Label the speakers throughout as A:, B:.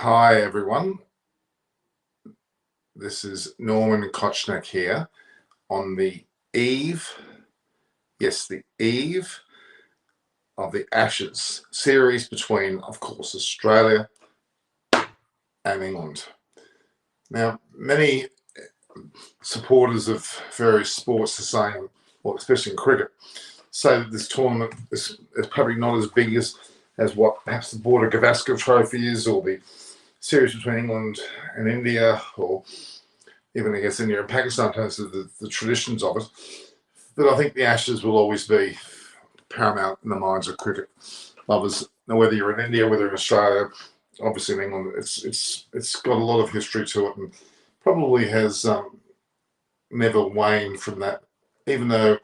A: Hi, everyone. This is Norman Kochnick here on the eve, yes, the eve of the Ashes series between, of course, Australia and England. Now, many supporters of various sports are saying, well, especially in cricket, say that this tournament is probably not as big as what perhaps the Border Gavaskar Trophy is, or the series between England and India, or even I guess India and Pakistan in terms of the traditions of it. But I think the Ashes will always be paramount in the minds of cricket lovers. Now, whether you're in India, whether in Australia, obviously in England, it's got a lot of history to it, and probably has never waned from that. Even though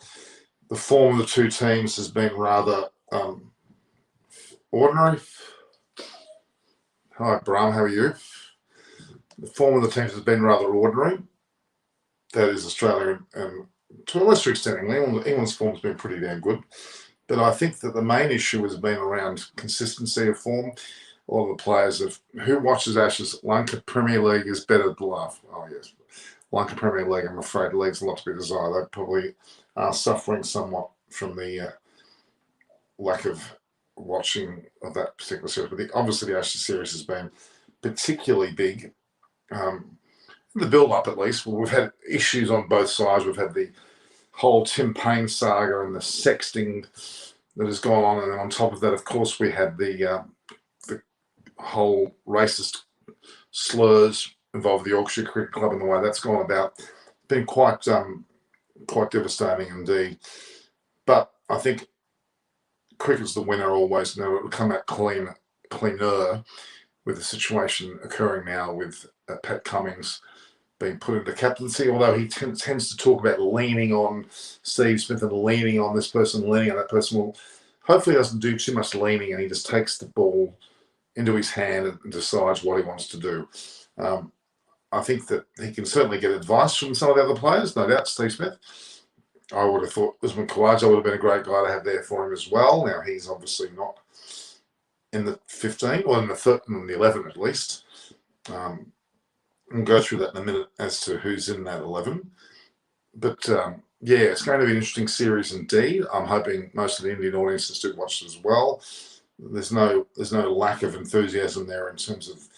A: the form of the two teams has been rather ordinary. Hi, Bram, how are you? The form of the teams has been rather ordinary. That is Australia and to a lesser extent England's form's been pretty damn good. But I think that the main issue has been around consistency of form. A lot of the players who watches Ashes, Lanka Premier League is better than love. Oh yes, Lanka Premier League, I'm afraid, leaves a lot to be desired. They probably are suffering somewhat from the lack of watching of that particular series. But obviously the Ashes series has been particularly big. The build-up, at least, we've had issues on both sides. We've had the whole Tim Payne saga and the sexting that has gone on, and then on top of that, of course, we had the whole racist slurs involved the Yorkshire Cricket Club and the way that's gone about. It's been quite devastating indeed. But I think cricket's the winner always. Now it'll come out cleaner with the situation occurring now with Pat Cummins being put into captaincy, although he tends to talk about leaning on Steve Smith and leaning on this person, leaning on that person. Well, hopefully he doesn't do too much leaning and he just takes the ball into his hand and decides what he wants to do. I think that he can certainly get advice from some of the other players, no doubt, Steve Smith. I would have thought Usman Khawaja would have been a great guy to have there for him as well. Now, he's obviously not in the 15, or in the 11 at least. We'll go through that in a minute as to who's in that 11. But yeah, it's going to be an interesting series indeed. I'm hoping most of the Indian audiences do watch it as well. There's no lack of enthusiasm there in terms of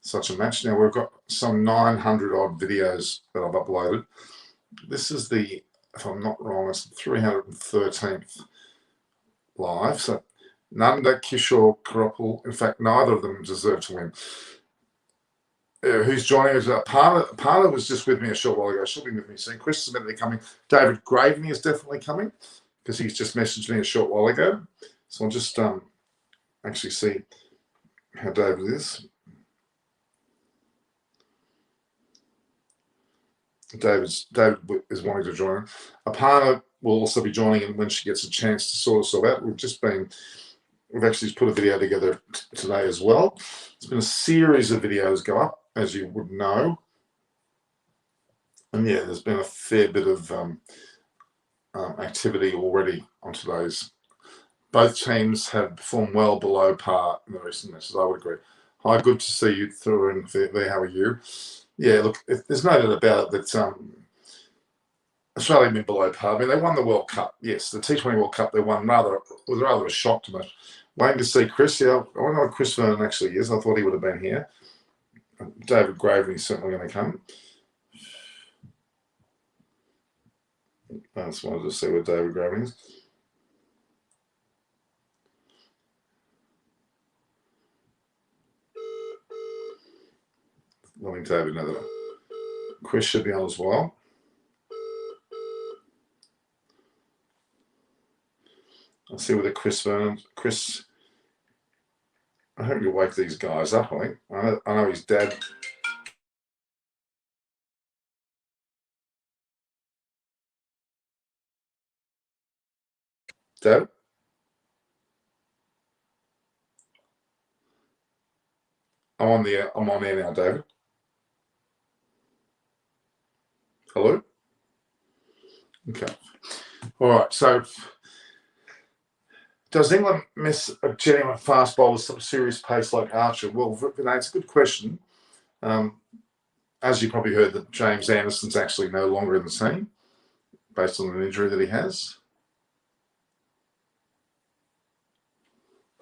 A: such a match. Now, we've got some 900 odd videos that I've uploaded. This is the, if I'm not wrong, it's the 313th live. So Nanda, Kishore, Karopal, in fact, neither of them deserve to win. Who's joining us? Parla was just with me a short while ago. She'll be with me soon. Chris is meant to be coming. David Graveney is definitely coming because he's just messaged me a short while ago. So I'll just actually see how David is. David is wanting to join. Aparna will also be joining in when she gets a chance to sort us all out. We've actually put a video together today as well. It's been a series of videos go up, as you would know. And yeah, there's been a fair bit of activity already on today's. Both teams have performed well below par in the recent matches, I would agree. Hi, good to see you through and there. How are you? Yeah, look, there's no doubt about it that Australia have been below par. I mean, they won the World Cup. Yes, the T20 World Cup they won was rather a shock to me. Waiting to see Chris. Yeah, I don't know what Chris Vernon actually is. I thought he would have been here. David Graveney is certainly going to come. I just wanted to see where David Graveney is. Letting David know that Chris should be on as well. I'll see whether Chris, I hope you wake these guys up, I think. I know his dad. Dad? I'm on air now, David. Hello? Okay. All right, so does England miss a genuine fast bowler with some serious pace like Archer? Well, Vinay, it's a good question. As you probably heard, that James Anderson's actually no longer in the team based on an injury that he has.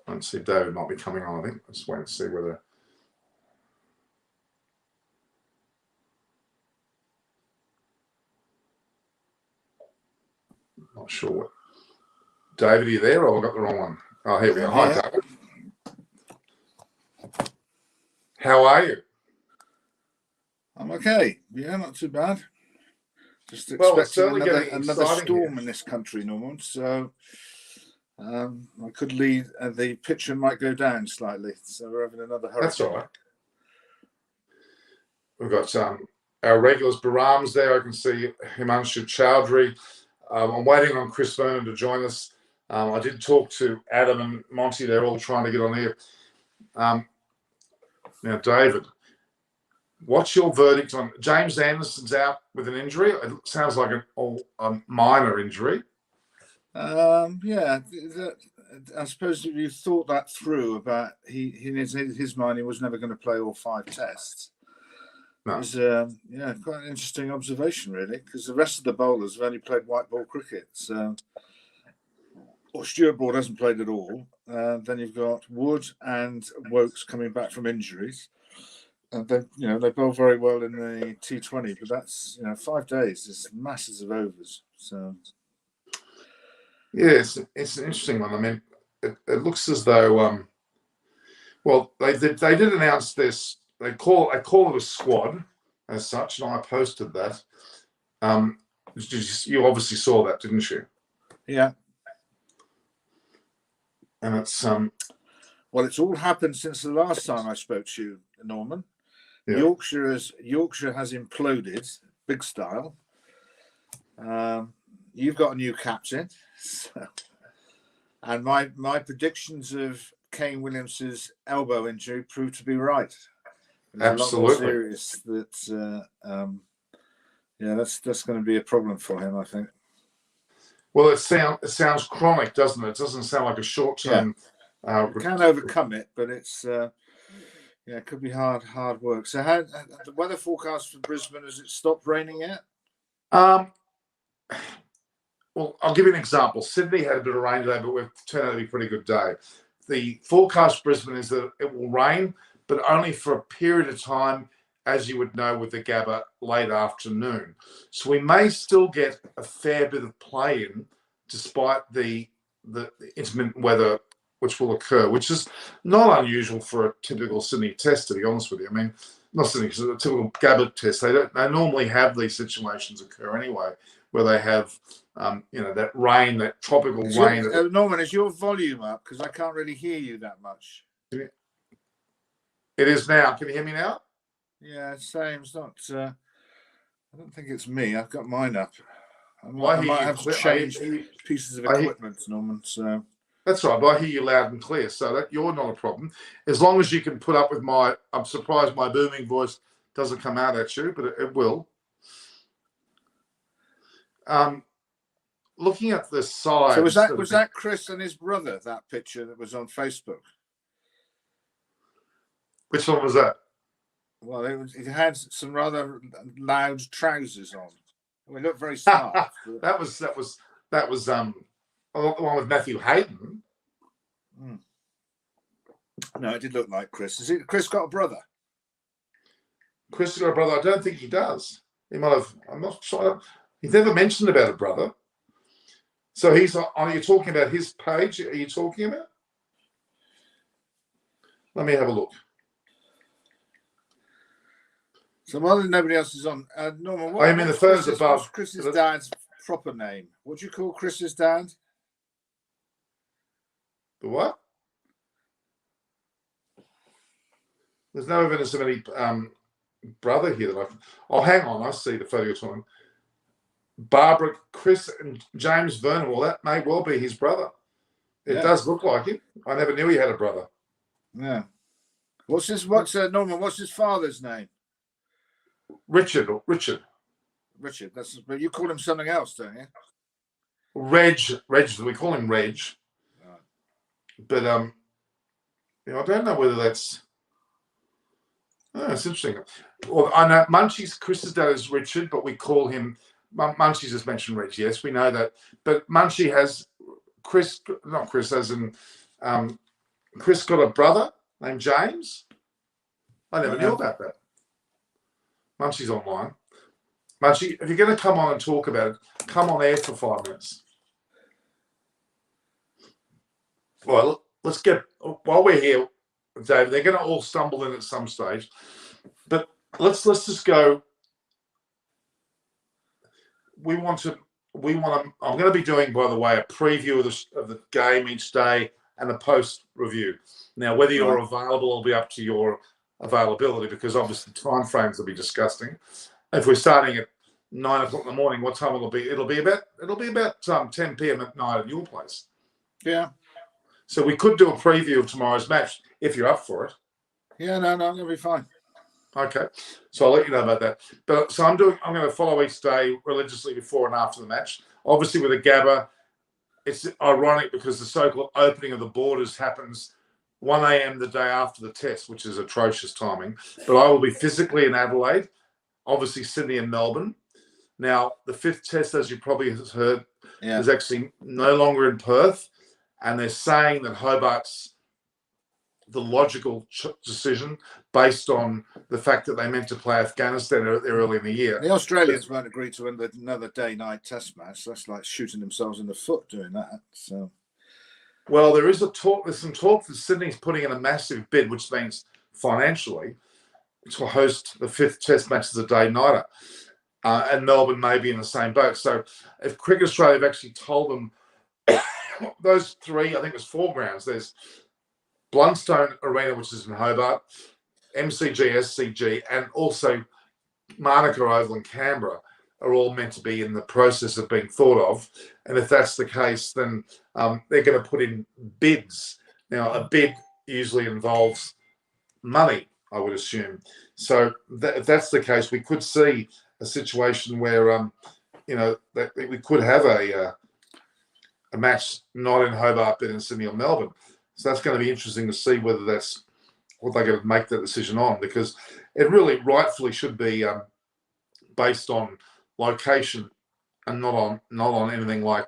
A: Let's see, David might be coming on, I think. Let's wait and see whether... Not sure what... David, are you there, or I got the wrong one? Oh, here we are. Hi, David. How are you?
B: I'm okay. Yeah, not too bad. Just expecting another storm in this country, Norman. So I could lead, the picture might go down slightly. So we're having another hurricane.
A: That's all right. We've got our regulars, Baram's there. I can see Himanshu Chowdhury. I'm waiting on Chris Vernon to join us. I did talk to Adam and Monty. They're all trying to get on here. Now, David, what's your verdict on James Anderson's out with an injury? It sounds like a minor injury.
B: Yeah, I suppose if you thought that through about in his mind, he was never going to play all 5 tests. No. It was quite an interesting observation, really, because the rest of the bowlers have only played white ball cricket. So, or Stuart Broad hasn't played at all. Then you've got Wood and Wokes coming back from injuries. And then, they bowl very well in the T20, but that's, 5 days is masses of overs. So,
A: yeah, it's an interesting one. I mean, it looks as though, they did announce this. They call it a squad as such, and I posted that. You obviously saw that, didn't you?
B: Yeah.
A: And it's
B: well, it's all happened since the last time I spoke to you, Norman. Yeah. Yorkshire has imploded, big style. You've got a new captain, and my predictions of Kane Williams's elbow injury proved to be right.
A: Absolutely.
B: A lot more serious. That's going to be a problem for him, I think.
A: Well, it sounds chronic, doesn't it? It doesn't sound like a short term.
B: Yeah. You can overcome it, but it's it could be hard work. So, how the weather forecast for Brisbane, has it stopped raining yet?
A: Well, I'll give you an example. Sydney had a bit of rain today, but we've turned out to be a pretty good day. The forecast for Brisbane is that it will rain, but only for a period of time, as you would know with the Gabba, late afternoon. So we may still get a fair bit of play in, despite the intermittent weather which will occur, which is not unusual for a typical Sydney test, to be honest with you. I mean, not Sydney, because a typical Gabba test, they normally have these situations occur anyway, where they have that rain, that tropical rain.
B: Norman, is your volume up? Because I can't really hear you that much.
A: It is now. Can you hear me now?
B: Yeah, same. It's not. I don't think it's me. I've got mine up. I might have to change pieces of equipment, Norman. So
A: that's right. But I hear you loud and clear, so that you're not a problem. As long as you can put up with my. I'm surprised my booming voice doesn't come out at you, but it will. Looking at the side.
B: So was that Chris and his brother, that picture that was on Facebook?
A: Which one was that?
B: Well, it had some rather loud trousers on. We looked very smart.
A: That was the one with Matthew Hayden.
B: No, it did look like Chris. Chris got a brother?
A: Chris got a brother. I don't think he does. He might have. I'm not sure. He's never mentioned about a brother. So are you talking about his page? Are you talking about? Let me have a look.
B: So while nobody else is on, Norman,
A: I mean the first above.
B: What's Chris's dad's proper name? What do you call Chris's dad?
A: The what? There's no evidence of any brother here that I can. Oh, hang on. I see the photo you're talking. Barbara, Chris, and James Vernon. Well, that may well be his brother. It does look like him. I never knew he had a brother.
B: Yeah. Norman? What's his father's name?
A: Richard.
B: Richard. But you call him something else, don't you?
A: Reg. We call him Reg. But I don't know whether that's. Oh, it's interesting. Well, I know Munchie's Chris's dad is Richard, but we call him Munchie's just mentioned Rich. Yes, we know that. But Munchie has not Chris, as in Chris got a brother named James. I never knew about that. Munchie's online. Munchie, if you're going to come on and talk about it, come on air for 5 minutes. Well, let's get, while we're here, Dave, they're going to all stumble in at some stage. But let's just go. I'm going to be doing, by the way, a preview of the game each day and a post review. Now, whether you're available will be up to your availability, because obviously time frames will be disgusting. If we're starting at 9 o'clock in the morning, what time will it be? It'll be about 10 p.m. at night at your place.
B: Yeah.
A: So we could do a preview of tomorrow's match if you're up for it.
B: Yeah, no, I'm going to be fine.
A: Okay, so I'll let you know about that. But so I'm going to follow each day religiously before and after the match. Obviously, with a Gabba, it's ironic because the so-called opening of the borders happens 1 a.m. the day after the test, which is atrocious timing. But I will be physically in Adelaide, obviously Sydney and Melbourne. Now, the 5th test, as you probably have heard, is actually no longer in Perth, and they're saying that Hobart's the logical decision based on the fact that they meant to play Afghanistan early in the year.
B: The Australians won't agree to another day-night test match. That's like shooting themselves in the foot doing that. So,
A: well, there's some talk that Sydney's putting in a massive bid, which means financially, to host the 5th test match as a day-nighter. And Melbourne may be in the same boat. So if Cricket Australia have actually told them those 3, I think there's 4 grounds. There's Blundstone Arena, which is in Hobart, MCG, SCG, and also Manuka Oval in Canberra are all meant to be in the process of being thought of. And if that's the case, then they're going to put in bids. Now, a bid usually involves money, I would assume. So if that's the case, we could see a situation where, that we could have a match not in Hobart, but in Sydney or Melbourne. So that's going to be interesting to see whether that's what they're going to make that decision on, because it really rightfully should be based on location and not on anything like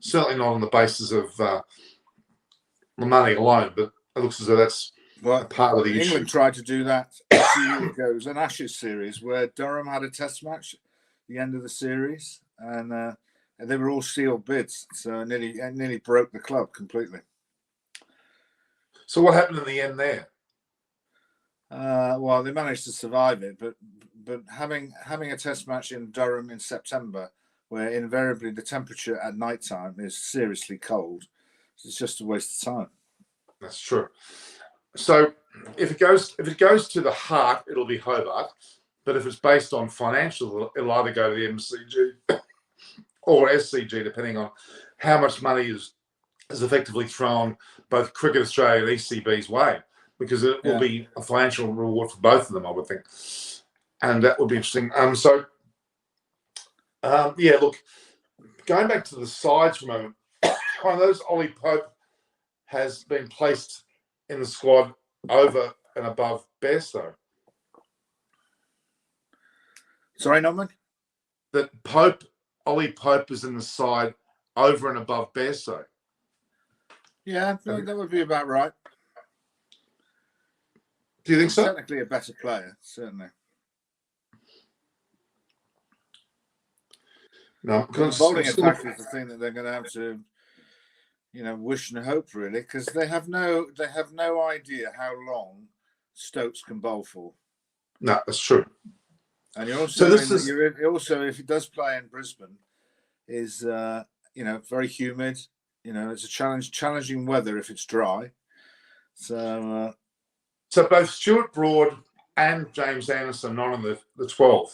A: certainly not on the basis of the money alone. But it looks as though that's part of the issue.
B: England tried to do that a few years ago. It was an Ashes series where Durham had a test match at the end of the series, and they were all sealed bids, so it nearly broke the club completely.
A: So what happened in the end there?
B: Well, they managed to survive it, but having a test match in Durham in September, where invariably the temperature at night time is seriously cold, it's just a waste of time.
A: That's true. So if it goes to the heart, it'll be Hobart. But if it's based on financial, it'll either go to the MCG or SCG, depending on how much money is effectively thrown both Cricket Australia and ECB's way, because it will be a financial reward for both of them, I would think. And that would be interesting. Look, going back to the sides for a moment, I notice Ollie Pope has been placed in the squad over and above Bairstow.
B: Sorry, Norman?
A: That Ollie Pope is in the side over and above Bairstow.
B: Yeah, that would be about right.
A: Do you think so?
B: Technically a better player, certainly.
A: No,
B: the bowling attack is the thing that they're going to have to, wish and hope, really, because they have no idea how long Stokes can bowl for.
A: No, that's true.
B: And you're also, if he does play in Brisbane, is very humid. It's a challenging weather if it's dry. So
A: both Stuart Broad and James Anderson not on the 12.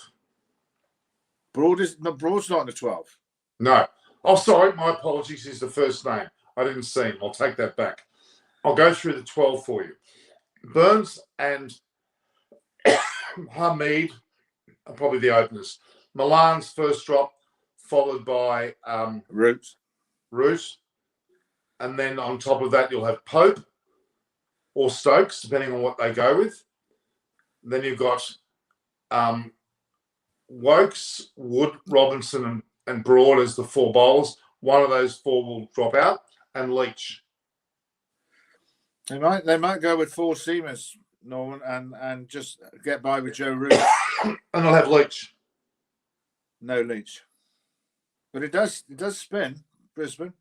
B: Broad's not in the 12.
A: No. Oh, sorry. My apologies. He's the first name. I didn't see him. I'll take that back. I'll go through the 12 for you. Burns and Hamid are probably the openers. Milan's first drop, followed by
B: Root.
A: And then on top of that, you'll have Pope or Stokes, depending on what they go with. Then you've got Wokes, Wood, Robinson, and Broad as the 4 bowlers. One of those 4 will drop out, and Leach.
B: They might go with 4 seamers, Norman, and just get by with Joe Root.
A: And they'll have Leach.
B: No Leach. But it does spin, Brisbane.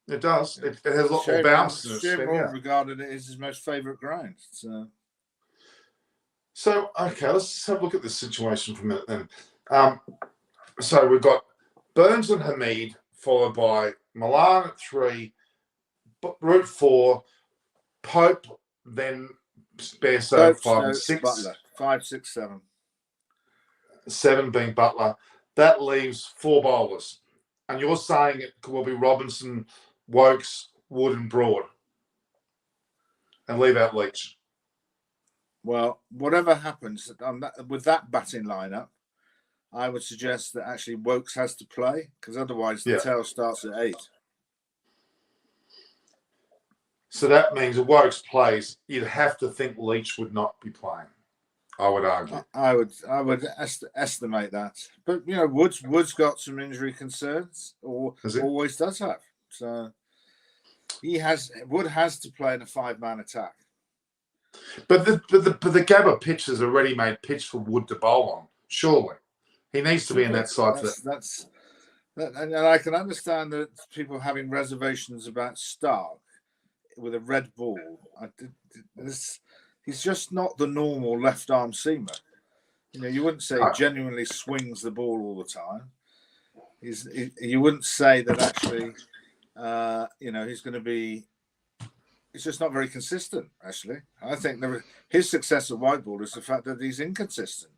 A: It does. It has a lot more bounce in it.
B: Shane regarded it as his most favourite ground.
A: So, okay, let's just have a look at this situation for a minute then. So we've got Burns and Hamid, followed by Milan at 3, Root 4, Pope, then Bairstow 5 and 6.
B: Butler, 5, 6, 7.
A: 7 being Butler. That leaves 4 bowlers. And you're saying it will be Robinson, Wokes, Wood and Broad. And leave out Leach.
B: Well, whatever happens with that batting lineup, I would suggest that actually Wokes has to play, because otherwise the tail starts at 8.
A: So that means if Wokes plays, you'd have to think Leach would not be playing. I would argue.
B: I would estimate that, but Wood's got some injury concerns, or always does have. So Wood has to play in a 5-man attack.
A: But the Gabba pitch is a ready-made pitch for Wood to bowl on. Surely, he needs to be in that side.
B: And I can understand that people having reservations about Stark with a red ball. He's just not the normal left-arm seamer. You wouldn't say he genuinely swings the ball all the time. You wouldn't say that actually, he's going to be. It's just not very consistent, actually. I think his success at white ball is the fact that he's inconsistent.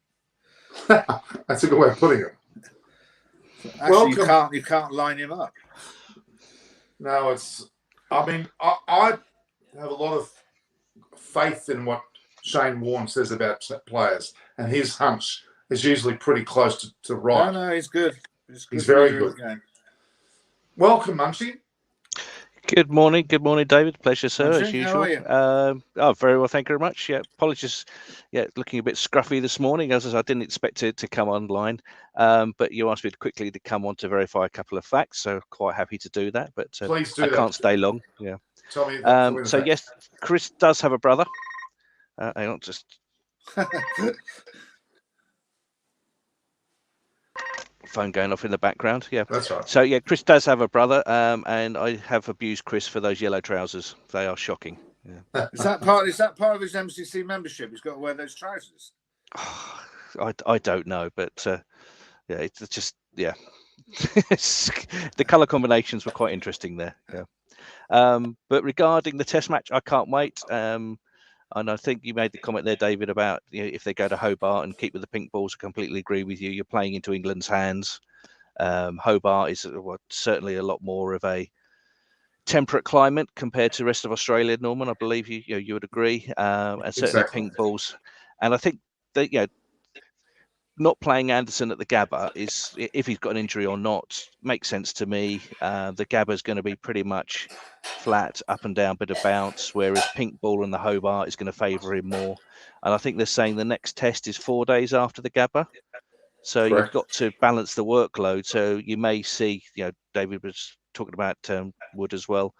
A: That's a good way of putting it.
B: Actually, you can't line him up.
A: No, I have a lot of faith in what Shane Warne says about players, and his hunch is usually pretty close to right.
B: No, he's good.
A: He's very good. Welcome, Munchie.
C: Good morning, David. Pleasure, sir,
B: Munchie,
C: as usual.
B: How are you?
C: Very well, thank you very much. Yeah, apologies. Yeah, looking a bit scruffy this morning, as I didn't expect it to come online. But you asked me quickly to come on to verify a couple of facts, so quite happy to do that. But
A: please do
C: I can't stay long. Yeah.
A: Tell me.
C: So yes, Chris does have a brother. Hang on, just. Phone going off in the background. Yeah,
A: that's right.
C: So yeah, Chris does have a brother, and I have abused Chris for those yellow trousers. They are shocking. Yeah.
B: Is that part of his MCC membership? He's got to wear those trousers.
C: I don't know, but yeah, it's just the colour combinations were quite interesting there. Yeah. But regarding the Test match, I can't wait. And I think you made the comment there, David, about if they go to Hobart and keep with the pink balls. I completely agree with you. You're playing into England's hands. Hobart is certainly a lot more of a temperate climate compared to the rest of Australia, Norman. I believe you would agree. And certainly pink balls. And I think that not playing Anderson at the Gabba is, if he's got an injury or not, makes sense to me. The Gabba is going to be pretty much flat, up and down, bit of bounce, whereas pink ball and the Hobart is going to favour him more. And I think they're saying the next test is 4 days after the Gabba. So Correct. You've got to balance the workload. So you may see, David was talking about Wood as well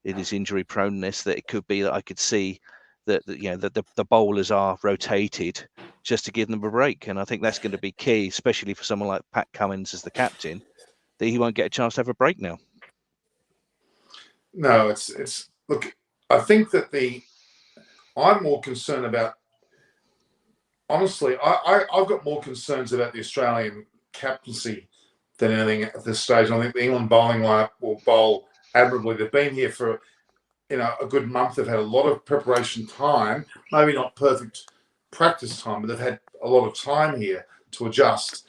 C: in his injury proneness, that it could be that I could see that the bowlers are rotated just to give them a break. And I think that's going to be key, especially for someone like Pat Cummins as the captain, that he won't get a chance to have a break now.
A: No, it's look, I think that I'm more concerned about, honestly, I've got more concerns about the Australian captaincy than anything at this stage. I think the England bowling lineup will bowl admirably. They've been here for a good month. They've had a lot of preparation time, maybe not perfect practice time, but they've had a lot of time here to adjust.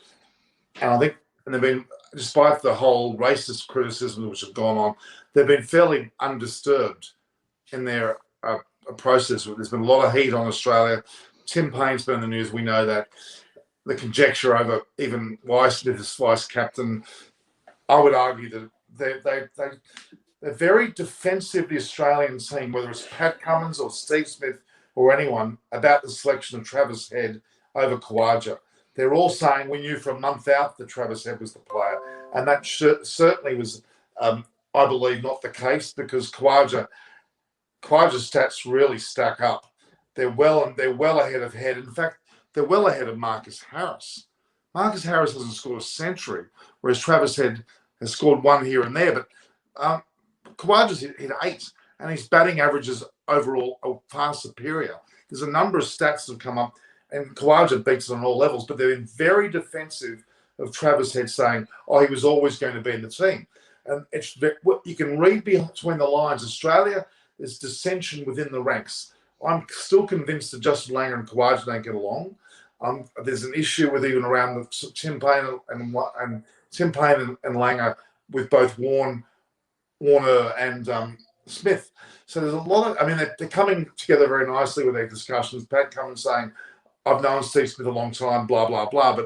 A: And I think, they've been, despite the whole racist criticism which have gone on, they've been fairly undisturbed in their process. There's been a lot of heat on Australia. Tim Payne's been in the news. We know that. The conjecture over even Smith as vice captain, I would argue that they're very defensive, the Australian team, whether it's Pat Cummins or Steve Smith or anyone, about the selection of Travis Head over Khawaja. They're all saying we knew for a month out that Travis Head was the player. And that certainly was, I believe, not the case, because Khawaja's stats really stack up. They're well ahead of Head. In fact, they're well ahead of Marcus Harris. Marcus Harris hasn't scored a century, whereas Travis Head has scored one here and there. But Khawaja's hit 8, and his batting averages overall are far superior. There's a number of stats that have come up, and Khawaja beats it on all levels, but they've been very defensive of Travis Head, saying, oh, he was always going to be in the team. And you can read between the lines. Australia is dissension within the ranks. I'm still convinced that Justin Langer and Khawaja don't get along. There's an issue with even around Tim Payne and Langer with both Warner and Smith. So there's a lot of, they're coming together very nicely with their discussions. Pat Cummins saying, I've known Steve Smith a long time, blah, blah, blah,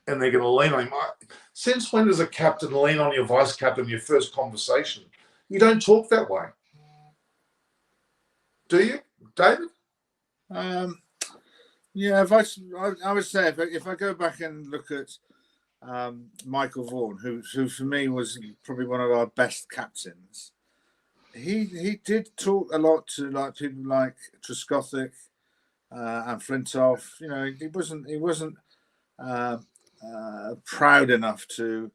A: and they're going to lean on him. Since when does a captain lean on your vice captain in your first conversation? You don't talk that way. Do you, David?
B: Yeah, I would say if I go back and look at Michael Vaughan, who for me was probably one of our best captains, he did talk a lot to people like Trescothick and Flintoff. You know, he wasn't proud enough to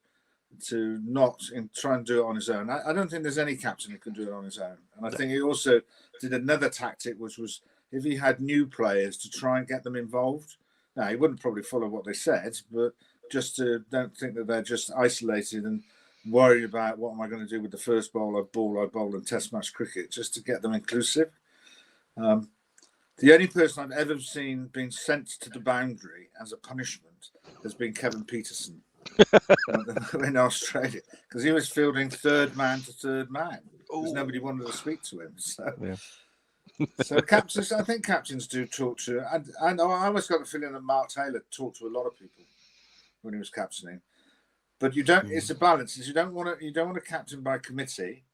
B: not try and do it on his own. I don't think there's any captain who can do it on his own. And I think he also did another tactic, which was if he had new players to try and get them involved. Now, he wouldn't probably follow what they said, but just to don't think that they're just isolated and worried about what am I going to do with the first ball I bowl in Test match cricket, just to get them inclusive. The only person I've ever seen being sent to the boundary as a punishment has been Kevin Peterson in Australia, because he was fielding third man to third man because nobody wanted to speak to him. So, yeah. So captains, I think captains do talk to, and I always got the feeling that Mark Taylor talked to a lot of people when he was captaining. But you don't. It's a balance. You don't want to captain by committee.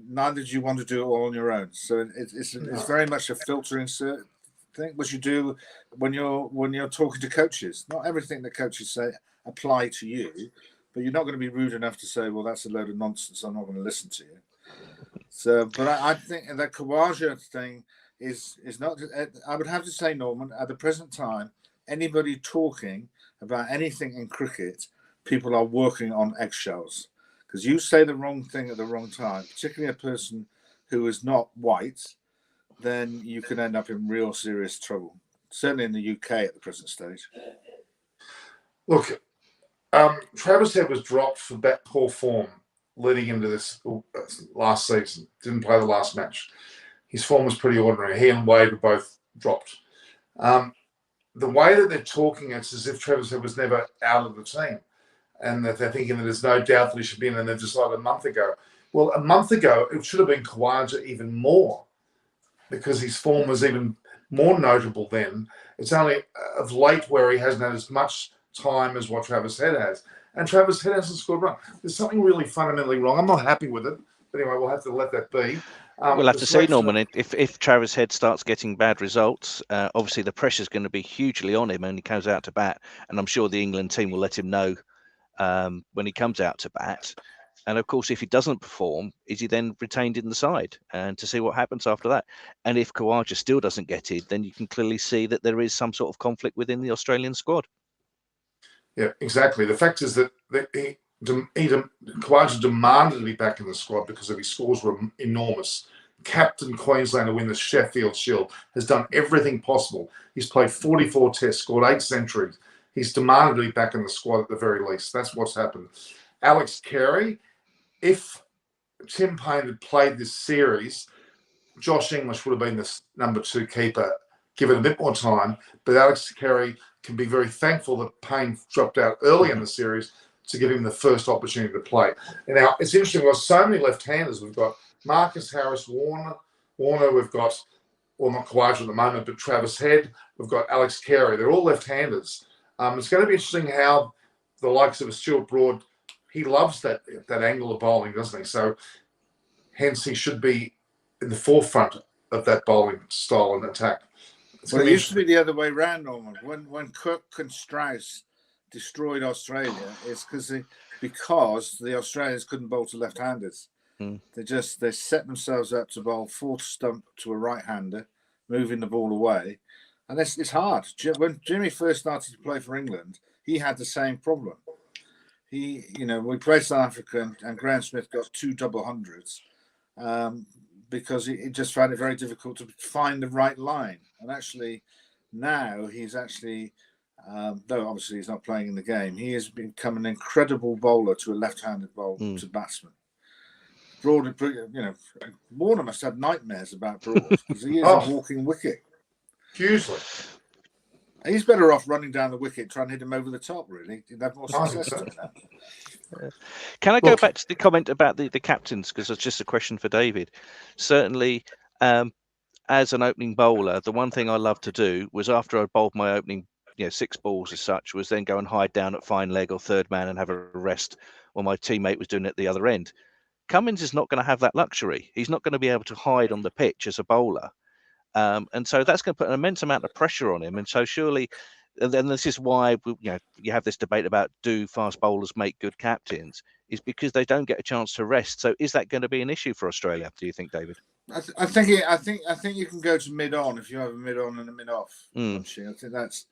B: Neither do you want to do it all on your own. So it's very much a filtering thing, which you do when you're talking to coaches. Not everything that coaches say apply to you, but you're not going to be rude enough to say, "Well, that's a load of nonsense. I'm not going to listen to you." So, but I think the Khawaja thing is not. I would have to say, Norman, at the present time, anybody talking about anything in cricket, people are working on eggshells. Because you say the wrong thing at the wrong time, particularly a person who is not white, then you can end up in real serious trouble. Certainly in the UK at the present stage.
A: Look, Travis Head was dropped for poor form leading into this last season. Didn't play the last match. His form was pretty ordinary. He and Wade were both dropped. The way that they're talking, it's as if Travis Head was never out of the team, and that they're thinking that there's no doubt that he should be in, and they've decided a month ago. Well, a month ago, it should have been Khawaja even more, because his form was even more notable then. It's only of late where he hasn't had as much time as what Travis Head has. And Travis Head hasn't scored a run. There's something really fundamentally wrong. I'm not happy with it. But anyway, we'll have to let that be.
C: We'll have to see, Norman. If Travis Head starts getting bad results, obviously the pressure's going to be hugely on him when he comes out to bat. And I'm sure the England team will let him know when he comes out to bat. And of course, if he doesn't perform, is he then retained in the side? And to see what happens after that. And if Khawaja still doesn't get it, then you can clearly see that there is some sort of conflict within the Australian squad.
A: Yeah, exactly. The fact is that Khawaja demanded to be back in the squad because of his scores were enormous. Captain Queensland to win the Sheffield Shield, has done everything possible. He's played 44 tests, scored 8 centuries. He's demanded to be back in the squad at the very least. That's what's happened. Alex Carey, if Tim Payne had played this series, Josh English would have been the number 2 keeper, given a bit more time. But Alex Carey can be very thankful that Payne dropped out early in the series to give him the first opportunity to play. And now it's interesting, we've got so many left-handers. We've got Marcus Harris, Warner, we've got, well, not Khawaja at the moment, but Travis Head. We've got Alex Carey. They're all left-handers. It's going to be interesting how the likes of Stuart Broad, he loves that angle of bowling, doesn't he? So Hence, he should be in the forefront of that bowling style and attack.
B: Well, it used to be the other way around, Norman. When Cook and Strauss destroyed Australia, it's because the Australians couldn't bowl to left-handers. They set themselves up to bowl fourth stump to a right-hander, moving the ball away, and it's hard. When Jimmy first started to play for England, he had the same problem. We played South Africa, and Graham Smith got 2 double hundreds because he just found it very difficult to find the right line. And actually, now he's actually, though obviously he's not playing in the game, he has become an incredible bowler to a left-handed bowl to batsman. Broad, Warner must have nightmares about Broad because he is a walking wicket.
A: Hugely.
B: He's better off running down the wicket, trying to hit him over the top, really. He'd have more success doing that.
C: Can I go back to the comment about the captains? Because it's just a question for David. Certainly, as an opening bowler, the one thing I loved to do was after I bowled my opening 6 balls as such, was then go and hide down at fine leg or third man and have a rest while my teammate was doing it at the other end. Cummins is not going to have that luxury. He's not going to be able to hide on the pitch as a bowler. And so that's going to put an immense amount of pressure on him. And so surely, and then this is why you have this debate about do fast bowlers make good captains, is because they don't get a chance to rest. So is that going to be an issue for Australia, do you think, David?
B: I think you can go to mid on if you have a mid on and a mid off. I think that's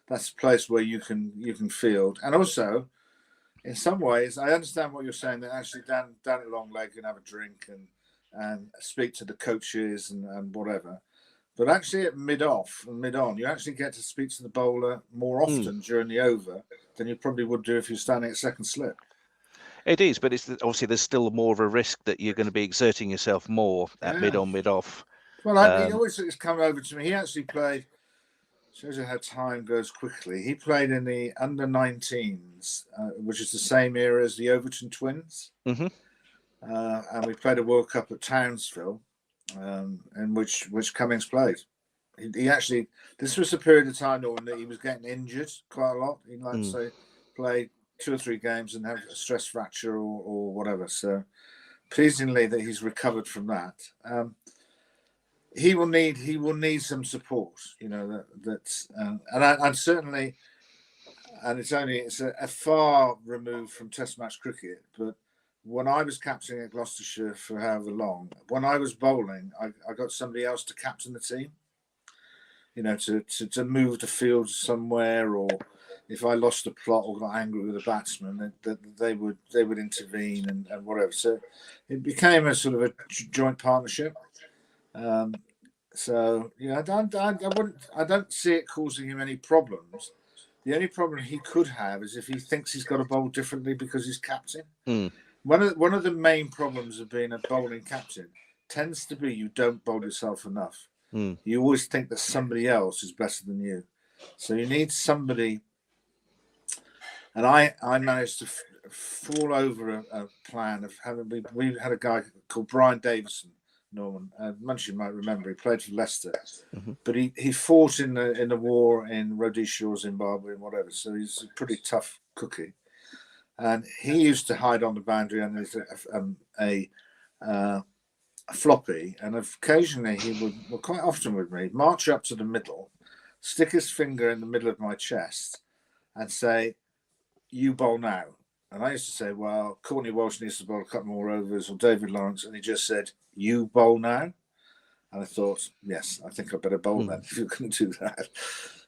B: a place where you can field. And also, in some ways, I understand what you're saying, that actually down at long leg can have a drink and speak to the coaches and whatever. But actually at mid-off and mid-on, you actually get to speak to the bowler more often during the over than you probably would do if you're standing at second slip.
C: It is, but it's obviously there's still more of a risk that you're going to be exerting yourself more at mid-on, mid-off.
B: Well, he always has come over to me. He actually played, shows you how time goes quickly. He played in the under-19s, which is the same era as the Overton twins. And we played a World Cup at Townsville. In which Cummins played. He actually, this was a period of time when he was getting injured quite a lot. He'd like to say play 2 or 3 games and have a stress fracture or whatever. So pleasingly that he's recovered from that. He will need some support, and certainly, and it's a far removed from Test match cricket, but when I was captaining at Gloucestershire for however long, when I was bowling, I got somebody else to captain the team, to move the field somewhere, or if I lost a plot or got angry with a batsman, they would intervene and whatever. So it became a sort of a joint partnership. I don't see it causing him any problems. The only problem he could have is if he thinks he's got to bowl differently because he's captain. One of the main problems of being a bowling captain tends to be you don't bowl yourself enough. You always think that somebody else is better than you. So you need somebody. And I managed to fall over a plan of having. We had a guy called Brian Davison, Norman. Munchie might remember. He played for Leicester, but he fought in the war in Rhodesia or Zimbabwe and whatever. So he's a pretty tough cookie. And he used to hide on the boundary and a floppy, and occasionally he would, quite often with me, march up to the middle, stick his finger in the middle of my chest, and say, "You bowl now." And I used to say, "Well, Courtney Walsh needs to bowl a couple more overs, or David Lawrence," and he just said, "You bowl now." And I thought, yes, I think I better bowl then if you're going to do that.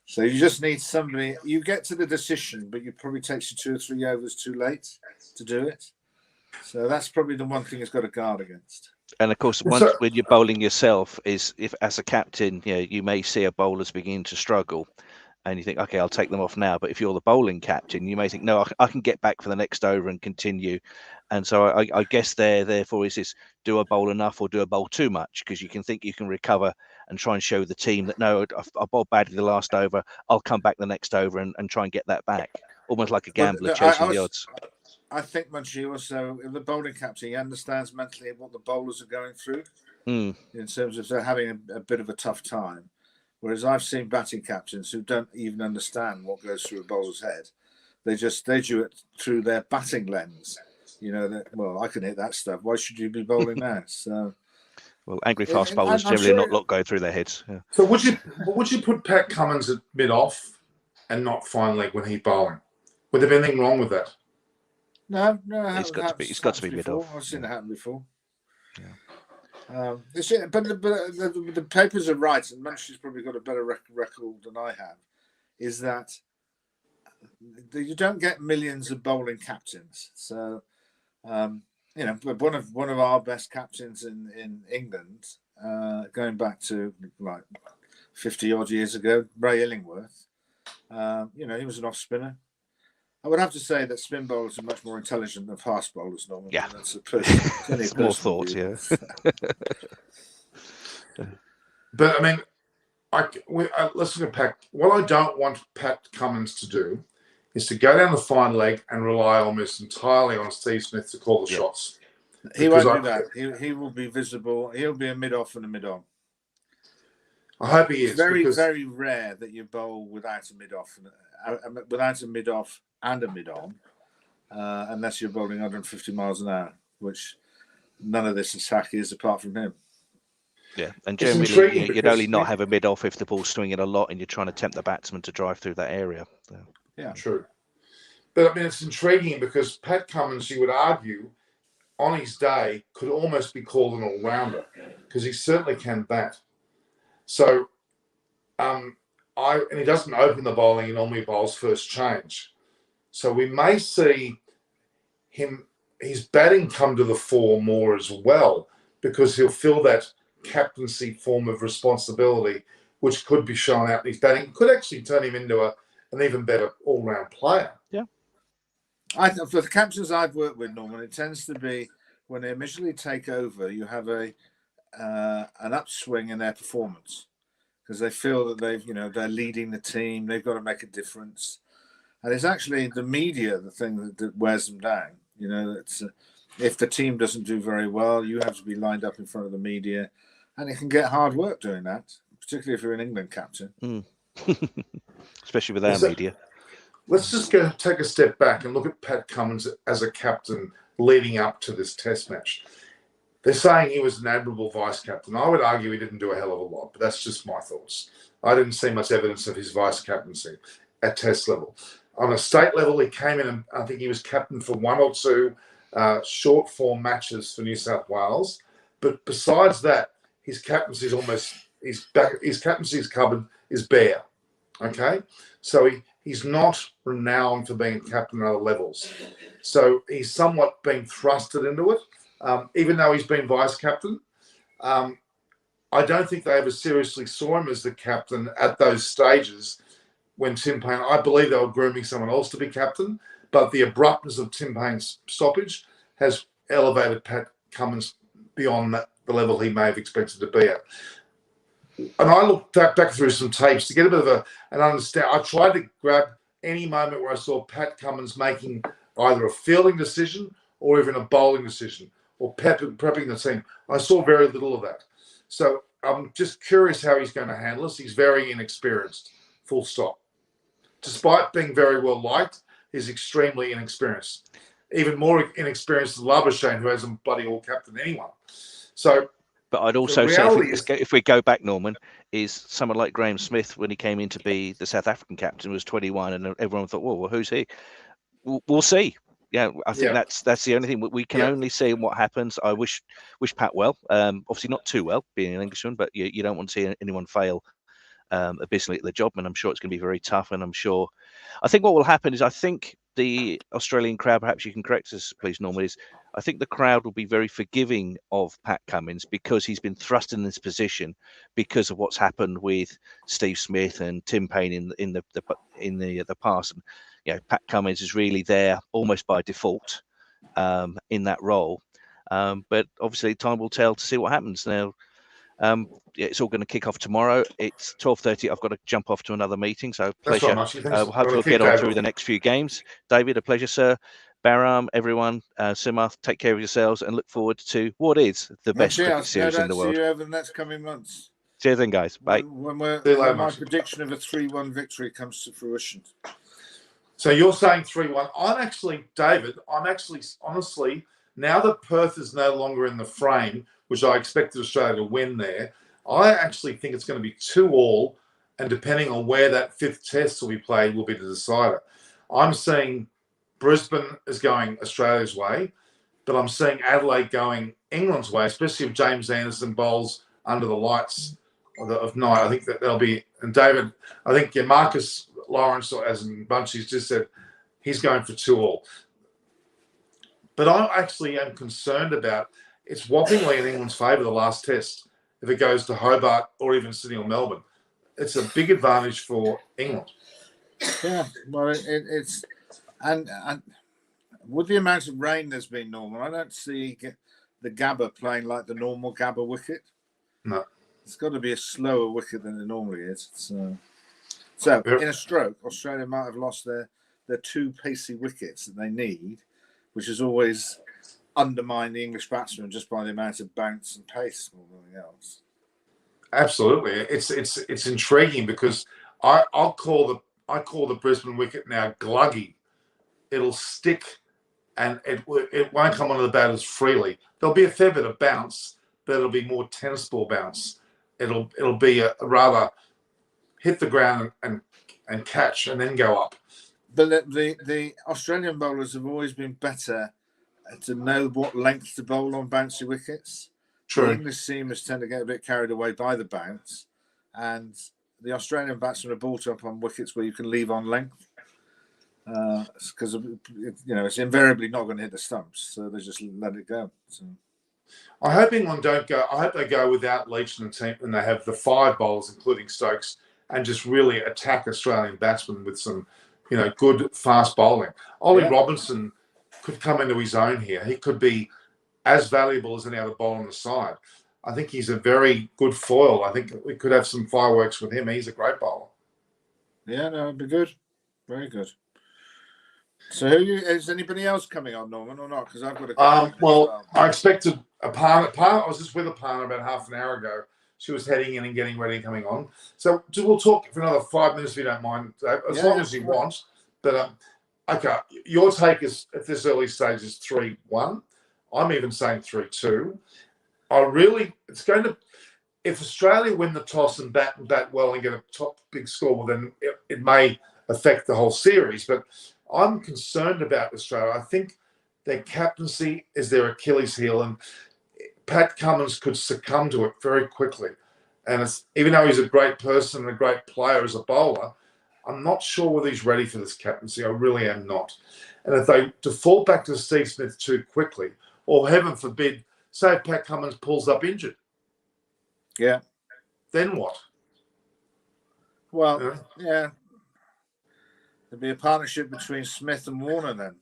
B: So you just need somebody. You get to the decision, but it probably takes you 2 or 3 overs too late to do it. So that's probably the one thing he's got to guard against.
C: And of course, when you're bowling yourself, is if as a captain, you may see a bowler's beginning to struggle, and you think, okay, I'll take them off now. But if you're the bowling captain, you may think, no, I can get back for the next over and continue. And so I guess therefore is this: do I bowl enough or do I bowl too much? Because you can think you can recover and try and show the team that no, I bowled badly the last over. I'll come back the next over and try and get that back, almost like a gambler chasing the odds.
B: I think Munchie also, if the bowling captain, he understands mentally what the bowlers are going through in terms of they're having a bit of a tough time. Whereas I've seen batting captains who don't even understand what goes through a bowler's head. They do it through their batting lens. Well, I can hit that stuff. Why should you be bowling that? So,
C: well, angry fast bowlers
B: I'm
C: generally
B: sure
C: not a lot going through their heads. Yeah.
A: So would you put Pat Cummins at mid-off and not fine leg when he's bowling? Would there be anything wrong with that?
B: No,
C: It's got to be mid-off.
B: I've seen it happen before.
C: Yeah.
B: But the papers are right, and Munchy's probably got a better record than I have. Is that you don't get millions of bowling captains? So, one of our best captains in England, going back to like 50 odd years ago, Ray Illingworth. He was an off spinner. I would have to say that spin bowlers are much more intelligent than fast bowlers normally.
C: Yeah,
B: that's a personal
C: more thought. Yeah.
A: But I mean, let's look at Pat. What I don't want Pat Cummins to do is to go down the fine leg and rely almost entirely on Steve Smith to call the shots.
B: He won't do that. He will be visible. He'll be a mid-off and a mid-on.
A: I hope he is.
B: It's very rare that you bowl without a mid-off and a mid-on, unless you're bowling 150 miles an hour, which none of this attack is apart from him.
C: Yeah, and generally you'd only not have a mid-off if the ball's swinging a lot and you're trying to tempt the batsman to drive through that area. So.
B: Yeah,
A: true. But I mean, it's intriguing because Pat Cummins, you would argue, on his day, could almost be called an all-rounder because he certainly can bat. So, and he doesn't open the bowling. He normally bowls first change. So we may see his batting come to the fore more as well because he'll feel that captaincy form of responsibility, which could be shown out in his batting. Could actually turn him into an even better all-round player.
B: Yeah. For the captains I've worked with, Norman, it tends to be when they initially take over, you have an upswing in their performance because they feel that they're leading the team, they've got to make a difference, and it's actually the media the thing that wears them down. If the team doesn't do very well, you have to be lined up in front of the media, and it can get hard work doing that, particularly if you're an England captain.
C: Especially with our media.
A: Let's just take a step back and look at Pat Cummins as a captain leading up to this Test match. They're saying he was an admirable vice captain. I would argue he didn't do a hell of a lot, but that's just my thoughts. I didn't see much evidence of his vice captaincy at Test level. On a state level, he came in and I think he was captain for one or two short form matches for New South Wales. But besides that, his captaincy his captaincy's cupboard is bare. Okay, so he's not renowned for being a captain at other levels. So he's somewhat been thrusted into it, even though he's been vice captain. I don't think they ever seriously saw him as the captain at those stages when Tim Paine, I believe they were grooming someone else to be captain, but the abruptness of Tim Paine's stoppage has elevated Pat Cummins beyond the level he may have expected to be at. And I looked back through some tapes to get a bit of an understand. I tried to grab any moment where I saw Pat Cummins making either a fielding decision or even a bowling decision or prepping the team. I saw very little of that. So I'm just curious how he's going to handle us. He's very inexperienced, full stop. Despite being very well liked, he's extremely inexperienced. Even more inexperienced than Labuschagne, who hasn't bloody all captained anyone. So,
C: but I'd also say, if we go back, Norman, is someone like Graham Smith, when he came in to be the South African captain, was 21, and everyone thought, well, who's he? We'll see. Yeah, I think that's the only thing we can only see what happens. I wish Pat well. Obviously not too well, being an Englishman, but you don't want to see anyone fail abysmally at the job, and I'm sure it's going to be very tough. And I think what will happen is, I think the Australian crowd, perhaps you can correct us, please, Norman, is I think the crowd will be very forgiving of Pat Cummins because he's been thrust in this position because of what's happened with Steve Smith and Tim Paine in the past. And, Pat Cummins is really there almost by default in that role. But obviously, time will tell to see what happens now. It's all going to kick off tomorrow. It's 12:30. I've got to jump off to another meeting. So pleasure. Hopefully we'll get on through the next few games. David, a pleasure, sir. Baram, everyone, Simath, take care of yourselves and look forward to what is the best cricket series in the world.
B: See you over the next coming months.
C: Cheers then, guys. Bye.
B: When my prediction of a 3-1 victory comes to fruition.
A: So you're saying 3-1. David, honestly, now that Perth is no longer in the frame, which I expected Australia to win there, I actually think it's going to be 2-2, and depending on where that 5th test will be played will be the decider. I'm seeing Brisbane is going Australia's way, but I'm seeing Adelaide going England's way, especially if James Anderson bowls under the lights of night. I think that they'll be, and David, I think Marcus Lawrence, as in Bunchy's just said, he's going for 2-2. But I actually am concerned about it's whoppingly in England's favour the last test if it goes to Hobart or even Sydney or Melbourne. It's a big advantage for England.
B: Yeah, well, it's and with the amount of rain there's been, Norman, I don't see the Gabba playing like the normal Gabba wicket.
A: No.
B: It's got to be a slower wicket than it normally is. So in a stroke, Australia might have lost their 2 pacey wickets that they need, which has always undermined the English batsmen just by the amount of bounce and pace more than anything else.
A: Absolutely, it's intriguing because I call the Brisbane wicket now gluggy. It'll stick, and it won't come onto the batters freely. There'll be a fair bit of bounce, but it'll be more tennis ball bounce. It'll be a rather hit the ground and catch and then go up.
B: But the Australian bowlers have always been better to know what length to bowl on bouncy wickets.
A: True.
B: The English seamers tend to get a bit carried away by the bounce, and the Australian batsmen are brought up on wickets where you can leave on length, because it's invariably not going to hit the stumps, so they just let it go. So.
A: I hope England don't go. I hope they go without Leach and the team, and they have the 5 bowlers, including Stokes, and just really attack Australian batsmen with some, good fast bowling. Ollie Robinson could come into his own here. He could be as valuable as any other bowler on the side. I think he's a very good foil. I think we could have some fireworks with him. He's a great bowler.
B: Yeah, no, it'd be good. Very good. So is anybody else coming on, Norman, or not? Because I've got
A: a I expected a partner. I was just with a partner about half an hour ago. She was heading in and getting ready and coming on. So we'll talk for another 5 minutes if you don't mind, as long as you want. But okay, your take is at this early stage is 3-1. I'm even saying 3-2. It's going to, if Australia win the toss and bat well and get a top big score, well, then it may affect the whole series. But I'm concerned about Australia. I think their captaincy is their Achilles heel, and Pat Cummins could succumb to it very quickly. And even though he's a great person and a great player as a bowler, I'm not sure whether he's ready for this captaincy. I really am not. And if they default back to Steve Smith too quickly, or heaven forbid, say Pat Cummins pulls up injured.
B: Yeah.
A: Then what?
B: Well, yeah. There'd be a partnership between Smith and Warner then.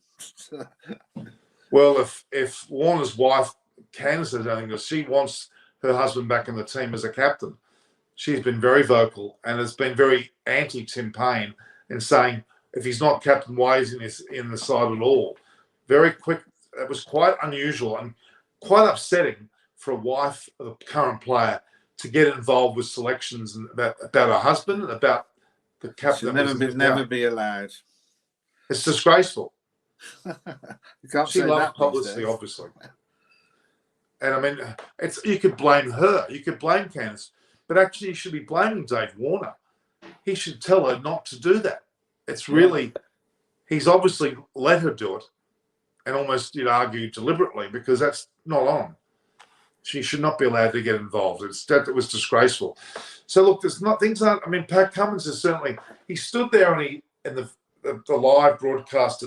A: Well, if Warner's wife, Candace, is anything, because she wants her husband back in the team as a captain. She's been very vocal and has been very anti-Tim Payne in saying if he's not captain, why isn't he in the side at all? Very quick. It was quite unusual and quite upsetting for a wife of the current player to get involved with selections and about her husband and about the captain.
B: Never be allowed.
A: It's disgraceful.
B: You can't
A: she
B: say
A: loves
B: that
A: publicity, obviously. And I mean, you could blame her, you could blame Candace, but actually you should be blaming Dave Warner. He should tell her not to do that. It's really, he's obviously let her do it, and almost you'd argue deliberately, because that's not on. She should not be allowed to get involved. It was disgraceful. So look, things aren't. I mean, Pat Cummins is certainly. He stood there and in the live broadcast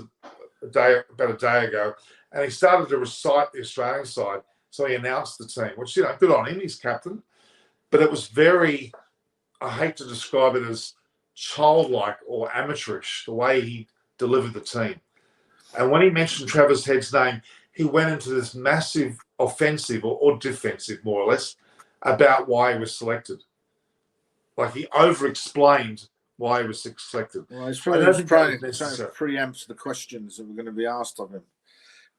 A: about a day ago, and he started to recite the Australian side. So he announced the team, which good on him. He's captain, but it was very. I hate to describe it as childlike or amateurish the way he delivered the team. And when he mentioned Travis Head's name, he went into this massive offensive or defensive, more or less, about why he was selected. Like he over-explained why he was selected.
B: Well, he's trying to preempt the questions that were going to be asked of him,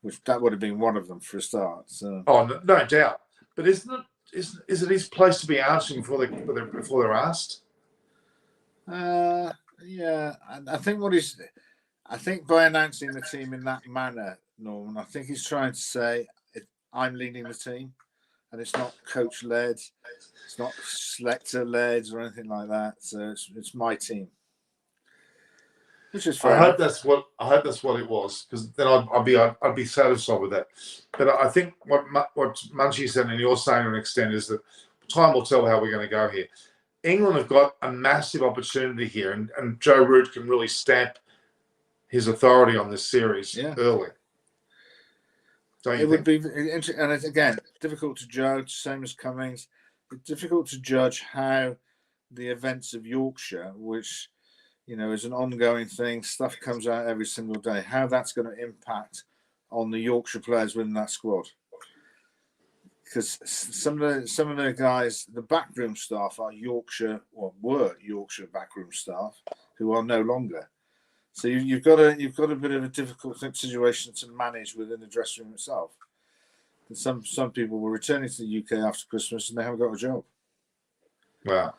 B: which that would have been one of them for a start. So.
A: Oh, no doubt. But is it his place to be answering before they're asked?
B: Yeah, I think I think by announcing the team in that manner, Norman, I think he's trying to say I'm leading the team, and it's not coach led, it's not selector led or anything like that. So it's my team, which is fair enough.
A: I hope that's what it was, because then I'd be satisfied with that. But I think what Munchie said, and you're saying to an extent, is that time will tell how we're going to go here. England have got a massive opportunity here, and Joe Root can really stamp his authority on this series early.
B: It would be interesting, and it's, again, difficult to judge, same as Cummings. It's difficult to judge how the events of Yorkshire, which, you know, is an ongoing thing, stuff comes out every single day, how that's going to impact on the Yorkshire players within that squad. Because some of the guys, the backroom staff are Yorkshire, or were Yorkshire backroom staff, who are no longer. So you've got a bit of a difficult situation to manage within the dressing room itself. And some people were returning to the UK after Christmas and they haven't got a job.
A: Wow.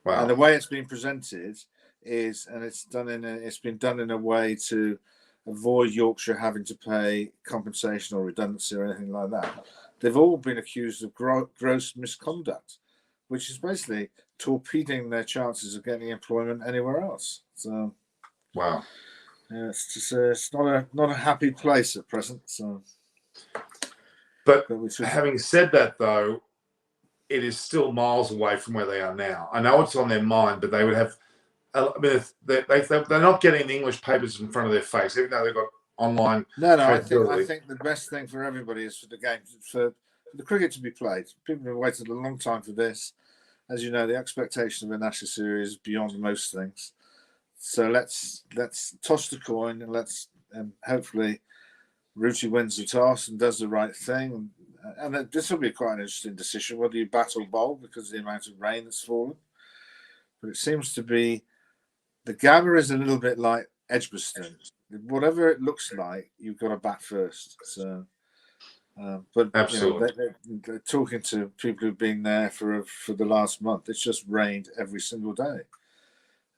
B: And the way it's been presented is, and it's been done in a way to avoid Yorkshire having to pay compensation or redundancy or anything like that. They've all been accused of gross misconduct, which is basically torpedoing their chances of getting employment anywhere else. So,
A: wow,
B: yeah, it's not a happy place at present. So,
A: but having said that, though, it is still miles away from where they are now. I know it's on their mind, but they would have. I mean, they're not getting the English papers in front of their face, even though they've got online.
B: No. I think the best thing for everybody is for the game, for the cricket to be played. People have waited a long time for this. As you know, the expectation of a National Series is beyond most things. So let's toss the coin and let's hopefully Ruti wins the toss and does the right thing. And this will be quite an interesting decision, whether you bat or bowl, because of the amount of rain that's fallen. But it seems to be the Gabba is a little bit like Edgbaston. Whatever it looks like, you've got to bat first. So, but
A: absolutely,
B: they're talking to people who've been there for the last month. It's just rained every single day,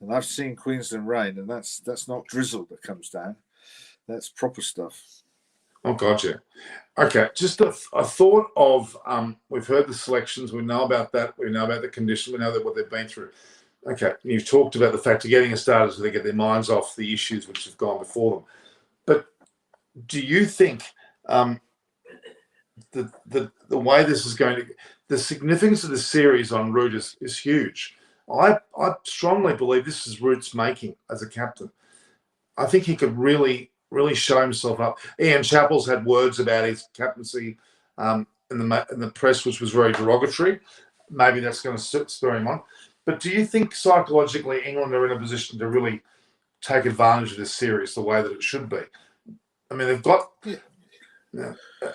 B: and I've seen Queensland rain, and that's not drizzle that comes down. That's proper stuff.
A: Oh, gotcha. Okay, just a thought of we've heard the selections, we know about that, we know about the condition, we know that what they've been through. Okay, you've talked about the fact of getting a starter so they get their minds off the issues which have gone before them. But do you think the way this is going to, the significance of the series on Root is huge? I strongly believe this is Root's making as a captain. I think he could really show himself up. Ian Chappell's had words about his captaincy in the press, which was very derogatory. Maybe that's going to spur him on. But do you think psychologically England are in a position to really take advantage of this series the way that it should be? I mean, they've got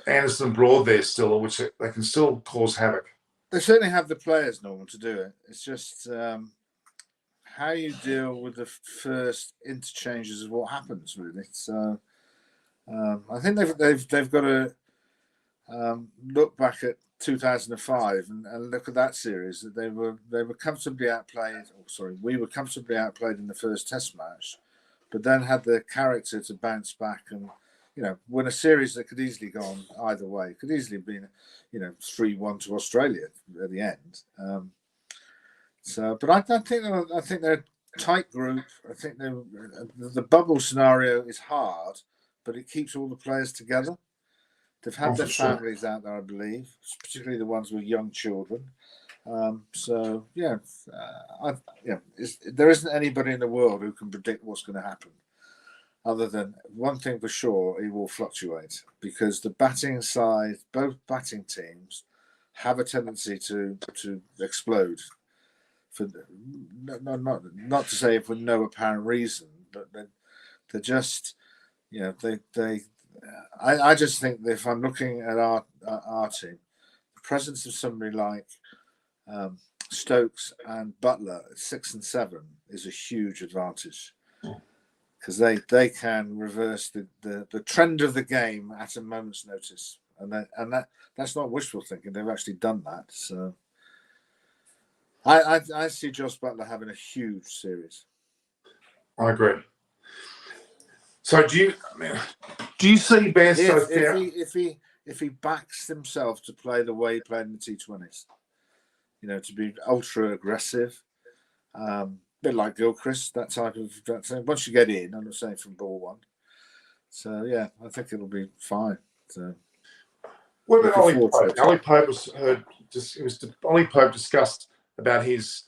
A: Anderson and Broad there still, which they can still cause havoc.
B: They certainly have the players, Norman, to do it. It's just how you deal with the first interchanges of what happens, really. So I think they've got to look back at 2005 and look at that series, that they were comfortably outplayed. We were comfortably outplayed in the first Test match, but then had the character to bounce back and win a series that could easily go on either way. It could easily have been 3-1 to Australia at the end. But I think they're a tight group. I think the bubble scenario is hard, but it keeps all the players together. They've had their families out there, I believe, particularly the ones with young children. There isn't anybody in the world who can predict what's going to happen. Other than one thing for sure, it will fluctuate, because the batting side, both batting teams, have a tendency to explode. Not to say for no apparent reason, but they're just, I just think that if I'm looking at our team, the presence of somebody like Stokes and Butler at 6 and 7 is a huge advantage, because they can reverse the trend of the game at a moment's notice, and that's not wishful thinking. They've actually done that. So I see Josh Butler having a huge series.
A: I agree. So do you see Bairstow
B: if he backs himself to play the way he played in the T20s, to be ultra aggressive, bit like Gilchrist, that type of once you get in, I'm not saying from ball one. So yeah, I think it'll be fine. So
A: what about Ollie Pope? Ollie Pope discussed about his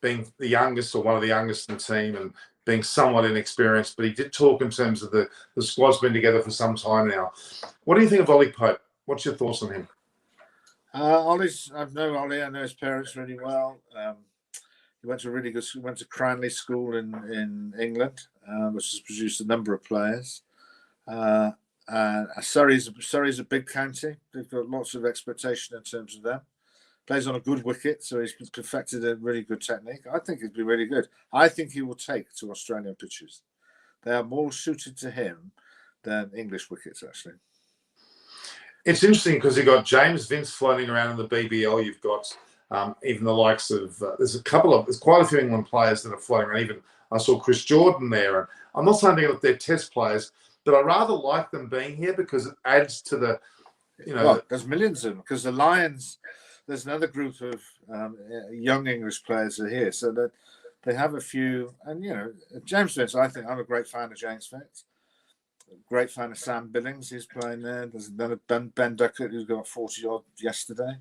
A: being the youngest or one of the youngest in the team and being somewhat inexperienced, but he did talk in terms of the squad's been together for some time now. What do you think of Ollie Pope? What's your thoughts on him?
B: I know Ollie. I know his parents really well. He went to Cranley School in England, which has produced a number of players. Surrey's a big county. They've got lots of expectation in terms of them. Plays on a good wicket, so he's perfected a really good technique. I think it'd be really good. I think he will take to Australian pitches. They are more suited to him than English wickets, actually.
A: It's interesting because you've got James Vince floating around in the BBL. You've got even the likes of there's quite a few England players that are floating around. Even I saw Chris Jordan there. And I'm not saying that they're Test players, but I rather like them being here because it adds to the,
B: there's millions of them because the Lions. There's another group of young English players are here, so that they have a few. And James Vince, I think I'm a great fan of James Vince. Great fan of Sam Billings, who's playing there. There's another Ben Duckett who's got 40 odd yesterday.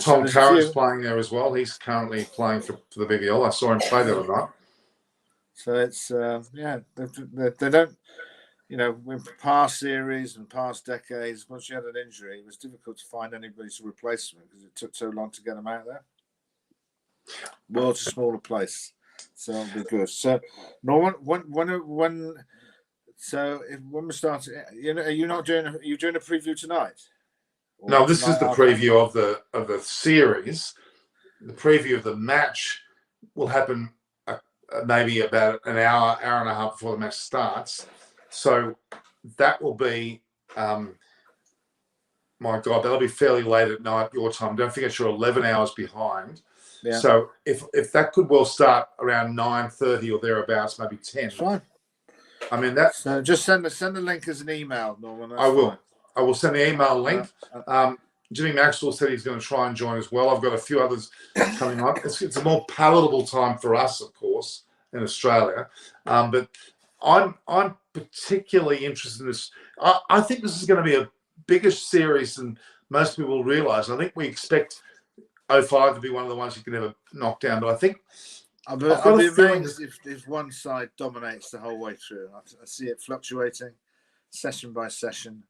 A: Tom Curran's playing there as well. He's currently playing for the BBL. I saw him play the other night.
B: So it's they don't. In past series and past decades, once you had an injury, it was difficult to find anybody to replace them because it took so long to get them out there. World's a smaller place, so it'll be good. So, Norman, when we start, are you not doing? Are you doing a preview tonight?
A: No, this is the preview of the series. The preview of the match will happen maybe about an hour and a half before the match starts. So that will be, my God, that'll be fairly late at night your time. Don't forget you're 11 hours behind. Yeah. So if that could well start around 9:30 or thereabouts, maybe 10.
B: That's fine.
A: I mean that.
B: So just send the link as an email, Norman.
A: I will. I will send the email link. Jimmy Maxwell said he's going to try and join as well. I've got a few others coming up. It's a more palatable time for us, of course, in Australia, but. I'm particularly interested in this. I think this is going to be a bigger series than most people realize. I think we expect 05 to be one of the ones you can never knock down. But I think
B: I'll be amazed if one side dominates the whole way through. I see it fluctuating session by session.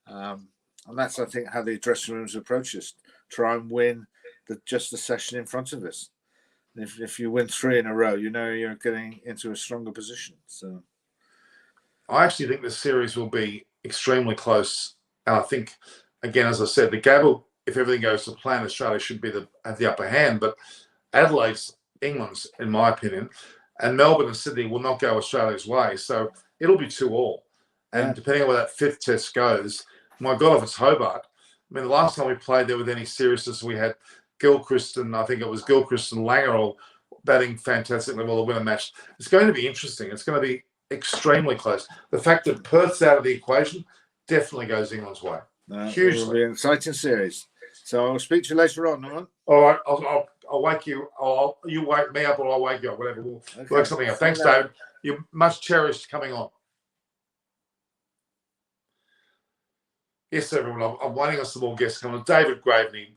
B: And that's, I think, how the dressing rooms approach us. Try and win just the session in front of us. If you win 3 in a row, you're getting into a stronger position. So,
A: I actually think this series will be extremely close. And I think, again, as I said, the Gabba, if everything goes to plan, Australia should have the upper hand. But Adelaide's England's, in my opinion, and Melbourne and Sydney will not go Australia's way. So it'll be 2-2. And depending on where that 5th test goes, my God, if it's Hobart. I mean, the last time we played there with any seriousness, we had Gilchrist and Langer all batting fantastically well to win a match. It's going to be interesting. It's going to be extremely close. The fact that Perth's out of the equation definitely goes England's way. Hugely.
B: It'll be an exciting series. So I'll speak to you later on, Norman.
A: All right. I'll wake you. You wake me up or I'll wake you up. Whatever. We'll work something out. Thanks, David. You're much cherished coming on. Yes, everyone. I'm waiting on some more guests coming on. David Graveney,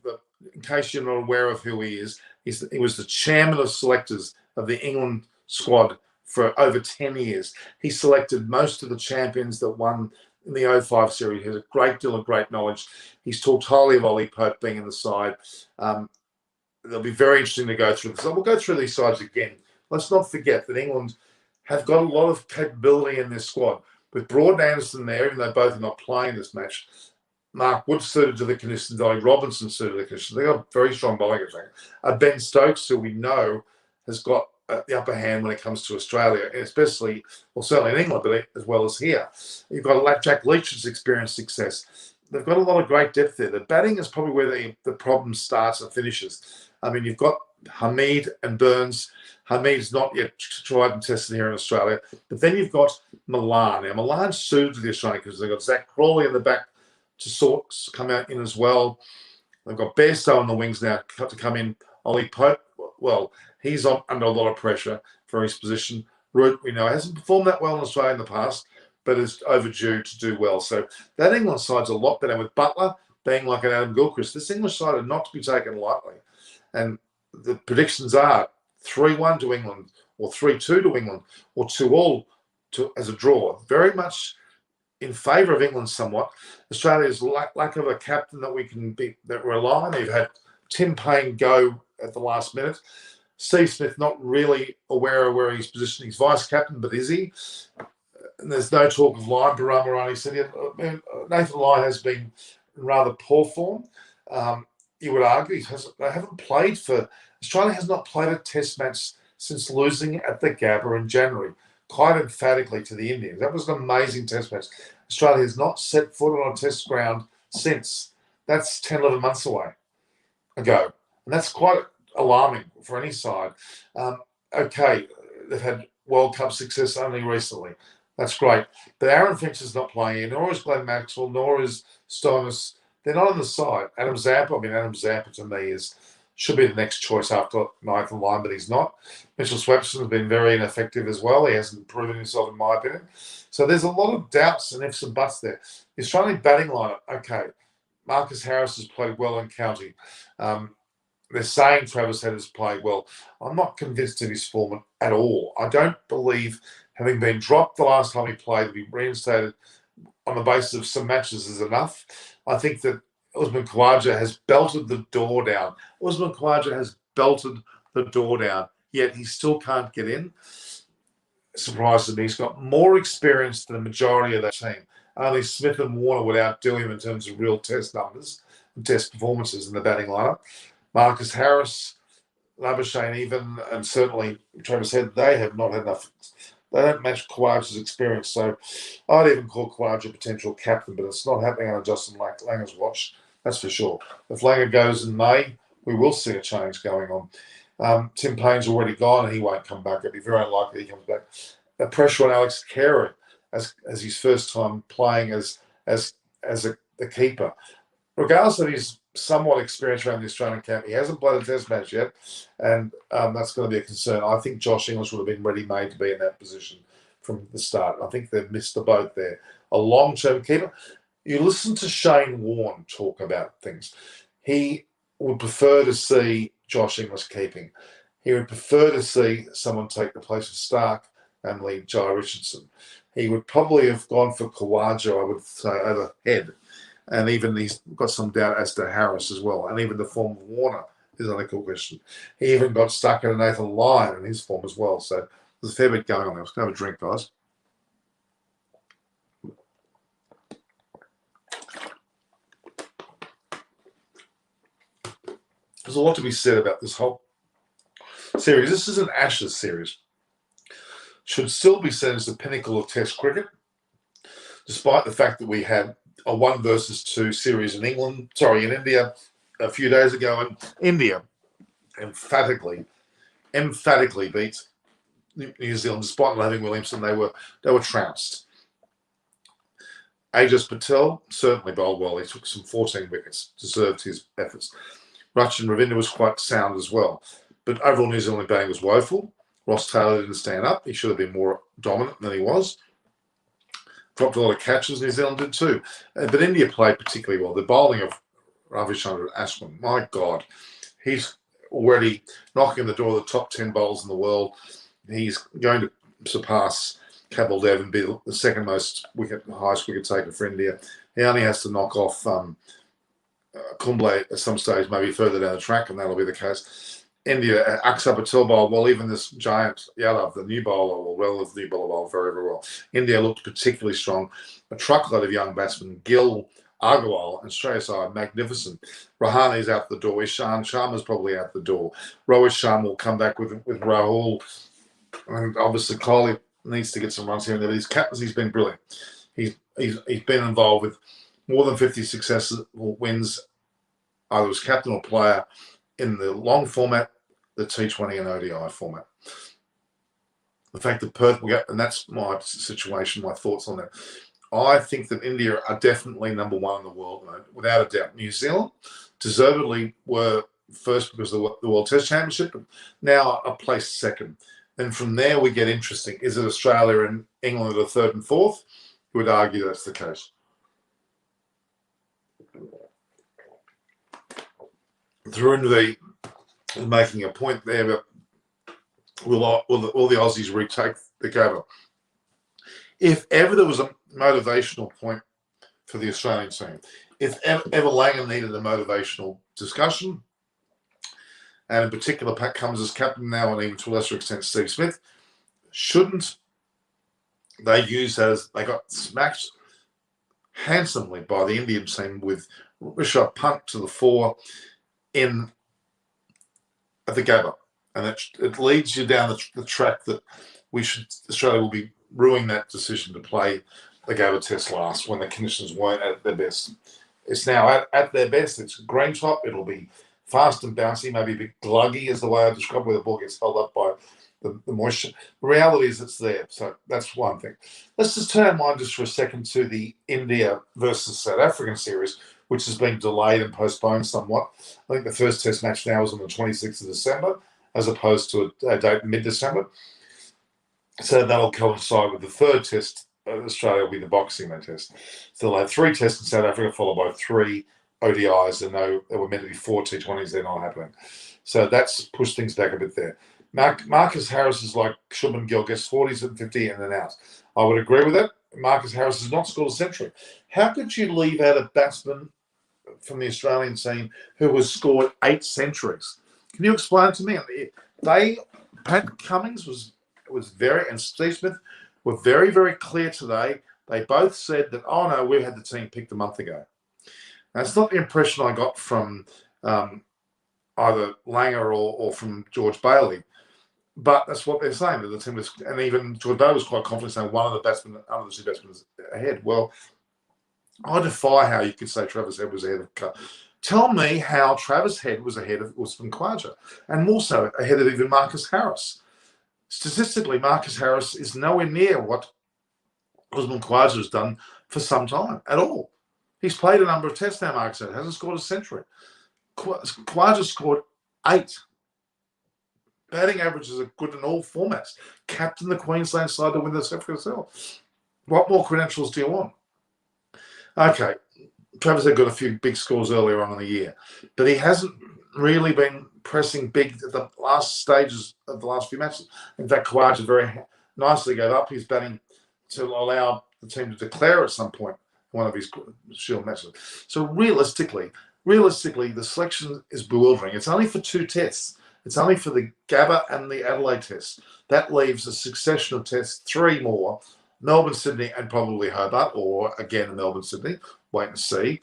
A: in case you're not aware of who he is, he was the chairman of selectors of the England squad for over 10 years. He selected most of the champions that won in the 05 series. He has a great deal of great knowledge. He's talked highly of Ollie Pope being in the side. It'll be very interesting to go through this. So we'll go through these sides again. Let's not forget that England have got a lot of capability in their squad. With Broad and Anderson there, even though both are not playing this match, Mark Wood suited to the conditions, Ollie Robinson suited to the conditions. They've got very strong bowling attack. Ben Stokes, who we know has got the upper hand when it comes to Australia, especially, well, certainly in England, but as well as here. You've got Jack Leach has experienced success. They've got a lot of great depth there. The batting is probably where the problem starts and finishes. I mean, you've got Hamid and Burns. Hamid's not yet tried and tested here in Australia. But then you've got Milan. Now, Milan's suited to the Australian because they've got Zach Crawley in the back to come out in as well. They've got Bairstow on the wings now to come in. Ollie Pope, well, he's under a lot of pressure for his position. Root, we know, hasn't performed that well in Australia in the past, but is overdue to do well. So that England side's a lot better with Butler being like an Adam Gilchrist. This English side are not to be taken lightly. And the predictions are 3-1 to England, or 3-2 to England, or 2-all as a draw. Very much in favour of England somewhat. Australia's lack of a captain that that rely on. They've had Tim Payne go at the last minute. Steve Smith not really aware of where he's positioned. He's vice captain, but is he? And there's no talk of Lyon Barama. He said Nathan Lyon has been in rather poor form. You would argue they haven't played Australia has not played a test match since losing at the Gabba in January, quite emphatically to the Indians. That was an amazing test match. Australia has not set foot on a test ground since. That's 10, 11 months ago. And that's quite alarming for any side. Okay, they've had World Cup success only recently. That's great. But Aaron Finch is not playing in, nor is Glenn Maxwell, nor is Stoinis. They're not on the side. Adam Zampa to me should be the next choice after Nathan Lyon, but he's not. Mitchell Swepson has been very ineffective as well. He hasn't proven himself, in my opinion. So there's a lot of doubts and ifs and buts there. The Australian batting lineup, okay. Marcus Harris has played well in county. They're saying Travis Head has played well. I'm not convinced of his form at all. I don't believe, having been dropped the last time he played, to be reinstated on the basis of some matches is enough. I think that Usman Khawaja has belted the door down. Yet he still can't get in. Surprises me. He's got more experience than the majority of that team. Only Smith and Warner would outdo him in terms of real test numbers and test performances in the batting lineup. Marcus Harris, Labuschagne even, and certainly Travis Head, they have not had enough. They don't match Khawaja's experience. So I'd even call Khawaja a potential captain, but it's not happening on Justin Langer's watch. That's for sure. If Langer goes in May, we will see a change going on. Tim Payne's already gone and he won't come back. It'd be very unlikely he comes back. The pressure on Alex Carey as his first time playing as a keeper. Regardless of his somewhat experience around the Australian camp, he hasn't played a test match yet, and that's going to be a concern. I think Josh English would have been ready-made to be in that position from the start. I think they've missed the boat there. A long-term keeper. You listen to Shane Warne talk about things. He would prefer to see Josh English keeping. He would prefer to see someone take the place of Stark, namely Jai Richardson. He would probably have gone for Khawaja, I would say, over Head. And even he's got some doubt as to Harris as well. And even the form of Warner is an equal question. He even got stuck in Nathan Lyon in his form as well. So there's a fair bit going on there. Let's go have a drink, guys. There's a lot to be said about this whole series. This is an Ashes series. Should still be said as the pinnacle of Test cricket, despite the fact that we had a 1-versus-2 series in India a few days ago, and India emphatically beat New Zealand, despite not having Williamson. They were trounced. Ajaz Patel certainly bowled well. He took some 14 wickets, deserved his efforts. Rachin Ravindra was quite sound as well. But overall, New Zealand batting was woeful. Ross Taylor didn't stand up. He should have been more dominant than he was. Dropped a lot of catches. New Zealand did too. But India played particularly well. The bowling of Ravichandran Ashwin, my God, he's already knocking on the door of the top 10 bowlers in the world. He's going to surpass Kapil Dev and be the second most highest wicket taker for India. He only has to knock off Kumble at some stage, maybe further down the track, and that'll be the case. India, Akshar Patel bowled well. Even this giant Yadav, the new bowler, or relative new bowler, bowled very, very well. India looked particularly strong. A truckload of young batsmen, Gill, Agarwal, and Shreyas Iyer, magnificent. Rahani's out the door. Ishan Sharma's probably out the door. Rohit Sharma will come back with Rahul. And obviously, Kohli needs to get some runs here and there. But his captaincy's been brilliant. He's been involved with more than 50 successful wins, either as captain or player, in the long format, the T20 and ODI format. The fact that Perth will get, and that's my situation, my thoughts on that. I think that India are definitely number one in the world, without a doubt. New Zealand deservedly were first because of the World Test Championship, but now are placed second. Then from there we get interesting. Is it Australia and England are third and fourth? You would argue that's the case. Through into the making a point there, but will the Aussies retake the Gabba? If ever there was a motivational point for the Australian team, if ever Langer needed a motivational discussion, and in particular Pat Cummins as captain now, and even to a lesser extent Steve Smith, shouldn't they use that as they got smacked handsomely by the Indian team with Rishabh Pant to the fore at the Gabba, and it leads you down the track that Australia will be ruining that decision to play the Gabba Test last when the conditions weren't at their best. It's now at their best. It's green top. It'll be fast and bouncy, maybe a bit gluggy, is the way I describe, where the ball gets held up by the moisture. The reality is it's there. So that's one thing. Let's just turn our mind just for a second to the India versus South African series, which has been delayed and postponed somewhat. I think the first test match now is on the 26th of December, as opposed to a date mid-December. So that'll coincide with the third test. Australia will be the Boxing Day test. So they'll have 3 tests in South Africa, followed by 3 ODIs. And there were meant to be 4 T20s. They're not happening. So that's pushed things back a bit there. Marcus Harris is like Shubman Gill, gets 40s and 50 and then out. I would agree with that. Marcus Harris has not scored a century. How could you leave out a batsman from the Australian team who has scored 8 centuries? Can you explain it to me? Pat Cummins was very, and Steve Smith were very, very clear today. They both said that, oh no, we had the team picked a month ago. That's not the impression I got from either Langer or from George Bailey. But that's what they're saying, that the team was, and even George Bailey was quite confident saying one of the batsmen, other the 2 batsmen is ahead. Well, I defy how you could say Travis Head was ahead of. Tell me how Travis Head was ahead of Usman Khawaja, and more so ahead of even Marcus Harris. Statistically, Marcus Harris is nowhere near what Usman Khawaja has done for some time at all. He's played a number of tests now, Marcus Harris hasn't scored a century. Khawaja scored 8. Batting averages are good in all formats. Captain the Queensland side to win the South Africa Seal. What more credentials do you want? Okay, Travis had got a few big scores earlier on in the year, but he hasn't really been pressing big at the last stages of the last few matches. In fact, Khawaja very nicely gave up his batting to allow the team to declare at some point one of his Shield matches. So realistically, the selection is bewildering. It's only for 2 tests. It's only for the Gabba and the Adelaide tests. That leaves a succession of tests, 3 more, Melbourne, Sydney, and probably Hobart, or again Melbourne, Sydney. Wait and see.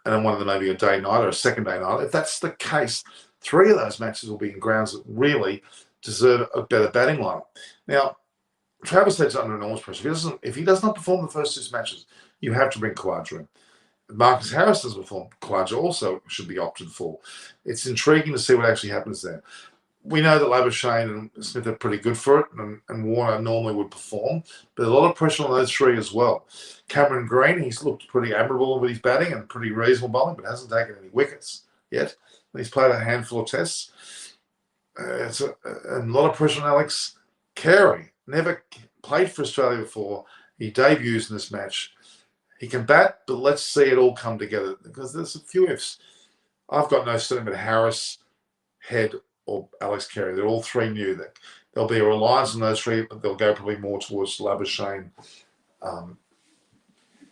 A: And then one of them maybe a day night or a second day night. If that's the case, 3 of those matches will be in grounds that really deserve a better batting lineup. Now, Travis Head's under enormous pressure. If he does not perform the first 6 matches, you have to bring Khawaja in. Marcus Harris doesn't perform. Khawaja also should be opted for. It's intriguing to see what actually happens there. We know that Labuschagne and Smith are pretty good for it, and Warner normally would perform, but a lot of pressure on those 3 as well. Cameron Green, he's looked pretty admirable with his batting and pretty reasonable bowling, but hasn't taken any wickets yet. He's played a handful of tests. It's a lot of pressure on Alex Carey. Never played for Australia before. He debuts in this match. He can bat, but let's see it all come together, because there's a few ifs. I've got no sentiment Harris, Head, or Alex Carey. They're all 3 new. There'll be a reliance on those 3, but they'll go probably more towards Labuschagne,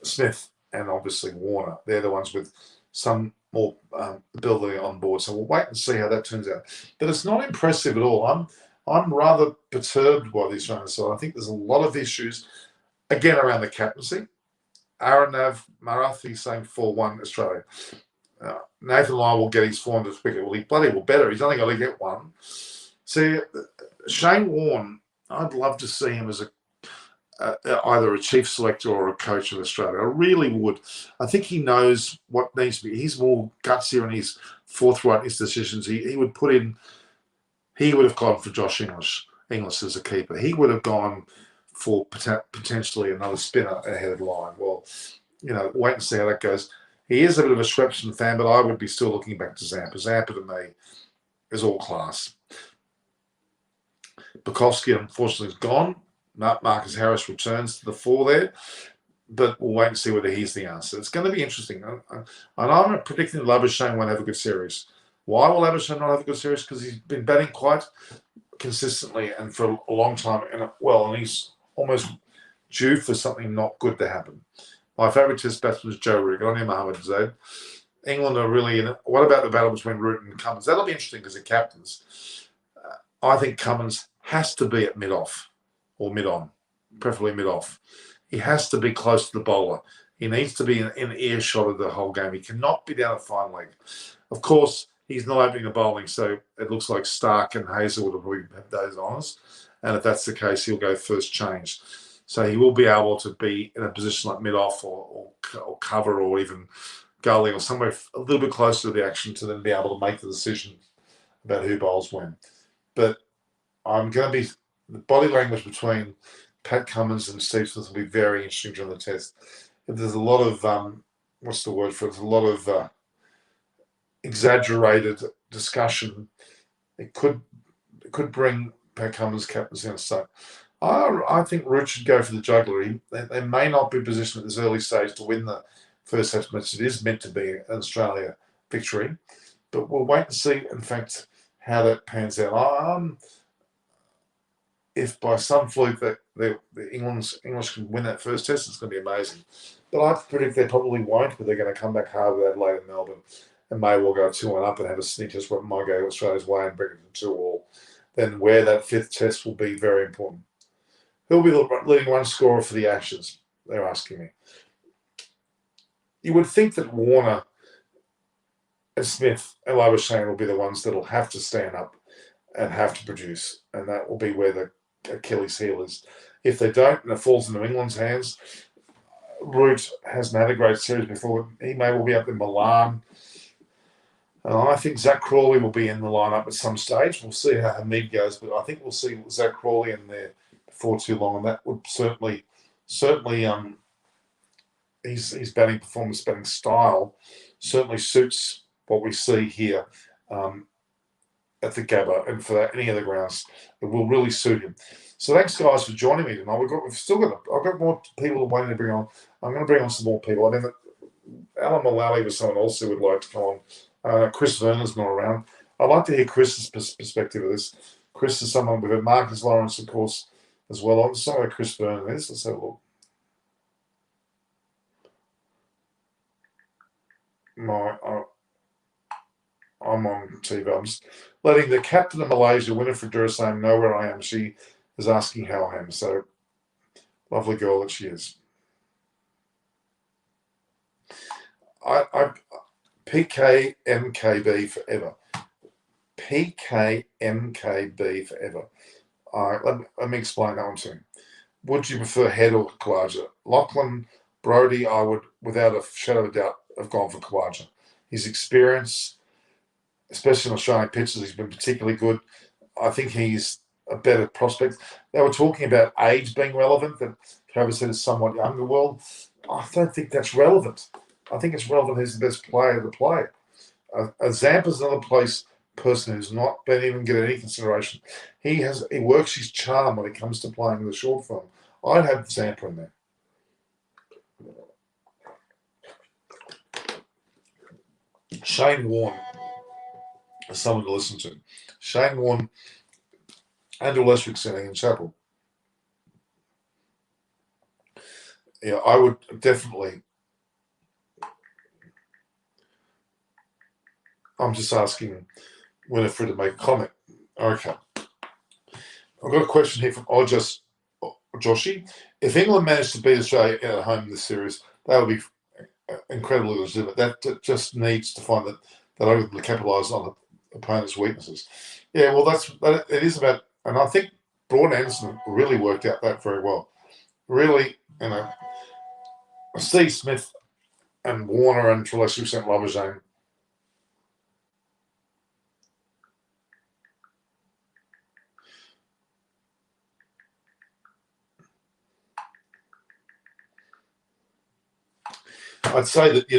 A: Smith, and obviously Warner. They're the ones with some more ability on board. So we'll wait and see how that turns out. But it's not impressive at all. I'm rather perturbed by the Australian side. I think there's a lot of issues, again, around the captaincy. Aranav Marathi saying 4-1 Australia. Nathan Lyon will get his 400th wicket. Well, he bloody well better. He's only got to get 1. See, Shane Warne, I'd love to see him as either a chief selector or a coach of Australia. I really would. I think he knows what needs to be. He's more gutsier and he's forthright in his decisions. He would put in he would have gone for Josh English as a keeper. He would have gone for potentially another spinner ahead of the line. Well, wait and see how that goes. He is a bit of a Shrepson fan, but I would be still looking back to Zampa. Zampa to me is all class. Bukowski, unfortunately, is gone. Marcus Harris returns to the fore there, but we'll wait and see whether he's the answer. It's going to be interesting. And I'm predicting Labuschagne won't have a good series. Why will Labuschagne not have a good series? Because he's been batting quite consistently and for a long time. And he's almost due for something not good to happen. My favourite test batsman is Joe Root. Good on you, Mohammed Zaid. England are really in it. What about the battle between Root and Cummins? That'll be interesting because they're captains. I think Cummins has to be at mid-off or mid-on, preferably mid-off. He has to be close to the bowler. He needs to be in earshot of the whole game. He cannot be down at fine leg. Of course, he's not opening the bowling, so it looks like Stark and Hazelwood will probably have those honours. And if that's the case, he'll go first change. So he will be able to be in a position like mid-off or cover or even gully or somewhere a little bit closer to the action to then be able to make the decision about who bowls when. But I'm going to be the body language between Pat Cummins and Steve Smith will be very interesting during the test. If there's a lot of what's the word for it? There's a lot of exaggerated discussion. It could bring Pat Cummins' captaincy on side. I think Root should go for the juggler. They may not be positioned at this early stage to win the first Test match. It is meant to be an Australia victory, but we'll wait and see. In fact, how that pans out. If by some fluke that the English can win that first test, it's going to be amazing. But I predict they probably won't, but they're going to come back hard with Adelaide and Melbourne and may well go 2-1 up and have a sneak test where it might go Australia's way and bring it to 2-2. Then where that fifth test will be very important. Who'll be the leading run scorer for the Ashes? They're asking me. You would think that Warner and Smith and Labuschagne will be the ones that will have to stand up and have to produce, and that will be where the Achilles heel is. If they don't, and it falls into England's hands, Root hasn't had a great series before. He may well be up in Milan. I think Zach Crawley will be in the lineup at some stage. We'll see how Hamid goes, but I think we'll see Zach Crawley in there before too long, and that would certainly his batting performance, batting style certainly suits what we see here at the Gabba, and for any other grounds, it will really suit him. So thanks, guys, for joining me tonight. I've got more people waiting to bring on. I'm going to bring on some more people. I mean, Alan Mullally was someone else who would like to come on. Chris Verner's not around. I'd like to hear Chris's perspective of this. Chris is someone we've had Marcus Lawrence, of course, as well. I'm sorry, Chris Verner is. Let's have a look. I'm on TV. I'm just letting the captain of Malaysia, Winifred Durasame, know where I am. She is asking how I am. So, lovely girl that she is. PKMKB forever. PKMKB forever. Let me explain that one to him. Would you prefer Head or Khawaja? Lachlan Brodie, I would, without a shadow of a doubt, have gone for Khawaja. His experience, especially in Australian pitches, he's been particularly good. I think he's a better prospect. They were talking about age being relevant, that Travis said is somewhat younger. Well, I don't think that's relevant. I think it's relevant who's the best player to play. Zampa's another person who's not been even getting any consideration. He works his charm when it comes to playing the short form. I'd have Zampa in there. Shane Warne is someone to listen to. Shane Warne, Andrew Leswick sitting in Chapel. Yeah, I would definitely. I'm just asking Winifred to make a comment. Okay. I've got a question here from Joshi. If England managed to beat Australia at home in this series, that would be incredibly legitimate. That just needs to find that they're able to capitalise on the opponent's weaknesses. Yeah, well, it is about, and I think Broad Anderson really worked out that very well. Really, Steve Smith and Warner and Trelescu St. Labuschagne. I'd say that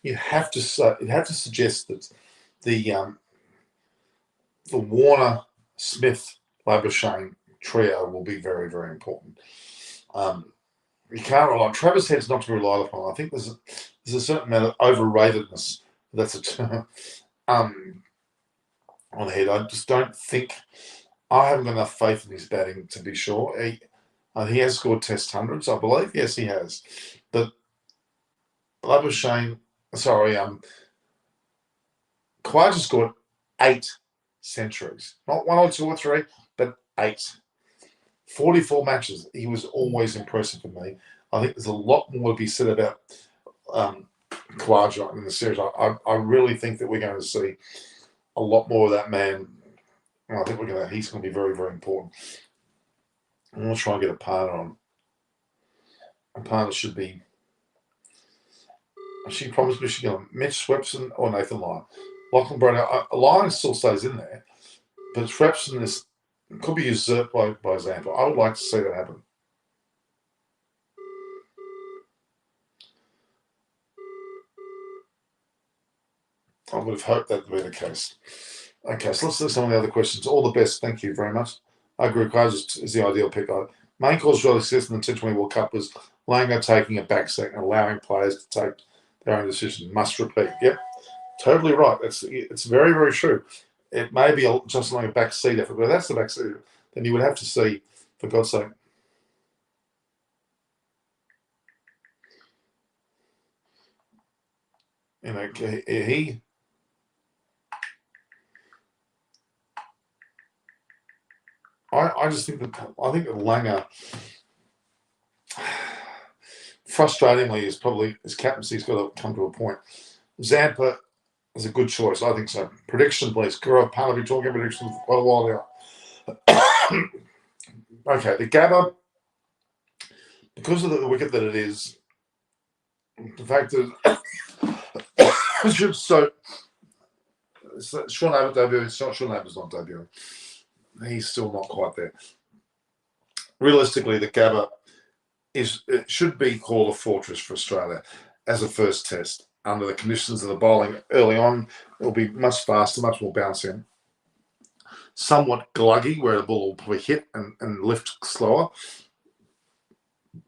A: you have to suggest that the Warner, Smith, Labuschagne trio will be very, very important. You can't rely on Travis Head's not to be relied upon. I think there's a certain amount of overratedness. That's a term on Head. I just don't think I haven't got enough faith in his batting to be sure. He has scored Test hundreds, I believe. Yes, he has. But Labuschagne, Khawaja scored 8 centuries. Not 1 or 2 or 3, but 8. 44 matches. He was always impressive for me. I think there's a lot more to be said about Khawaja in the series. I really think that we're going to see a lot more of that man. And I think he's going to be very, very important. I'm going to try and get a partner on. A partner should be. She promised me she's going to Mitch Swepson or Nathan Lyon. Lachlan Brown. Lyon still stays in there, but Swepson could be usurped by Zampa. I would like to see that happen. I would have hoped that would be the case. Okay, so let's look at some of the other questions. All the best. Thank you very much. I agree. Khawaja is the ideal pick. Main cause for success in the T20 World Cup was Langer taking a backseat and allowing players to take their own decision. Must repeat. Yep, totally right. It's very, very true. It may be just like a backseat effort, but if that's the backseat, then you would have to see, for God's sake, he. I just think that Langer, frustratingly, his captaincy's got to come to a point. Zampa is a good choice, I think so. Prediction, please. I've been talking predictions for quite a while now. Okay, the Gabba, because of the wicket that it is, the fact that Sean Abbott debuting, Sean Abbott's not debuting. He's still not quite there. Realistically, the Gabba should be called a fortress for Australia as a first test. Under the conditions of the bowling early on, it'll be much faster, much more bouncing. Somewhat gluggy, where the ball will probably hit and lift slower.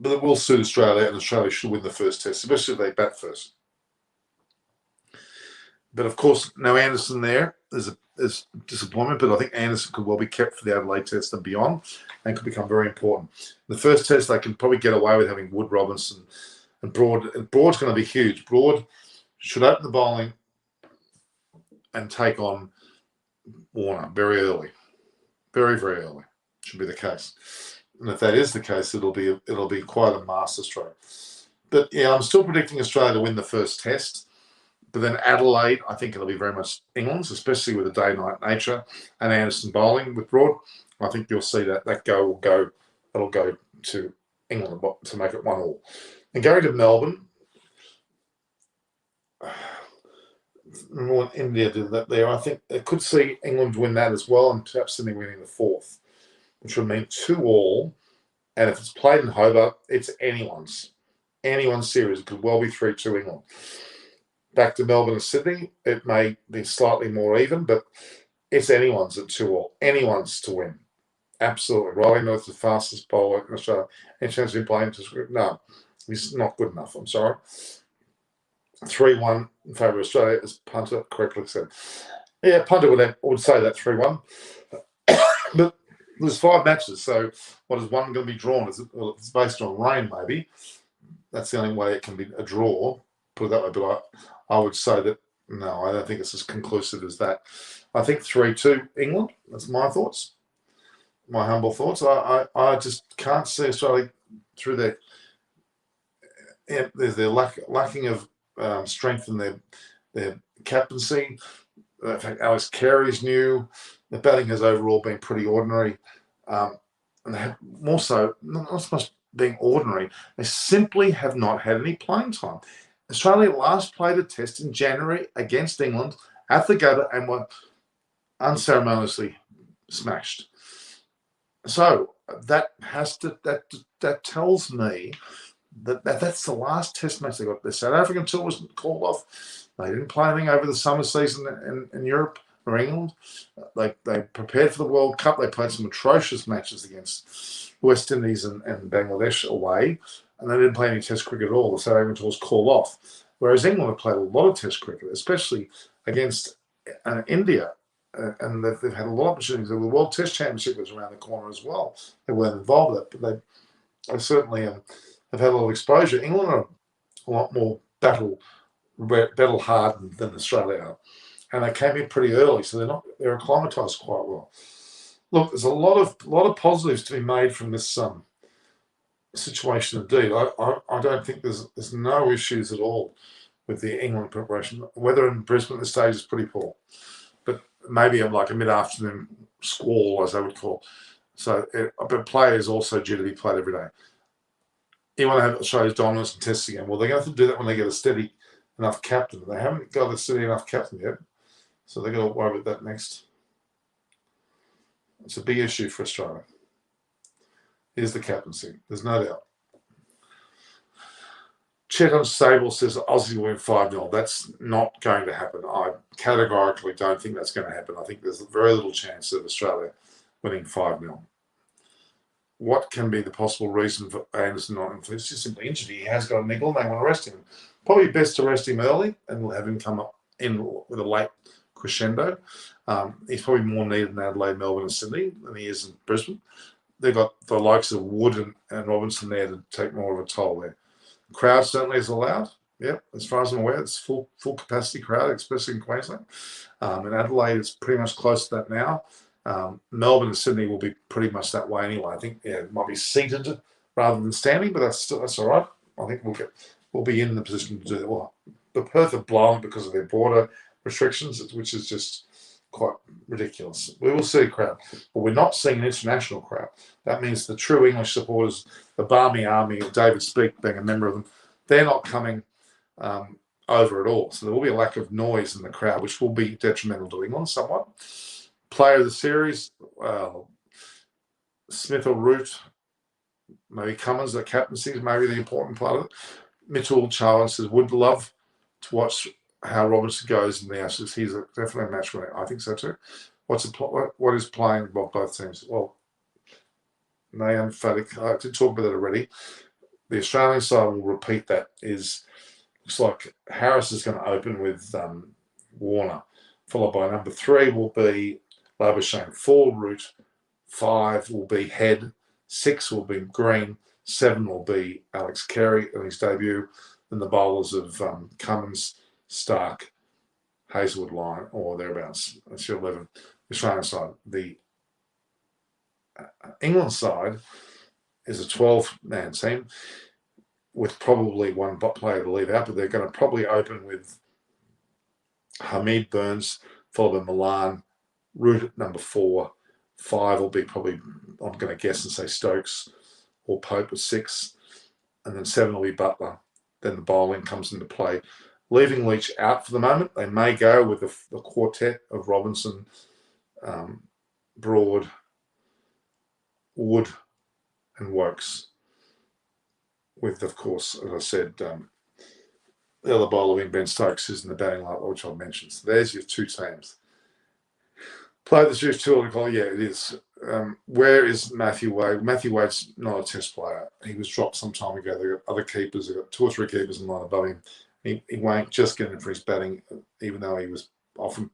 A: But it will suit Australia, and Australia should win the first test, especially if they bat first. But of course, no Anderson there is disappointment, but I think Anderson could well be kept for the Adelaide test and beyond, and could become very important. The first test, they can probably get away with having Wood, Robinson, and Broad. And Broad's going to be huge. Broad should open the bowling and take on Warner very early. Very, very early. Should be the case. And if that is the case, it'll be quite a masterstroke. But yeah, I'm still predicting Australia to win the first test. But then Adelaide, I think it'll be very much England's, especially with the day-night nature and Anderson bowling with Broad. I think you'll see that that'll go to England to make it 1-1. And going to Melbourne, India did that there. I think they could see England win that as well, and perhaps Sydney winning the 4th, which would mean 2-2. And if it's played in Hobart, it's anyone's series. It could well be 3-2 England. Back to Melbourne and Sydney, it may be slightly more even, but it's anyone's at 2-2. Anyone's to win. Absolutely. Riley North, the fastest bowler in Australia. Any chance of him playing to script? No, he's not good enough. I'm sorry. 3-1 in favour of Australia, as Punter correctly said. Yeah, Punter would say that 3-1. But there's 5 matches, so what is one going to be drawn? It's based on rain, maybe. That's the only way it can be a draw. Put it that way, but I would say that no, I don't think it's as conclusive as that. I think 3-2 England. That's my thoughts, my humble thoughts. I just can't see Australia through their lacking of strength in their captaincy. In fact, Alex Carey's new. The batting has overall been pretty ordinary, and they have more so not so much being ordinary. They simply have not had any playing time. Australia last played a test in January against England at the Gabba and were unceremoniously smashed. So that tells me That's the last Test match they got. The South African tour was called off. They didn't play anything over the summer season in Europe or England. They prepared for the World Cup. They played some atrocious matches against West Indies and Bangladesh away, and they didn't play any Test cricket at all. The South African tour was called off. Whereas England have played a lot of Test cricket, especially against India. And they've had a lot of opportunities. The World Test Championship was around the corner as well. They weren't involved with it, but they certainly have had a lot of exposure. England are a lot more battle hardened than Australia are, and they came in pretty early, so they're acclimatised quite well. Look, there's a lot of positives to be made from this situation. Indeed, I don't think there's no issues at all with the England preparation. Weather in Brisbane at this stage is pretty poor, but maybe like a mid-afternoon squall, as they would call. So, but play is also due to be played every day. You want to have Australia's dominance and test again. Well, they're going to have to do that when they get a steady enough captain. They haven't got a steady enough captain yet, so they're going to worry about that next. It's a big issue for Australia. Here's the captaincy. There's no doubt. Chet on Sable says Aussie will win 5-0. That's not going to happen. I categorically don't think that's going to happen. I think there's very little chance of Australia winning 5-0. What can be the possible reason for Anderson not? It's just simply injury. He has got a niggle and they want to rest him. Probably best to rest him early and we'll have him come up in with a late crescendo. He's probably more needed in Adelaide, Melbourne and Sydney than he is in Brisbane. They've got the likes of Wood and Robinson there to take more of a toll there. Crowd certainly is allowed. Yep, as far as I'm aware, it's full capacity crowd, especially in Queensland. In Adelaide, it's pretty much close to that now. Melbourne and Sydney will be pretty much that way anyway. I think it might be seated rather than standing, but that's all right. I think we'll be in the position to do that. Well, the Perth are blown because of their border restrictions, which is just quite ridiculous. We will see a crowd, but we're not seeing an international crowd. That means the true English supporters, the Barmy Army, David Speake being a member of them, they're not coming over at all. So there will be a lack of noise in the crowd, which will be detrimental to England somewhat. Player of the series, Smith or Root, maybe Cummins, the captaincy is maybe the important part of it. Mitchell Charles says, would love to watch how Robinson goes in the Ashes. He's definitely a match winner. I think so too. What is playing both teams? Well, they emphatic. I did talk about that already. The Australian side will repeat that. Looks like Harris is going to open with Warner, followed by number 3 will be Labuschagne, 4 Root, 5 will be Head, 6 will be Green, 7 will be Alex Carey in his debut, and the bowlers of Cummins, Stark, Hazelwood, Lyon, or thereabouts. That's your 11. The Australian side. The England side is a 12-man team with probably one player to leave out, but they're going to probably open with Hamid Burns, followed by Milan, Root at number 4. 5 will be probably, I'm going to guess and say Stokes or Pope at 6. And then 7 will be Butler. Then the bowling comes into play. Leaving Leach out for the moment. They may go with the quartet of Robinson, Broad, Wood and Wokes. With, of course, as I said, the other bowler being Ben Stokes is in the batting line, which I've mentioned. So there's your 2 teams. Play the series 2 on the call. Yeah, it is. Where is Matthew Wade? Matthew Wade's not a test player. He was dropped some time ago. They've got other keepers. They've got 2 or 3 keepers in line above him. He won't just get in for his batting, even though he was often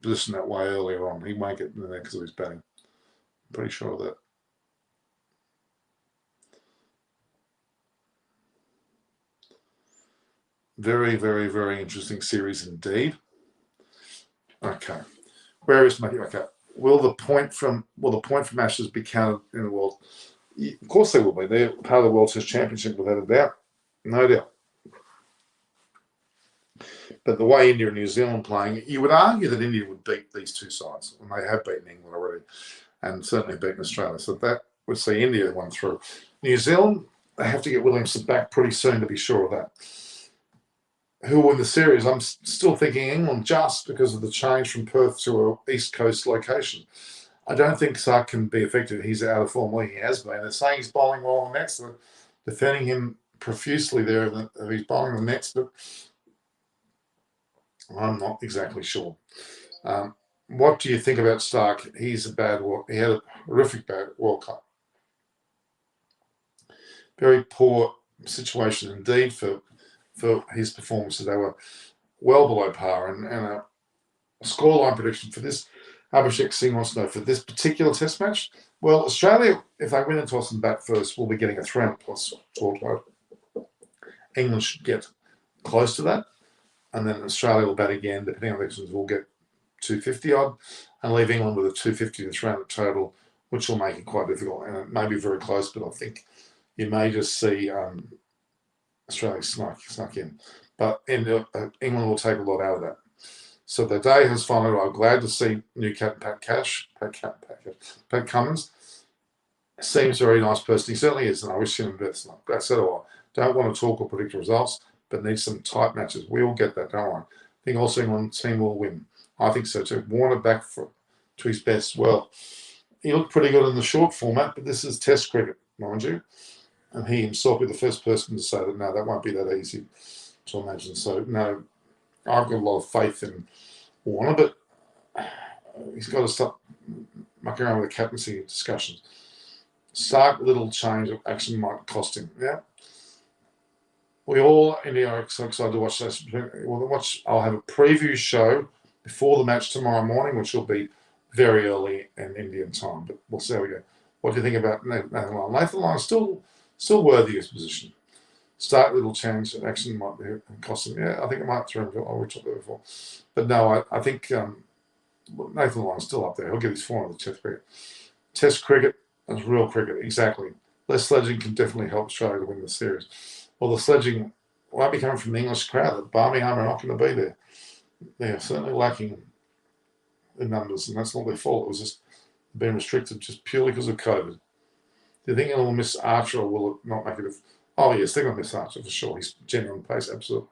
A: positioned that way earlier on. He won't get in there because of his batting. I'm pretty sure of that. Very, very, very interesting series indeed. Okay. Where is Matthew? Okay. Will the point from Ashes be counted in the world? Of course they will be. They're part of the World Test Championship without a doubt. No doubt. But the way India and New Zealand playing, you would argue that India would beat these 2 sides, and they have beaten England already, and certainly beaten Australia. So that would see India one through. New Zealand, they have to get Williamson back pretty soon to be sure of that. Who will win the series? I'm still thinking England just because of the change from Perth to an East Coast location. I don't think Sark can be effective. He's out of form where he has been. They're saying he's bowling well on the nets. They're defending him profusely there of his bowling the nets, but I'm not exactly sure. What do you think about Stark? He had a horrific bad World Cup. Very poor situation indeed for his performances. They were well below par, and a scoreline prediction for this. Abhishek Singh wants to know for this particular Test match. Well, Australia, if they win and toss and bat first, will be getting a 300 plus scorecard. England should get close to that, and then Australia will bat again. Depending on elections, will get 250 odd, and leave England with a 250 to 300 total, which will make it quite difficult. And it may be very close, but I think you may just see Australia snuck in. But England will take a lot out of that. So the day has finally arrived. Glad to see new captain Pat Cummins. Seems a very nice person. He certainly is, and I wish him the best. I said, don't want to talk or predict results, but need some tight matches. We will get that, don't worry. I think also England team will win. I think so too. Warner back to his best. Well, he looked pretty good in the short format, but this is Test cricket, mind you. And he himself will be the first person to say that, no, that won't be that easy to imagine. So, no, I've got a lot of faith in Warner, but he's got to stop mucking around with the captaincy discussions. Stark little change of action might cost him. Yeah. We all in India are so excited to watch this. I'll have a preview show before the match tomorrow morning, which will be very early in Indian time. But we'll see how we go. What do you think about Nathan Lyon? Nathan Lyon still worthy of his position. Stark little change of action might be costing. Yeah, I think it might throw him. We talked about it before. But no, I think Nathan Lyon's still up there. He'll get his 400 Test cricket. Test cricket is real cricket, exactly. Less sledging can definitely help Australia to win the series. Well, the sledging won't be coming from the English crowd. The Birmingham are not going to be there. They're certainly lacking in numbers, and that's not their fault. It was just being restricted just purely because of COVID. Do you think it'll miss Archer, or will it not make it? Oh, yes, they're going to miss Archer for sure. He's genuine pace, absolutely.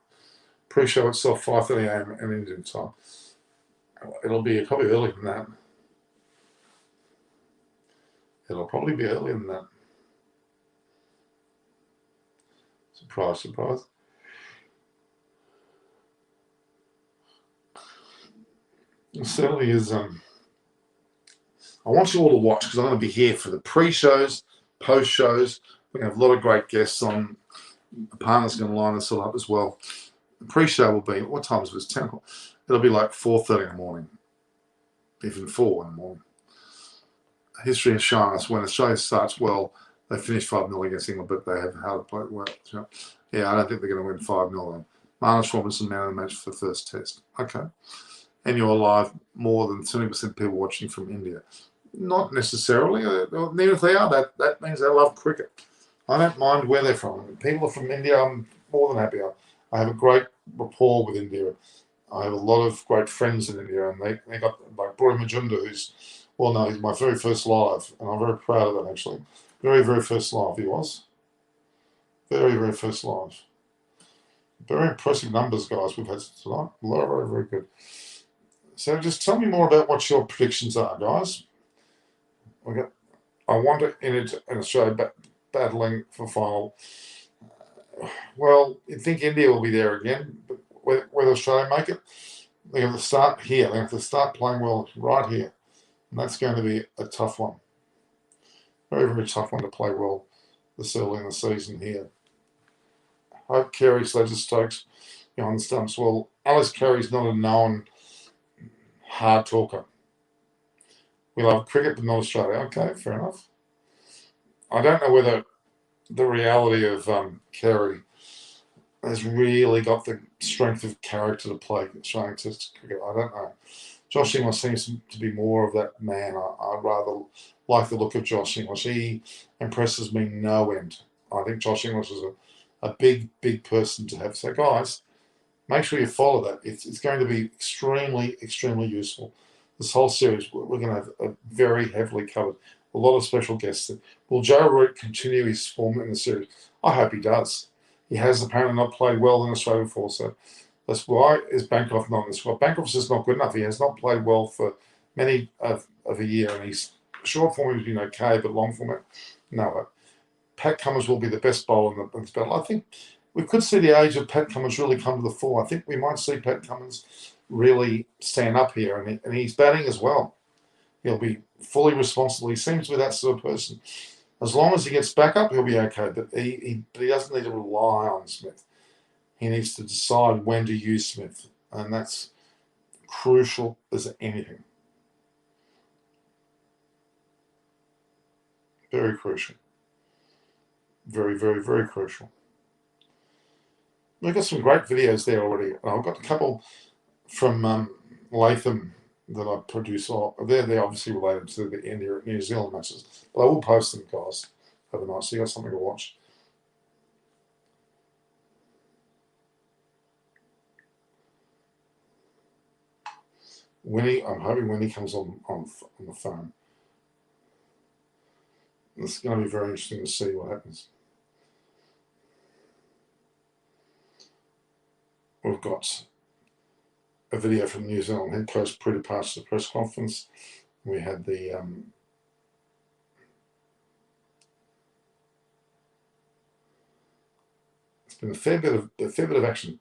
A: Pre-show itself, 5:30 a.m. in Indian time. It'll be probably earlier than that. It'll probably be earlier than that. Surprise, surprise. It certainly is. I want you all to watch because I'm going to be here for the pre-shows, post-shows. We're going to have a lot of great guests on. The partner's going to line us all up as well. The pre-show will be, what time is it? It's 10 o'clock. It'll be like 4:30 in the morning, even 4 in the morning. History has shown us when Australia starts well, they finish 5-0 against England, but they have how to play well. Yeah, I don't think they're going to win 5-0. Marnus Robinson, man of the match for the first test. Okay. And you're alive, more than 70% of people watching from India. Not necessarily. Even if they are, that means they love cricket. I don't mind where they're from. If people are from India, I'm more than happy. I have a great rapport with India. I have a lot of great friends in India, and they got like Buri Majumdar, who's, well, no, he's my very first live, and I'm very proud of that, actually. Very, very first live he was. Very, very first live. Very impressive numbers, guys, we've had tonight. Very, very good. So just tell me more about what your predictions are, guys. I want it in Australia battling for final. Well, you'd think India will be there again, but whether Australia make it, they have to start here. They have to start playing well right here. And that's going to be a tough one. Very, very tough one to play well this early in the season here. Hope Carey sledges Stokes behind the stumps. Well, Alice Carey's not a known hard talker. We love cricket, but not Australia. Okay, fair enough. I don't know whether the reality of Carey has really got the strength of character to play Australian Test cricket. I don't know. Josh Inglis seems to be more of that man. I rather like the look of Josh Inglis. He impresses me no end. I think Josh Inglis is a big, big person to have. So, guys, make sure you follow that. It's going to be extremely, extremely useful. This whole series, we're going to have a very heavily covered. A lot of special guests. Will Joe Root continue his form in the series? I hope he does. He has apparently not played well in Australia before, so that's why is Bancroft not in the squad. Bancroft's just not good enough. He has not played well for many of a year, and he's short form has been okay, but long form, no. Pat Cummins will be the best bowler in this battle. I think we could see the age of Pat Cummins really come to the fore. I think we might see Pat Cummins really stand up here, and he's batting as well. He'll be fully responsible. He seems to be that sort of person. As long as he gets back up, he'll be okay. But he doesn't need to rely on Smith. He needs to decide when to use Smith, and that's crucial as anything. Very crucial. Very, very, very crucial. We've got some great videos there already. I've got a couple from Latham that I produce. They're obviously related to the India New Zealand matches, but I will post them, guys, overnight, so you got something to watch. Winnie, I'm hoping Winnie comes on the phone. It's going to be very interesting to see what happens. We've got a video from New Zealand head coach pre-departure press conference. We had the it's been a fair bit of action.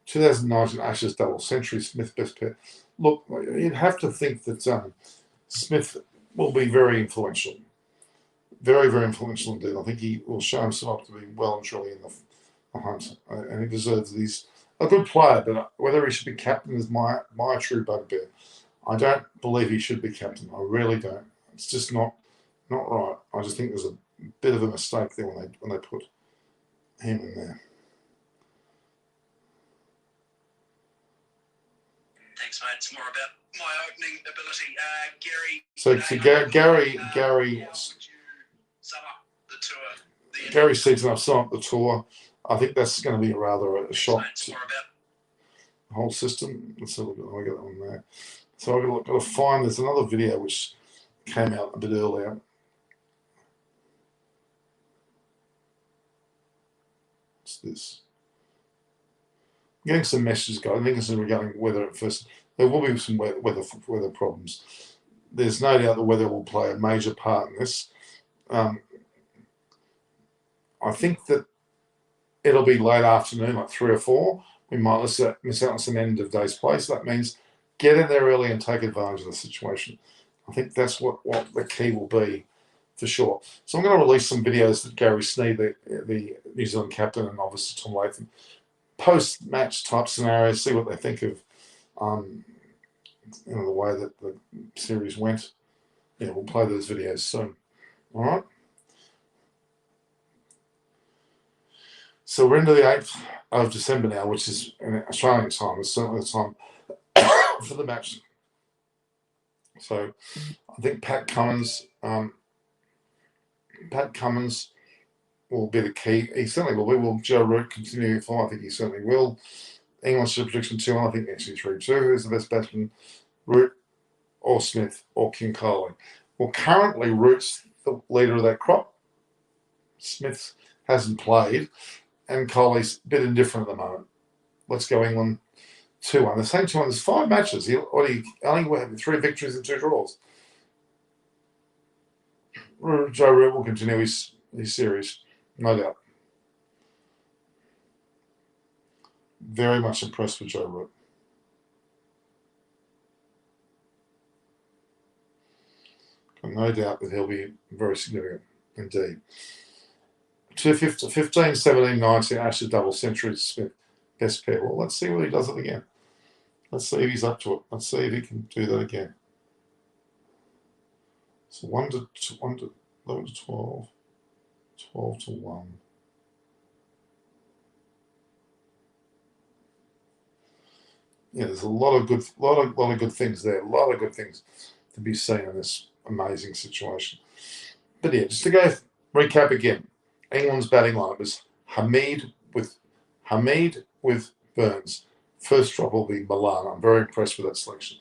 A: 2019 Ashes double century, Smith best pair. Look, you'd have to think that Smith will be very influential. Very, very influential indeed. I think he will show himself to be well and truly in the hunt, and he deserves it. He's a good player, but whether he should be captain is my true bugbear. I don't believe he should be captain. I really don't. It's just not right. I just think there's a bit of a mistake there when they put him in there.
D: Thanks, mate. It's more about my opening ability. Gary.
A: So Gary.
D: Sum up the tour.
A: Gary Seaton, I've summed up the tour. I think that's going to be rather a shock to the whole system. Let's have a look at I get that one there. So I've got to find, there's another video which came out a bit earlier. What's this? I'm getting some messages, guys. I think it's regarding weather at first. There will be some weather problems. There's no doubt the weather will play a major part in this. I think that it'll be late afternoon, like 3 or 4. We might miss out on some end of day's play. So that means get in there early and take advantage of the situation. I think that's what the key will be for sure. So I'm going to release some videos that Gary Sneed, the New Zealand captain, and obviously Tom Latham, post-match type scenarios, see what they think of the way that the series went. Yeah, we'll play those videos soon. All right. So we're into the 8th of December now, which is in Australian time. It's certainly the time for the match. So I think Pat Cummins will be the key. He certainly will. Will Joe Root continue to fly? I think he certainly will. England's prediction 2-1. I think actually 3-2. Who's the best batsman? Root or Smith or King Coley? Well, currently Root's the leader of that crop. Smith hasn't played, and Coley's a bit indifferent at the moment. Let's go England 2-1. The same 2-1. There's 5 matches. He only had 3 victories and 2 draws. Joe Root will continue his series, no doubt. Very much impressed with Joe Root. No doubt that he'll be very significant indeed. 15, 17, 19, Ashes double century, Smith best pair. Well, let's see what he does it again. Let's see if he's up to it. Let's see if he can do that again. So 1 to 11 to 12, 12 to 1. Yeah, there's a lot of good things there. A lot of good things to be seen in this amazing situation. But yeah, just to go recap again, England's batting lineup is Hamid with Burns. First drop will be Milan. I'm very impressed with that selection.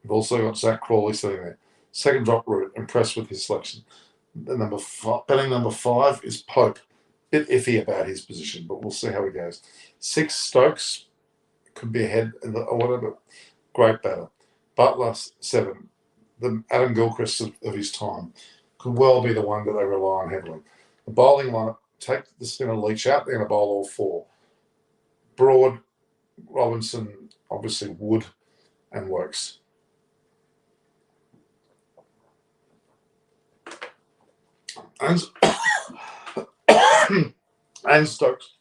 A: We've also got Zach Crawley sitting there. Second drop, Root. Impressed with his selection. Batting number 5 is Pope. Bit iffy about his position, but we'll see how he goes. 6, Stokes. Could be ahead or whatever. Great batter. Butler, 7. The Adam Gilchrist of his time. Could well be the one that they rely on heavily. The bowling lineup, take the spinner Leach out, they're going to bowl all four. Broad, Robinson, obviously Wood, and Works. And and Stokes.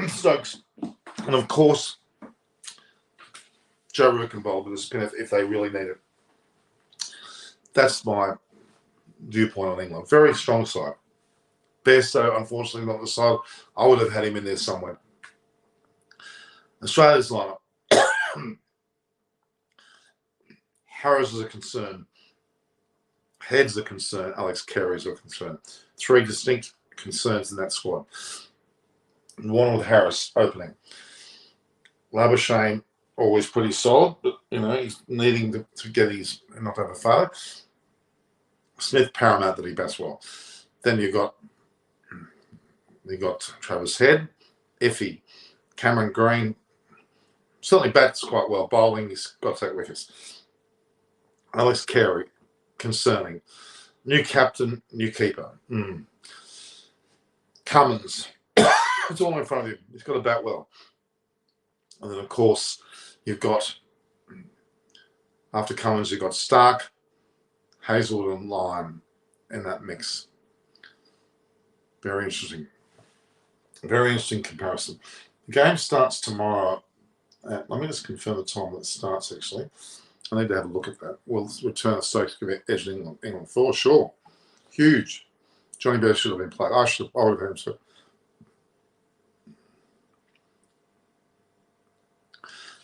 A: Stokes. And of course, Joe Root can bowl with a spin if they really need it. That's my viewpoint on England. Very strong side. Bairstow, unfortunately, not the side. I would have had him in there somewhere. Australia's lineup. Harris is a concern. Head's a concern. Alex Carey's a concern. Three distinct concerns in that squad. One with Harris opening. Labuschagne, always pretty solid, but he's needing to get his not to have a failure. Smith paramount that he bats well. Then you got Travis Head, Iffy, Cameron Green. Certainly bats quite well. Bowling, he's got to take wickets. Alex Carey, concerning. New captain, new keeper. Cummins, it's all in front of you. He's got to bat well. And then, of course, you've got, after Cummins, you've got Stark, Hazelwood, and Lyon in that mix. Very interesting. Very interesting comparison. The game starts tomorrow. Let me just confirm the time that it starts, actually. I need to have a look at that. We'll return to Stokes to give edge in England for sure. Huge. Johnny Bear should have been played. I would have had him too.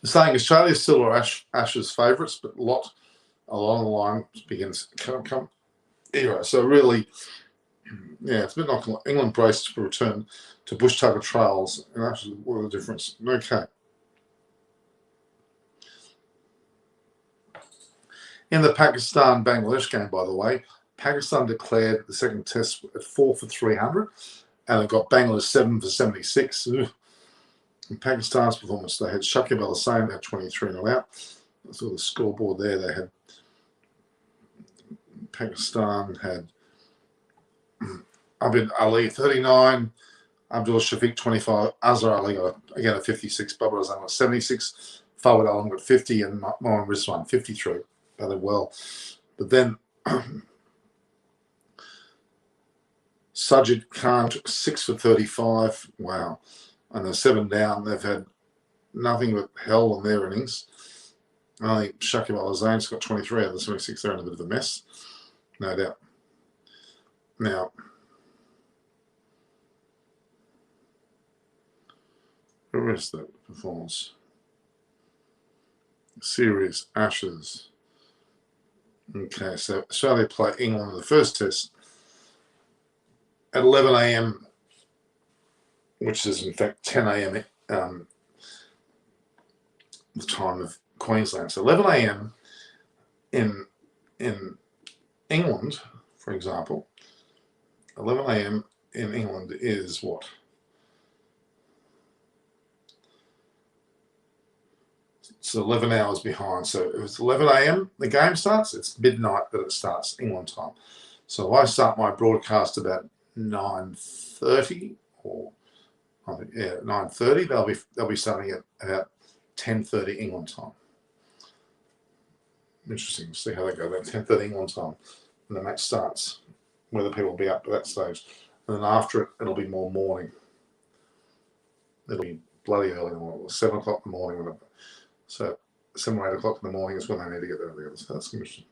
A: The saying Australia still are Ashes favourites, but a lot along the line begins to come era. So really, it's a bit like England braced to return to bush tucker trails. And actually, what are the difference? Okay. In the Pakistan-Bangladesh game, by the way, Pakistan declared the second test at 4 for 300, and it got Bangladesh 7 for 76. In Pakistan's performance, they had Shakib Al Hussain, had 23 not out. I saw the scoreboard there. They had Pakistan had Abid Ali 39, Abdul Shafiq 25, Azhar Ali got again a 56, Babar Azam got 76, Fawad Alam got 50, and Mohammad Rizwan 53. Batted well, but then Sajid Khan took 6 for 35. Wow, and they're 7 down. They've had nothing but hell in their innings. I think Shakib Al Hussain's got 23 out of the 76. They're in a bit of a mess, no doubt. Now, where is that performance? Series Ashes. Okay, so Australia play England in the first test at 11 a.m., which is in fact 10 a.m. The time of Queensland. So 11 a.m. in England, for example, 11 a.m. in England is what? It's 11 hours behind. So if it's 11 a.m. the game starts, it's midnight that it starts, England time. So if I start my broadcast about 9:30 or 9:30, they'll be starting at about 10:30 England time. Interesting to see how they go. About 10:30 England time when the match starts, whether people will be up at that stage. And then after it, it'll be more morning. It'll be bloody early morning, 7 o'clock in the morning. So 7 or 8 o'clock in the morning is when they need to get there together. So that's interesting.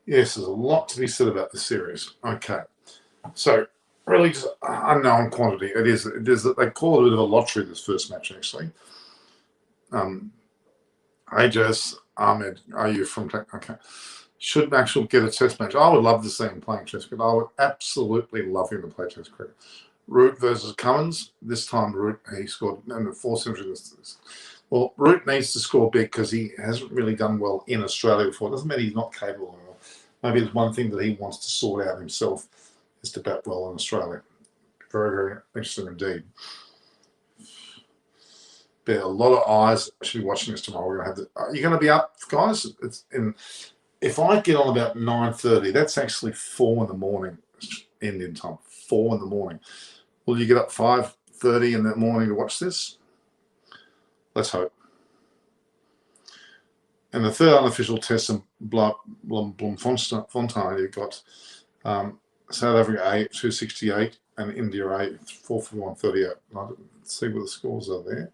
A: Yes, there's a lot to be said about this series. Okay. So really just unknown quantity. It is they call it a bit of a lottery, this first match, actually. Ajas, Ahmed, are you from okay. Should Maxwell get a test match? I would love to see him playing test cricket. I would absolutely love him to play test cricket. Root versus Cummins. This time Root, he scored 4 centuries. Well, Root needs to score big because he hasn't really done well in Australia before. It doesn't mean he's not capable of it. Maybe it's one thing that he wants to sort out himself is to bat well in Australia. Very, very interesting indeed. be a lot of eyes should be watching this tomorrow. We're going to have you're going to be up, guys. If I get on about 9:30, that's actually 4 in the morning Indian time. 4 in the morning. Will you get up 5:30 in the morning to watch this? Let's hope. And the third unofficial test in Bloemfontein, you've got South Africa 8, 268, and India 8, 441.38. I didn't see what the scores are there.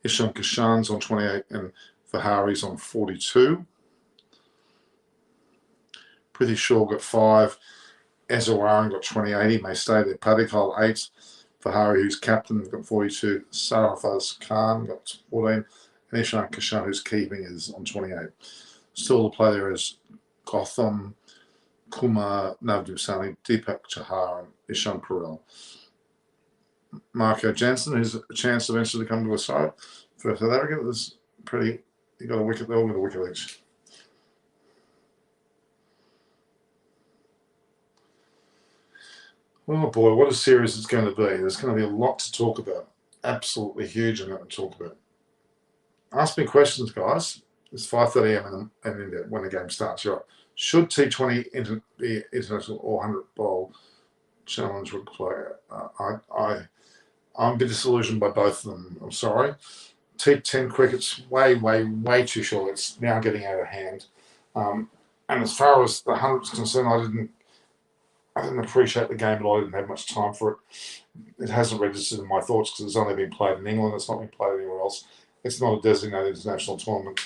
A: Isham Kashan's on 28 and Vihari's on 42. Pretty sure got 5. Ezawaran got 28. He may stay there. Padikal 8. Vihari, who's captain, got 42. Sarafaz Khan got 14. And Ishan Kashan, who's keeping, is on 28. Still to play there is Gotham, Kumar, Navdusani, Deepak Chahar, and Ishan Parel. Marco Jansen, who's a chance eventually to come to a side for South Africa. There's pretty, you got a wicket, they all got a wicket each. Oh boy, what a series it's going to be. There's going to be a lot to talk about. Absolutely huge amount to talk about. Ask me questions, guys. It's 5:30 a.m. in India when the game starts. You're right. Should T20 be international or 100 bowl challenge would play? I'm a bit disillusioned by both of them. I'm sorry. T10 cricket's way too short. It's now getting out of hand. And as far as the 100 is concerned, I didn't appreciate the game, but I didn't have much time for it. It hasn't registered in my thoughts because it's only been played in England. It's not been played anywhere else. It's not a designated international tournament,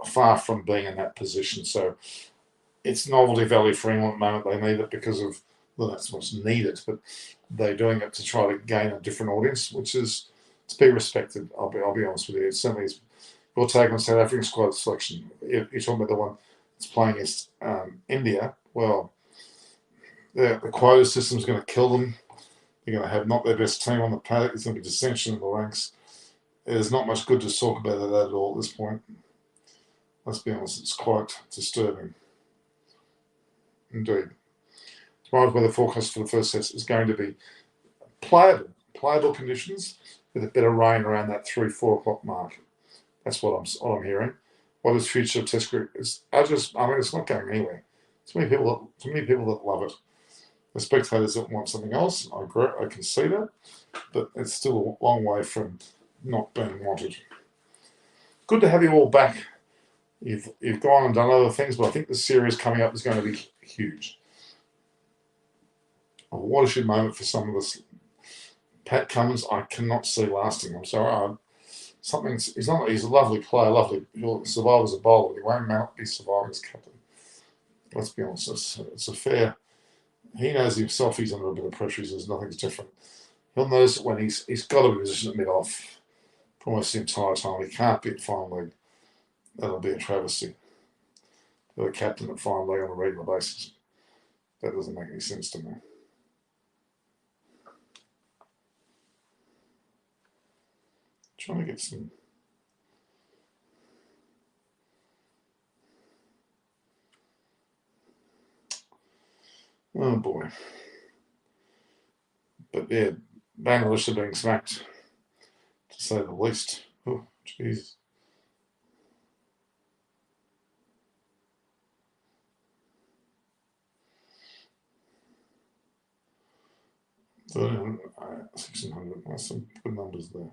A: far from being in that position. So it's novelty value for England at the moment. They need it because of, well, that's what's needed, but they're doing it to try to gain a different audience, which is to be respected. I'll be honest with you. It certainly is. Your take on South African squad selection. You're talking about the one that's playing against India. Well, the quota system is going to kill them. They're going to have not their best team on the paddock. There's going to be dissension in the ranks. There's not much good to talk about that at all at this point. Let's be honest, it's quite disturbing. Indeed. Tomorrow's weather forecast for the first test is going to be playable conditions with a bit of rain around that 3-4 o'clock mark. That's what I'm hearing. What is future of Test cricket? It's not going anywhere. Too many people that love it. The spectators that want something else, I agree, I can see that, but it's still a long way from not being wanted. Good to have you all back. You've gone and done other things, but I think the series coming up is going to be huge. A watershed moment for some of us. Pat Cummins, I cannot see lasting. I'm sorry. He's a lovely player, he'll survive as a bowler, but he won't be surviving as captain. Let's be honest, it's a fair. He knows himself he's under a bit of pressure. He says nothing's different. He'll notice it when he's got to be positioned at mid-off for almost the entire time. He can't be at final leg. That'll be a travesty. For the captain at final leg on a regular basis. That doesn't make any sense to me. Trying to get some. Oh boy. But yeah, Bangladesh are being smacked, to say the least. Oh, jeez. $1,300, 1,600. That's some good numbers there.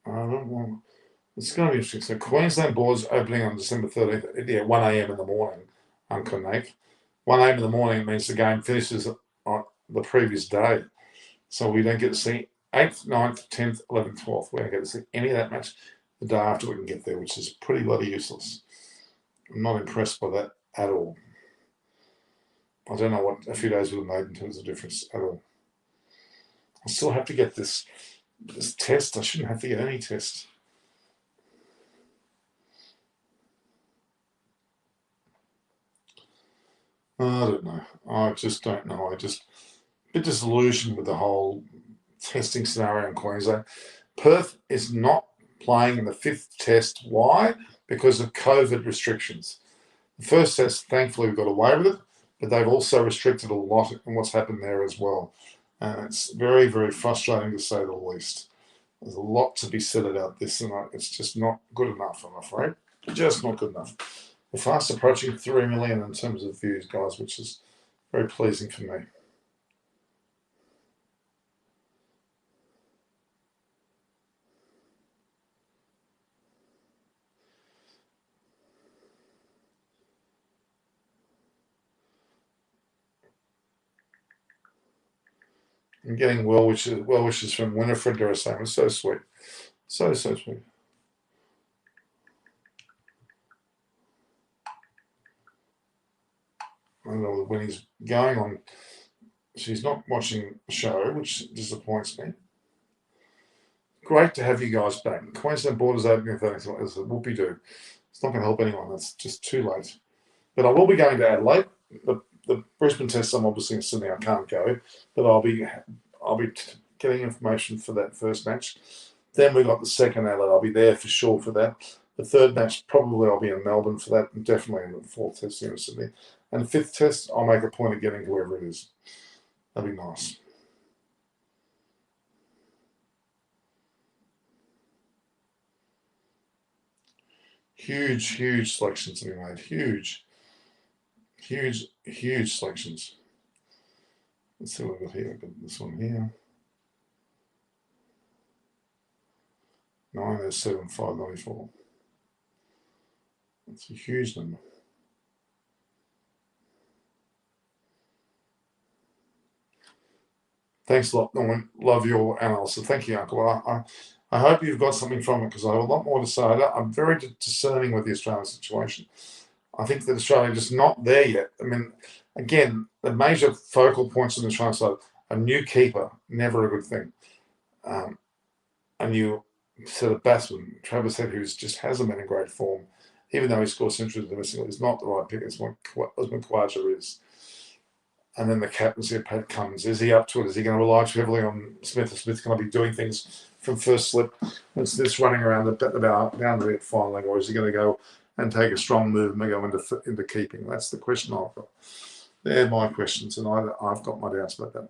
A: I don't want. It's going to be interesting. So Queensland boards opening on December 13th, 1 a.m. in the morning, Uncle 1 a.m. in the morning means the game finishes on the previous day. So we don't get to see 8th, 9th, 10th, 11th, 12th. We don't get to see any of that match the day after we can get there, which is pretty bloody useless. I'm not impressed by that at all. I don't know what a few days would have made in terms of difference at all. I still have to get this test. I shouldn't have to get any test. I don't know. I just don't know. I just a bit disillusioned with the whole testing scenario in Queensland. Perth is not playing in the 5th test. Why? Because of COVID restrictions. The first test, thankfully, we got away with it, but they've also restricted a lot in what's happened there as well. And it's very, very frustrating to say the least. There's a lot to be said about this, and it's just not good enough, I'm afraid. Just not good enough. We're fast approaching 3 million in terms of views, guys, which is very pleasing for me. I'm getting well wishes from Winifred Durasam. It's so sweet. So sweet. I don't know when he's going on. She's not watching the show, which disappoints me. Great to have you guys back. Queensland borders opening as a whoopie-doo. It's not going to help anyone. It's just too late. But I will be going to Adelaide. The Brisbane test, I'm obviously in Sydney. I can't go, but I'll be getting information for that first match. Then we've got the second Adelaide. I'll be there for sure for that. The third match, probably I'll be in Melbourne for that, and definitely in the fourth test here in Sydney. And the fifth test, I'll make a point of getting whoever it is. That'd be nice. Huge selections to be made. Huge selections. Let's see what we've got here. We've got this one here. 907, 594. That's a huge number. Thanks a lot, Norman. Love your analysis. Thank you, Uncle. I hope you've got something from it, because I have a lot more to say. I'm very discerning with the Australian situation. I think that Australia is just not there yet. I mean, again, the major focal points on the Australian side, a new keeper, never a good thing. A new set of batsmen, Travis Head, who just hasn't been in great form, even though he scored centuries domestically, is not the right pick. It's what Osman Khawaja is. And then the captaincy of Pat Cummins. Is he up to it? Is he going to rely too heavily on Smith? Or Smith going to be doing things from first slip? Is this running around the boundary at finally, or is he going to go and take a strong move and go into keeping? That's the question I've got. They're my questions, and I've got my doubts about that.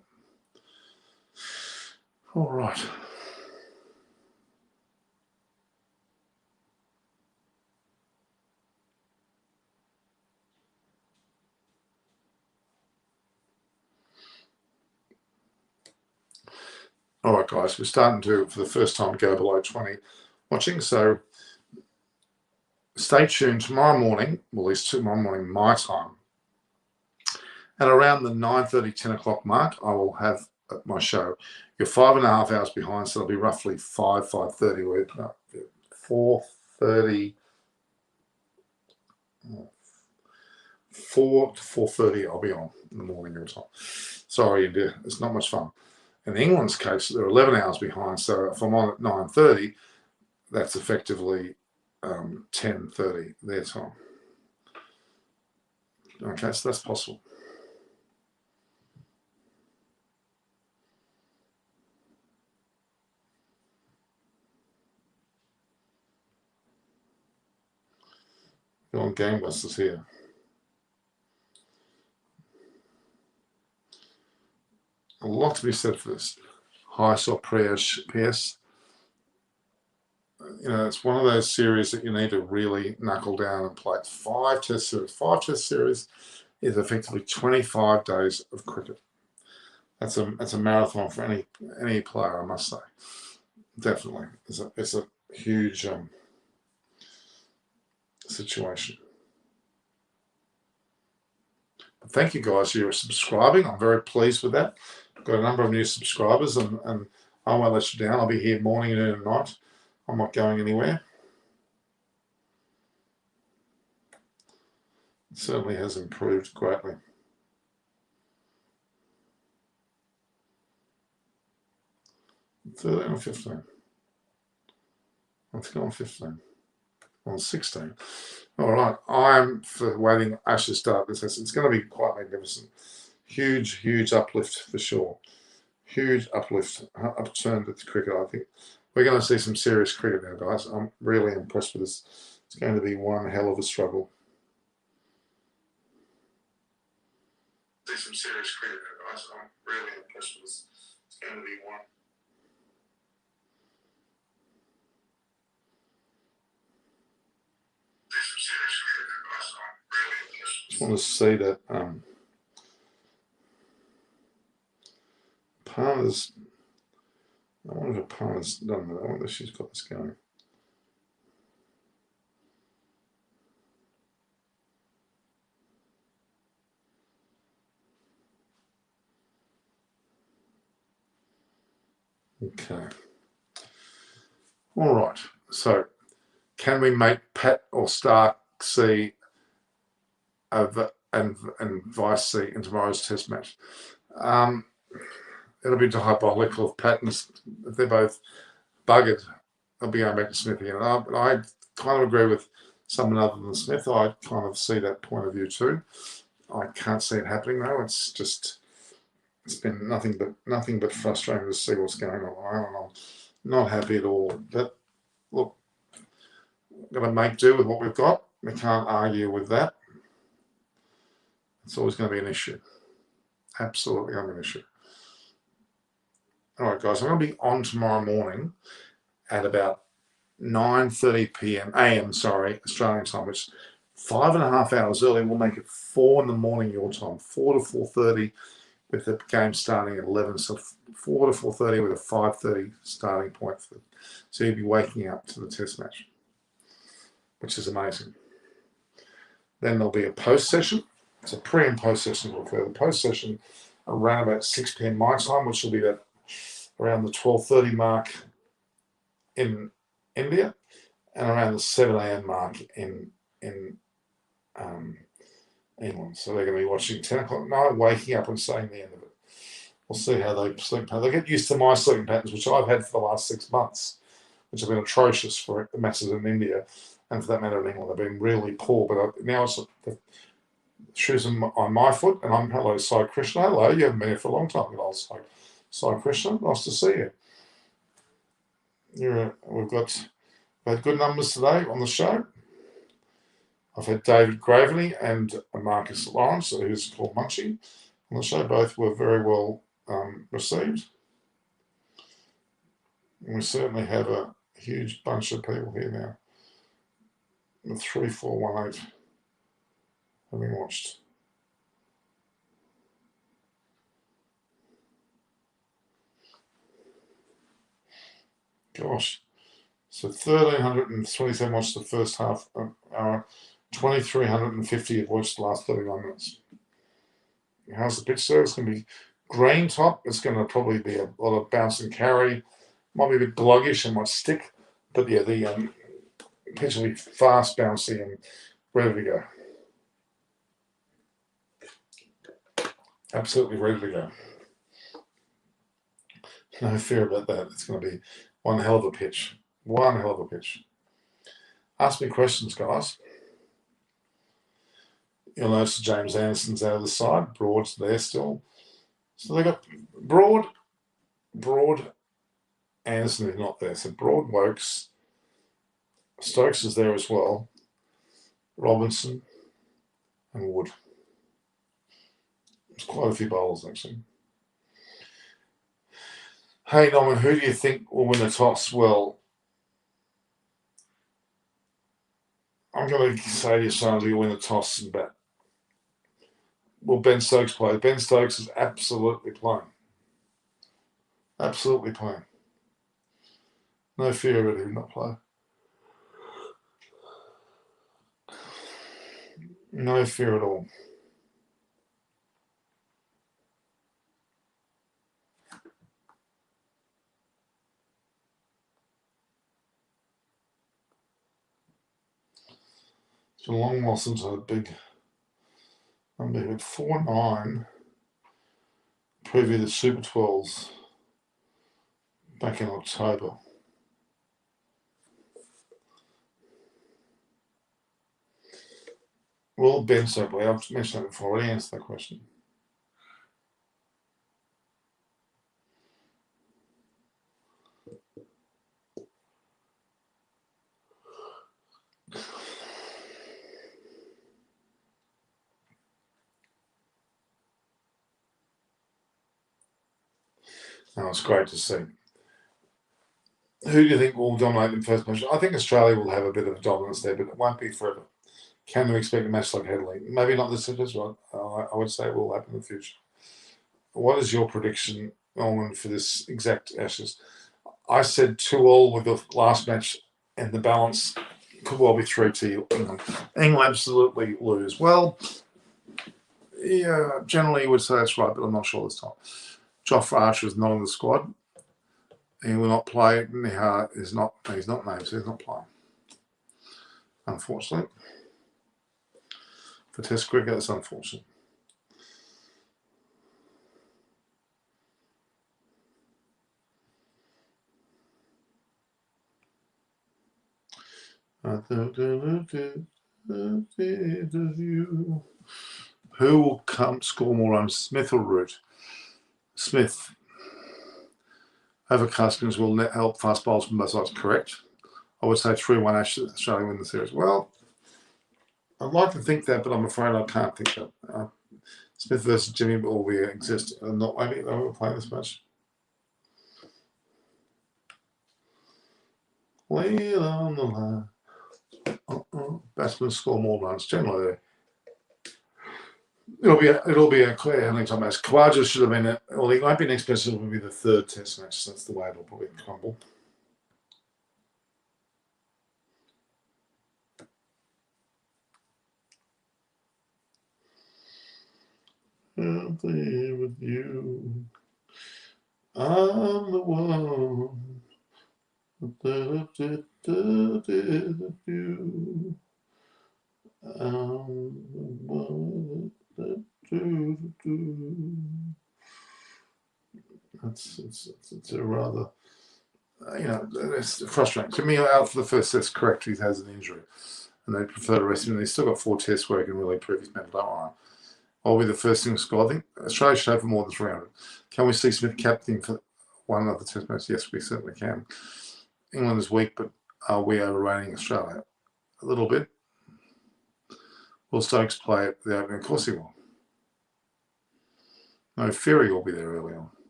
A: All right. All right, guys, we're starting to, for the first time, go below 20 watching. So stay tuned tomorrow morning, well, at least tomorrow morning, my time. At around the 9:30, 10 o'clock mark, I will have my show. You're 5.5 hours behind, so it'll be roughly 5:30, 4:30, 4 to 4:30, I'll be on in the morning your time. Sorry, India, it's not much fun. In England's case, they're 11 hours behind, so if I'm on at 9:30, that's effectively 10:30 their time. Okay, so that's possible. Go on gangbusters here. A lot to be said for this. High saw PS. You know, it's one of those series that you need to really knuckle down and play. It's 5 test series. 5 test series is effectively 25 days of cricket. That's a marathon for any player, I must say. Definitely, it's a huge situation. But thank you guys for your subscribing. I'm very pleased with that. I've got a number of new subscribers, and I won't let you down. I'll be here morning, noon, and night. I'm not going anywhere. It certainly has improved greatly. $13 or $15? Let's go on 15. On 16. All right. I'm for waiting Ashes start this. It's going to be quite magnificent. Huge uplift for sure. Huge uplift. Upturn to the cricket, I think. We're going to see some serious cricket now, guys. I'm really impressed with this. It's going to be one hell of a struggle. see some serious cricket, guys. I'm really impressed with this. It's going to be one. Just want to see that Palmer's. I wonder if Palmer's done that. I wonder if she's got this going. Okay. All right. So, can we make Pat or Stark see and Vice see in tomorrow's Test match? It'll be diabolical if Pat and if they're both buggered. They'll be going back to Smith again. I kind of agree with someone other than Smith. I kind of see that point of view too. I can't see it happening though. It's been nothing but frustrating to see what's going on. I'm not happy at all. But look, we're going to make do with what we've got. We can't argue with that. It's always going to be an issue. Absolutely going to be an issue. All right, guys, I'm going to be on tomorrow morning at about 9:30 a.m. Australian time, which is 5.5 hours early. We'll make it 4 in the morning your time, 4 to 4:30, with the game starting at 11. So 4 to 4:30 with a 5:30 starting point. So you'll be waking up to the Test match, which is amazing. Then there'll be a post session. It's a pre and post session to occur. The post session around about 6 p.m. my time, which will be around the 12:30 mark in India, and around the 7 a.m. mark in England. So they're going to be watching 10 o'clock at night, waking up and saying the end of it. We'll see how they sleep. They'll get used to my sleeping patterns, which I've had for the last 6 months, which have been atrocious for the masses in India, and for that matter in England. They've been really poor, but now it's the shoes on my foot, and I'm hello, Sai Krishna. Hello, you haven't been here for a long time. Good old Sai Krishna, nice to see you. We've had good numbers today on the show. I've had David Gravelly and Marcus Lawrence, who's called Munchie, on the show. Both were very well received. And we certainly have a huge bunch of people here now. The 3418 having watched. Gosh. So 1,327 watched the first half hour. 2,350 have watched the last 39 minutes. How's the pitch there? It's going to be green top. It's going to probably be a lot of bounce and carry. Might be a bit bloggish and might stick. But yeah, the pitch will be fast, bouncy, and ready to go. Absolutely ready to go. No fear about that. It's going to be one hell of a pitch. One hell of a pitch. Ask me questions, guys. You'll notice James Anderson's out of the side. Broad's there still. So they got Broad, Anderson is not there. So Broad, Wokes, Stokes is there as well. Robinson and Wood. There's quite a few bowlers actually. Hey Norman, who do you think will win the toss? Well, I'm going to say to you, Sandra, you'll win the toss and bat. Will Ben Stokes play? Ben Stokes is absolutely playing. Absolutely playing. No fear of him not playing. No fear at all. It's been a long while since I had a big number. We had 4-9 preview the Super 12s back in October. Will Ben Stokes play? I've mentioned that before. I already answered that question. Oh, it's great to see. Who do you think will dominate in first match? I think Australia will have a bit of dominance there, but it won't be forever. Can we expect a match like Headley? Maybe not this one. I would say it will happen in the future. What is your prediction, Norman, for this exact Ashes? I said 2-2 with the last match, and the balance could well be 3-2 England. England absolutely lose. Well, yeah, generally you would say that's right, but I'm not sure this time. Joff Archer is not in the squad. He will not play. Nihar is not. He's not named, so he's not playing. Unfortunately, for Test cricket, it's unfortunate. Who will score more runs, Smith or Root? Smith. Overcastings will help fast bowlers from both sides. Correct. I would say 3-1 Australia win the series. Well, I'd like to think that, but I'm afraid I can't think that. Smith versus Jimmy will exist. I'm not waiting. I won't play this much. Lay it on the line. Batsmen score more runs. Generally, it'll be a clear handling time match. Khawaja should have been it. Well, he won't be next best. It will be the third Test match. That's the way it'll probably crumble. I'll be with you. I'm the one. You. It's a rather, it's frustrating. To me, out for the first test, correct, he has an injury. And they prefer to rest him. He's still got 4 tests where he can really prove his mental. Don't worry. I'll be the first thing to score. I think Australia should have for more than 300. Can we see Smith captaining for one of the test matches? Yes, we certainly can. England is weak, but are we overrating Australia? A little bit. Will Stokes play at the opening? Of course he will. No, Ferry will be there early on.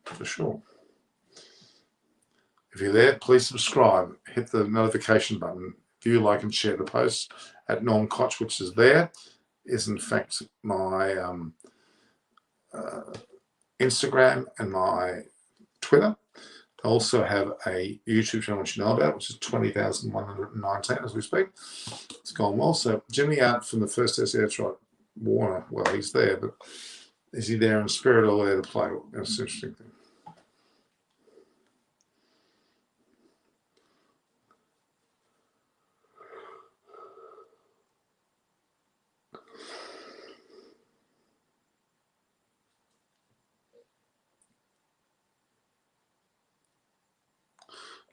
A: For sure. If you're there, please subscribe. Hit the notification button. View, like, and share the post at Norm Koch, which is there. Is in fact my Instagram and my Twitter. I also have a YouTube channel which you know about, which is 20,119 as we speak. It's gone well. So Jimmy out from the first test. That's right. Warner, well, he's there, but is he there in spirit or there to play? That's an interesting thing.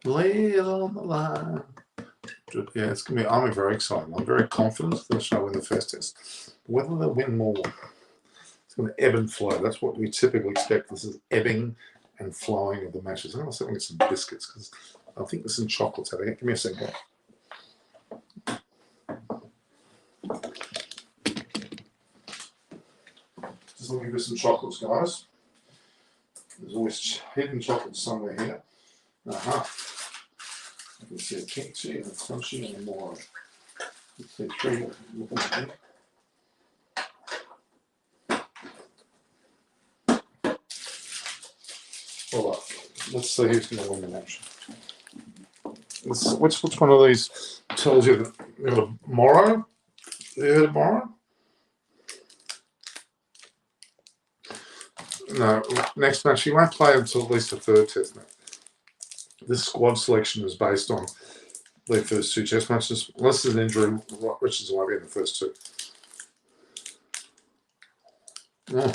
A: Lay it on the line. Yeah, it's gonna be. I'm very excited. I'm very confident they'll show in the first test. Whether they'll win more, it's going to ebb and flow. That's what we typically expect. This is ebbing and flowing of the matches. I'm going to get some biscuits because I think there's some chocolates out there. Give me a second. Just looking for some chocolates, guys. There's always hidden chocolates somewhere here. I can see a pink tea and a crunchy and more. Let's see 3 looking at me. All right, let's see who's going to win the match. Which one of these tells you that Morrow? You heard of Morrow? No, next match he won't play until at least the 3rd test match. This squad selection is based on the first 2 test matches. Unless there's an injury, Richards won't be in the first 2. Oh.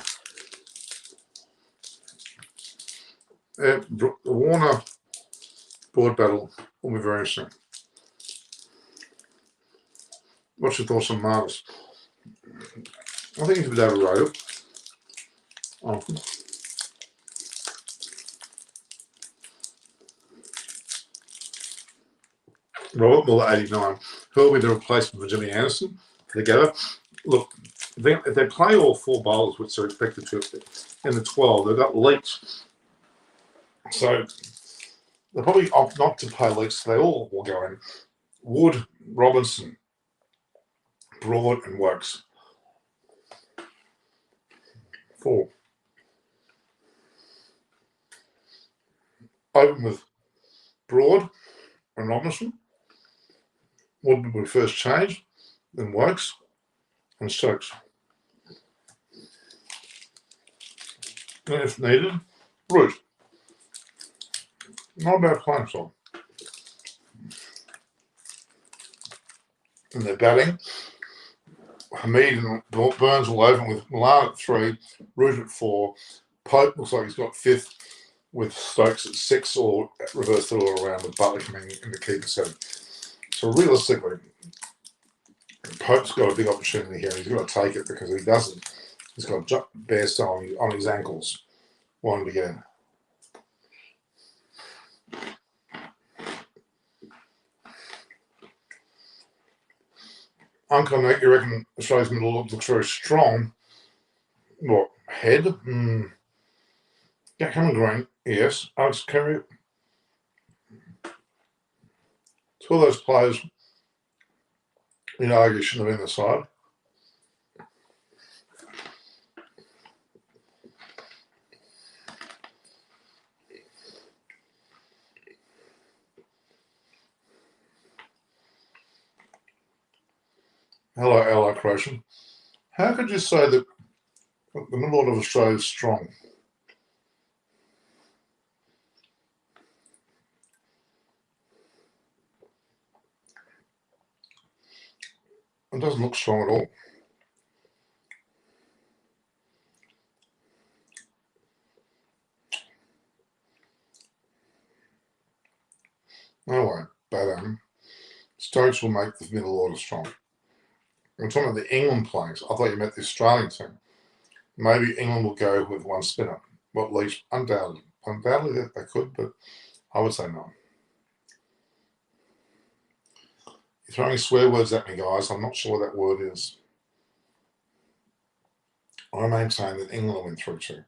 A: The Warner board battle will be very interesting. What's your thoughts on Marvis? I think he's a bit overrated. Often. Robert Muller, 89. Who will be the replacement for Jimmy Anderson together? Look, if they play all 4 bowlers, which they're expected to, in the 12. They've got Leach. So they'll probably opt not to play Leach. So they all will go in. Wood, Robinson, Broad, and Works. 4. Open with Broad and Robinson. Wood will be first change, then Works and Stokes. And if needed, Root. Not a bad playing song. And they're batting. Hamid and Burns will open with Milan at 3, Root at 4. Pope looks like he's got 5th with Stokes at 6, or reverse it all around with Butler coming in the keeper 7. So realistically, Pope's got a big opportunity here. He's got to take it, because if he doesn't, he's got Bairstow on his ankles wanting to get in. Uncle Nick, you reckon Australia's middle looks very strong? What, head? Yeah, Cameron Green, yes. Alex Carey. 2 of those players, you argue, shouldn't have been in the side. Hello, Ally Croatian. How could you say that the middle order of Australia is strong? It doesn't look strong at all. No way, but Stokes will make the middle order strong. I'm talking about the England players. I thought you meant the Australian team. Maybe England will go with one spinner. What Leach? Undoubtedly. Undoubtedly they could, but I would say no. You're throwing swear words at me, guys. I'm not sure what that word is. I maintain that England will win 3-2.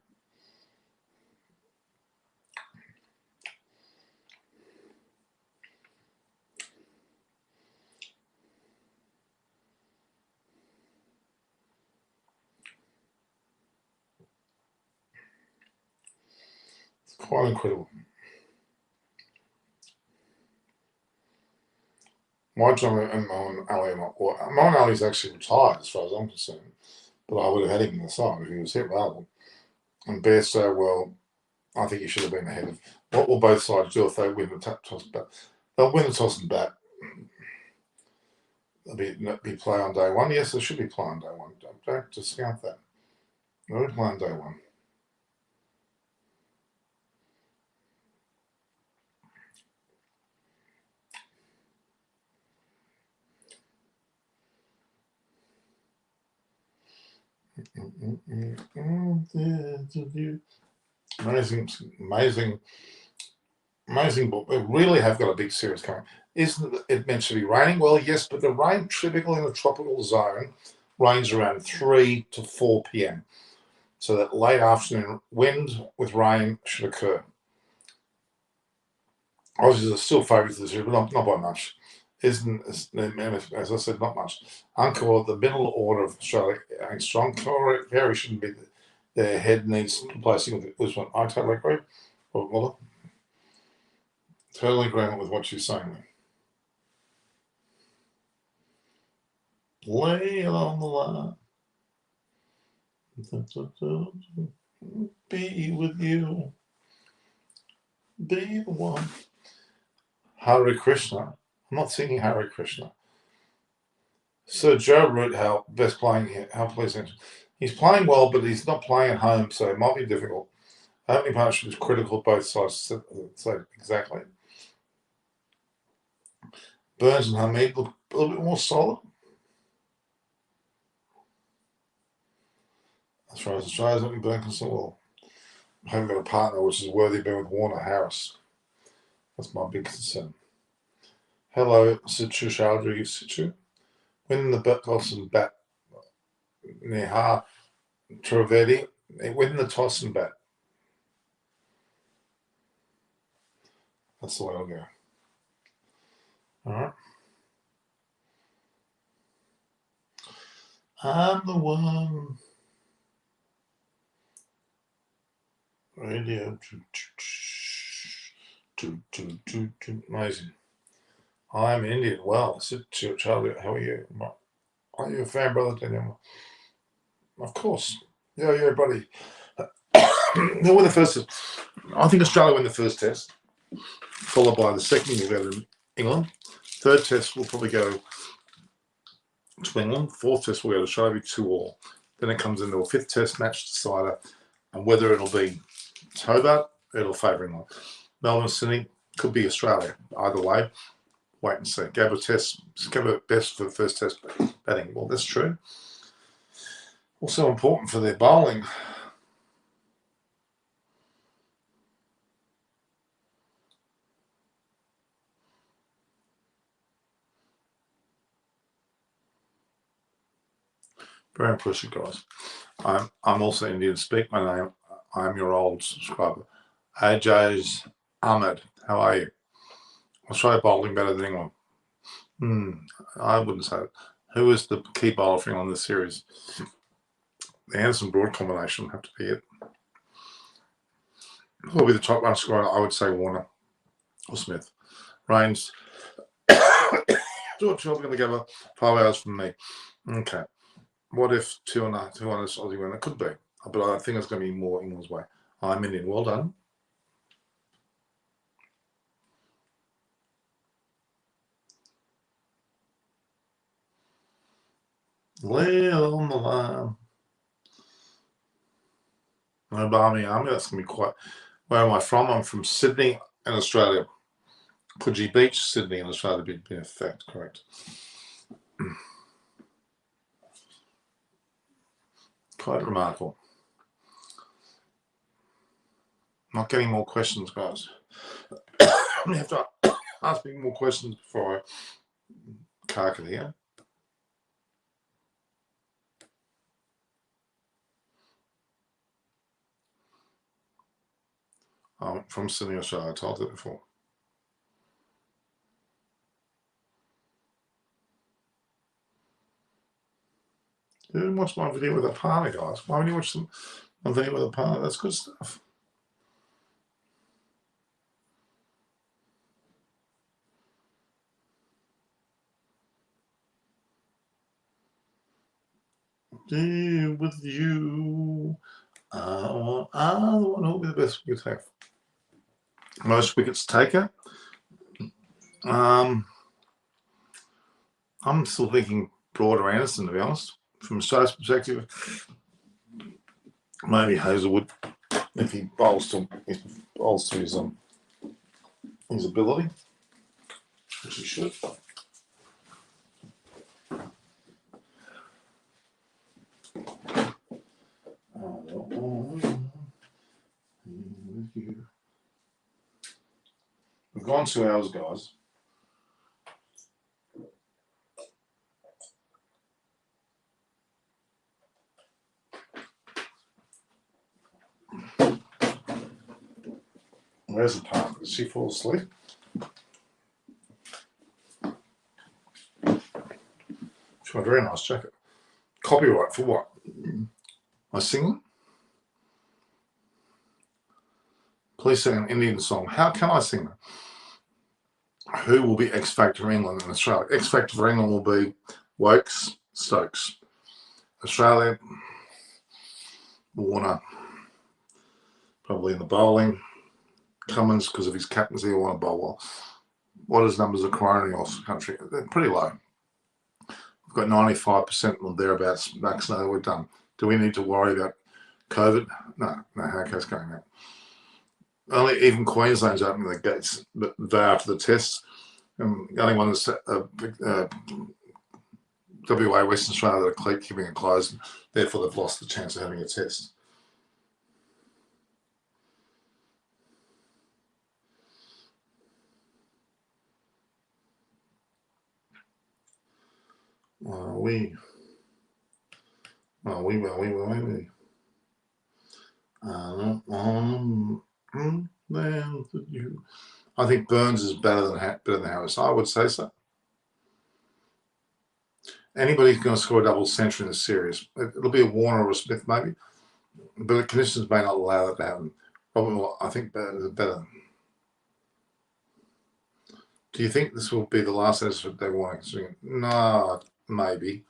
A: It's quite incredible. My John and Mohan Ali, Mohan Ali's actually retired as far as I'm concerned, but I would have had him in the side if he was hit available. And Bairstow, well, I think he should have been ahead of. What will both sides do if they win the toss and bat? They'll win the toss and bat. There'll be play on day 1. Yes, there should be play on day 1. Don't discount that. No play on day 1. Amazing book. They really have got a big series coming. Isn't it meant to be raining? Well, yes, but the rain typically in the tropical zone rains around 3 to 4 p.m. So that late afternoon wind with rain should occur. Aussies are still favourites this year, but not by much. As I said, not much. Uncle, the middle order of Australia ain't strong. Gary shouldn't be their head needs replacing with Usman. I totally agree. Well, totally agreement with what you're saying there. Lay it on the line. Be with you. Be the one. Hare Krishna. I'm not singing Hare Krishna. Sir Joe Root, how best playing here. How pleasant. He's playing well, but he's not playing at home, so it might be difficult. Opening partnership is critical both sides. So exactly. Burns and Hamid look a little bit more solid. As far as Australia's looking back, well, I haven't got a partner which is worthy of being with Warner Harris. That's my big concern. Hello, Situ Chowdhury Situ. Winning the Boston bat Neha Trivedi win the toss and bat. That's the way I'll go. All right. I'm the one. Radio. Amazing. I'm Indian. Well, Charlie, how are you? Are you a fan, brother Daniel? Of course. Yeah, buddy. They'll win the first test. I think Australia win the first test, followed by the second will go to England. Third test will probably go to England. Fourth test will go to Australia, 2-2. Then it comes into a fifth test match decider, and whether it'll be Hobart, it'll favour England. Melbourne, Sydney, could be Australia. Either way, wait and see. Gabba best for the first test batting. Well, that's true. Also important for their bowling. Very impressive, guys. I'm also Indian speak. I'm your old subscriber. AJ's Ahmed. How are you? Australia bowling better than England. I wouldn't say that. Who is the key bowler for England this series? The Anderson Broad combination would have to be it. Who will be the top run scorer? I would say Warner or Smith. Reigns. George Hill going to give 5 hours from me. Okay. What if 2-1 Aussie win? It could be. But I think it's going to be more England's way. I'm Indian. Well done. Lay on the line. No Barmy Army. That's going to be quite. Where am I from? I'm from Sydney in Australia. Coogee Beach, Sydney in Australia, be in fact correct. Quite remarkable. Not getting more questions, guys. You have to ask me more questions before I cark it here. I'm from Sydney, Australia. I told it before. You didn't watch my video with a partner, guys. Why would you watch my video with a partner? That's good stuff. Deal with you. I want to be the best wicket taker. Most wickets taker. I'm still thinking Broad or Anderson, to be honest. From Australia's perspective, maybe Hazelwood, if he bowls to his ability, which he should. We've gone 2 hours, guys. Where's the partner? Did she fall asleep? She's got a very nice jacket. Copyright for what? My singing? Please sing an Indian song. How can I sing that? Who will be X Factor for England and Australia? X Factor for England will be Wokes, Stokes. Australia, Warner, probably in the bowling. Cummins, because of his captaincy, will want to bowl well. What is numbers of corona across the country? They're pretty low. We've got 95% or thereabouts vaccinated. We're done. Do we need to worry about COVID? No, how goes going out? Only even Queensland's opening the gates the day after the tests. The only one is WA, Western Australia, that are keeping it closed. Therefore, they've lost the chance of having a test. We. I think Burns is better than Harris. I would say so. Anybody's going to score a double century in the series. It'll be a Warner or a Smith maybe, but the conditions may not allow that to happen. Probably, I think better. Do you think this will be the last Ashes they want to? No, maybe.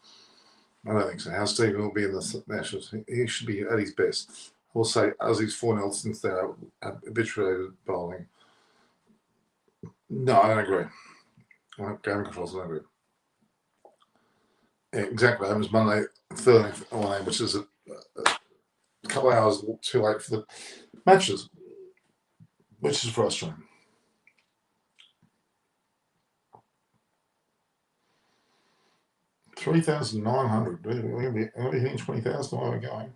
A: I don't think so. How Stephen will be in the Nationals. He should be at his best. We'll say Aussie's 4-0 since they're habituated bowling. No, I don't agree. Game controls, I don't agree. Yeah, exactly. It was Monday, 13th, which is a couple of hours too late for the matches, which is frustrating. $3,900. We're going to be hitting 20,000 while we're going.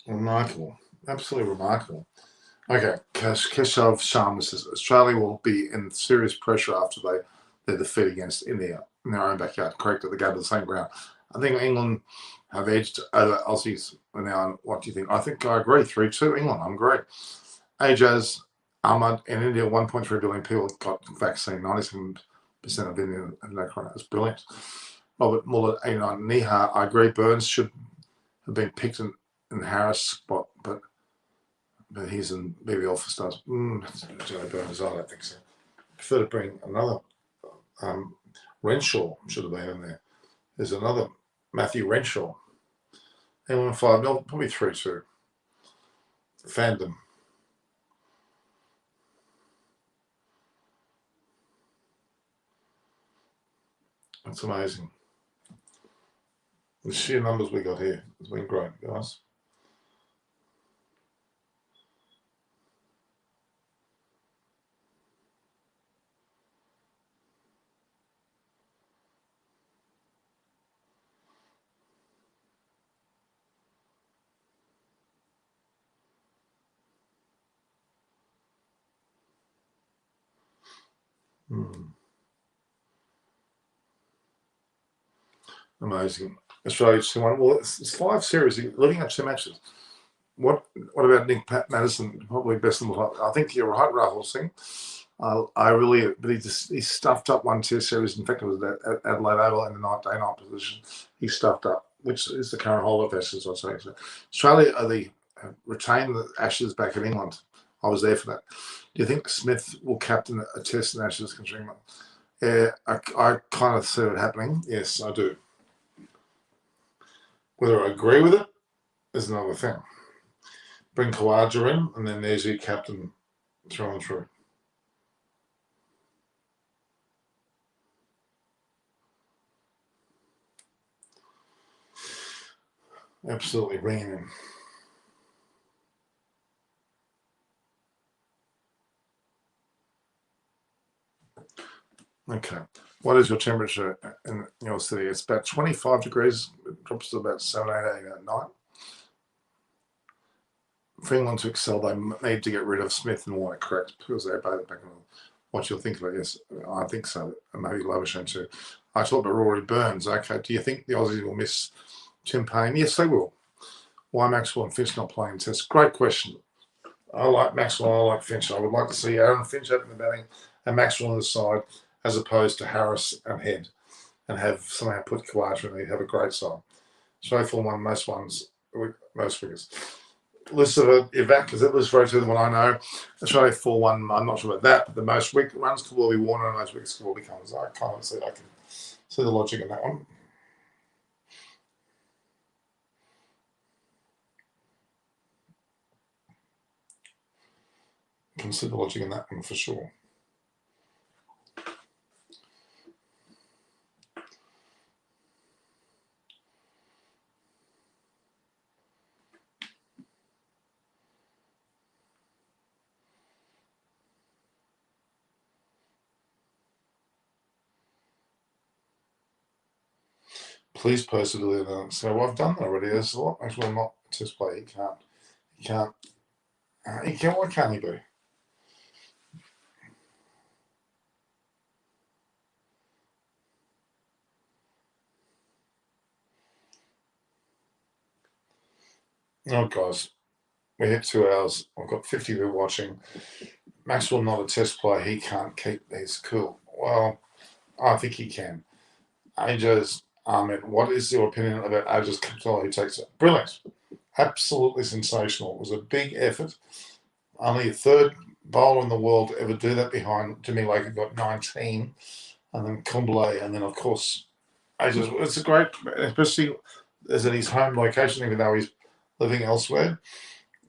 A: Remarkable. Absolutely remarkable. Okay, Keshav Sharma says Australia will be in serious pressure after their defeat against India in their own backyard. Correct, they go to the same ground. I think England have edged over Aussies now. What do you think? I think I agree. 3-2 England. I'm great. Ajaz Ahmad in India, 1.3 billion people got vaccine. 97% of Indian have no corona. That's brilliant. Robert Muller, 89. Nihar, I agree. Burns should have been picked in Harris' spot, but he's in BBL for stars. Joe Burns, I don't think so. I prefer to bring another. Renshaw should have been in there. There's another Matthew Renshaw. Anyone 5-0, probably 3-2. Fandom. That's amazing. The sheer numbers we got here has been great, guys. Amazing. Australia 2-1. Well, it's 5 series leading up to 2 matches. What about Nick Madison? Probably best in the lot. I think you're right, Rahul Singh. But he stuffed up one Test series. In fact, it was at Adelaide Oval in the day-night position. He stuffed up, which is the current holder of Ashes, I'd say. So Australia retained the Ashes back in England. I was there for that. Do you think Smith will captain a Test in Ashes considering that? Yeah, I kind of see it happening. Yes, I do. Whether I agree with it is another thing. Bring Khawaja in, and then there's your captain through and through. Absolutely bringing him. Okay. What is your temperature in your city? It's about 25 degrees. It drops to about 7, 8 at night. For England to excel, they need to get rid of Smith and White, correct? Because they're both back on what you'll think of it. Yes, I think so. And maybe Lovisham too. I talked about Rory Burns. Okay. Do you think the Aussies will miss Tim Payne? Yes, they will. Why Maxwell and Finch not playing tests? Great question. I like Maxwell. I like Finch. I would like to see Aaron Finch open the batting and Maxwell on the side as opposed to Harris and Head, and have somehow put Khawaja in there. Have a great side. Snowfall won most figures. Lucifer Evac, is it Lucifer to the one I know? Australia 4-1. I'm not sure about that, but the most runs could well be Warner and those wickets could well be Cummins. I can see the logic in that one. Can see the logic in that one for sure. Please post it earlier. So I've done that already. There's a lot. Actually, I'm not test play. He can't. What can he do? Oh, guys, we hit 2 hours. I've got 50 people watching. Maxwell not a test player. He can't keep these cool. Well, I think he can. Ajo's Ahmed. What is your opinion about Ajo's control? Who takes it? Brilliant. Absolutely sensational. It was a big effort. Only a third bowler in the world to ever do that behind Jimmy Lake, who got 19, and then Kumble, and then, of course, it's a great, especially as in his home location, even though he's living elsewhere.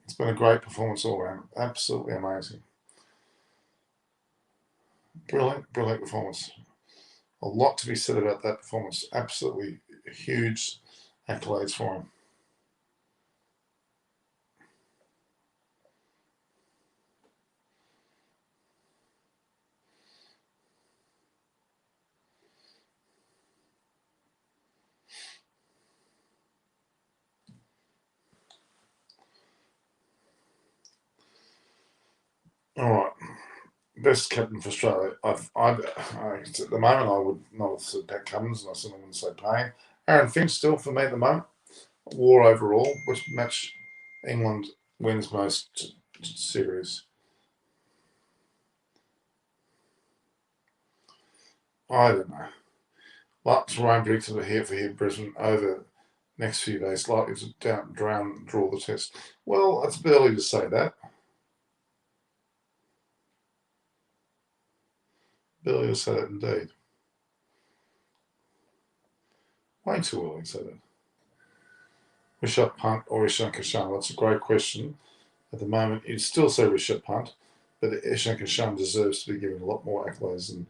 A: It's been a great performance all around. Absolutely amazing. Brilliant performance. A lot to be said about that performance. Absolutely huge accolades for him. All right. Best captain for Australia. At the moment, I would not have said Pat Cummins, and I certainly wouldn't say Payne. Aaron Finch still for me at the moment. War overall. Which match England wins most series? I don't know. Lots of rain predicted here for Brisbane over next few days, likely to draw the test. Well, it's early to say that. Early to say that indeed. Way too early to say that. Rishabh Pant or Ishan Kishan? That's a great question. At the moment, you'd still say Rishabh Pant, but Ishan Kishan deserves to be given a lot more accolades than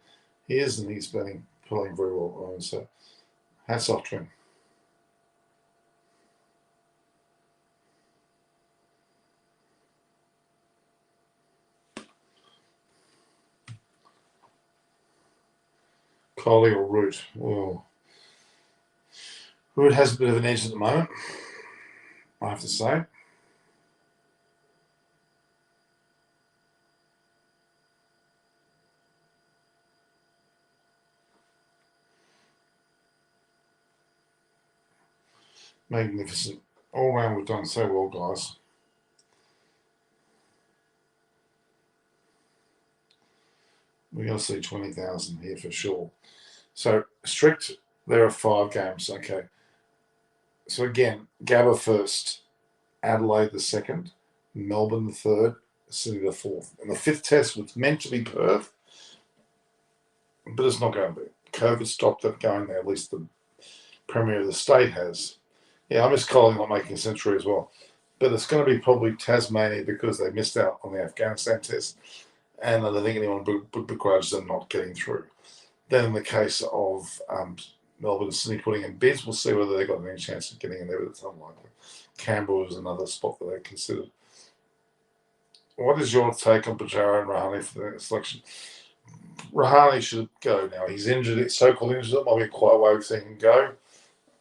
A: he is, and he's playing very well. So, hats off to him. Coley or Root? Well, Root has a bit of an edge at the moment, I have to say. Magnificent. All round, we've done so well, guys. We're going to see 20,000 here for sure. So, strict, there are 5 games. Okay. So, again, Gabba first, Adelaide the second, Melbourne the third, Sydney the fourth. And the 5th test was meant to be Perth, but it's not going to be. COVID stopped that going there, at least the Premier of the state has. Yeah, I miss Colin not making a century as well. But it's going to be probably Tasmania because they missed out on the Afghanistan test. And I don't think anyone would begrudge them not getting through. Then in the case of Melbourne and Sydney putting in bids, we'll see whether they've got any chance of getting in there, but it's unlikely. Canberra is another spot that they considered. What is your take on Pujara and Rahane for the next selection? Rahane should go now. He's injured, so-called injured. It might be a quiet way of seeing him go.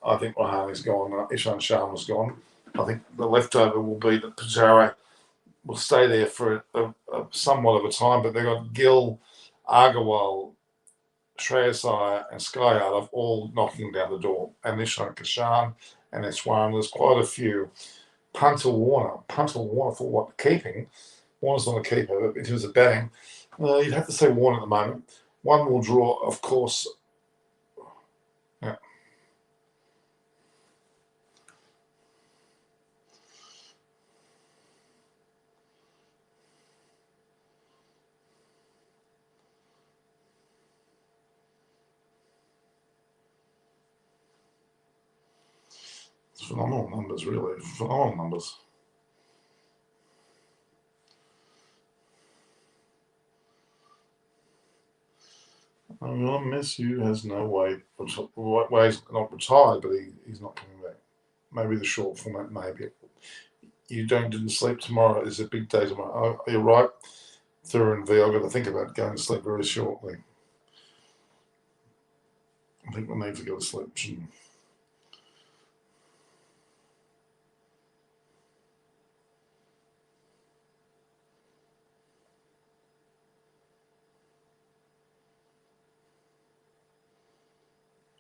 A: I think Rahane's gone. Ishan Sharma's gone. I think the leftover will be that Pujara will stay there for a somewhat of a time, but they've got Gill, Agarwal, Shreyas Iyer and Sky Yadav all knocking down the door. And Nishan Kashan and Eswan. There's quite a few. Punter Warner for what? Keeping. Warner's not a keeper, but in terms of batting, you'd have to say Warner at the moment. One will draw, of course. Yeah. It's phenomenal numbers, really. Phenomenal numbers. I'm going to miss you has no way. Well, he's not retired, but he's not coming back. Maybe the short format, maybe. You didn't sleep tomorrow. Is a big day tomorrow. Oh, you're right. Thur and V, I've got to think about going to sleep very shortly. I think we'll need to go to sleep.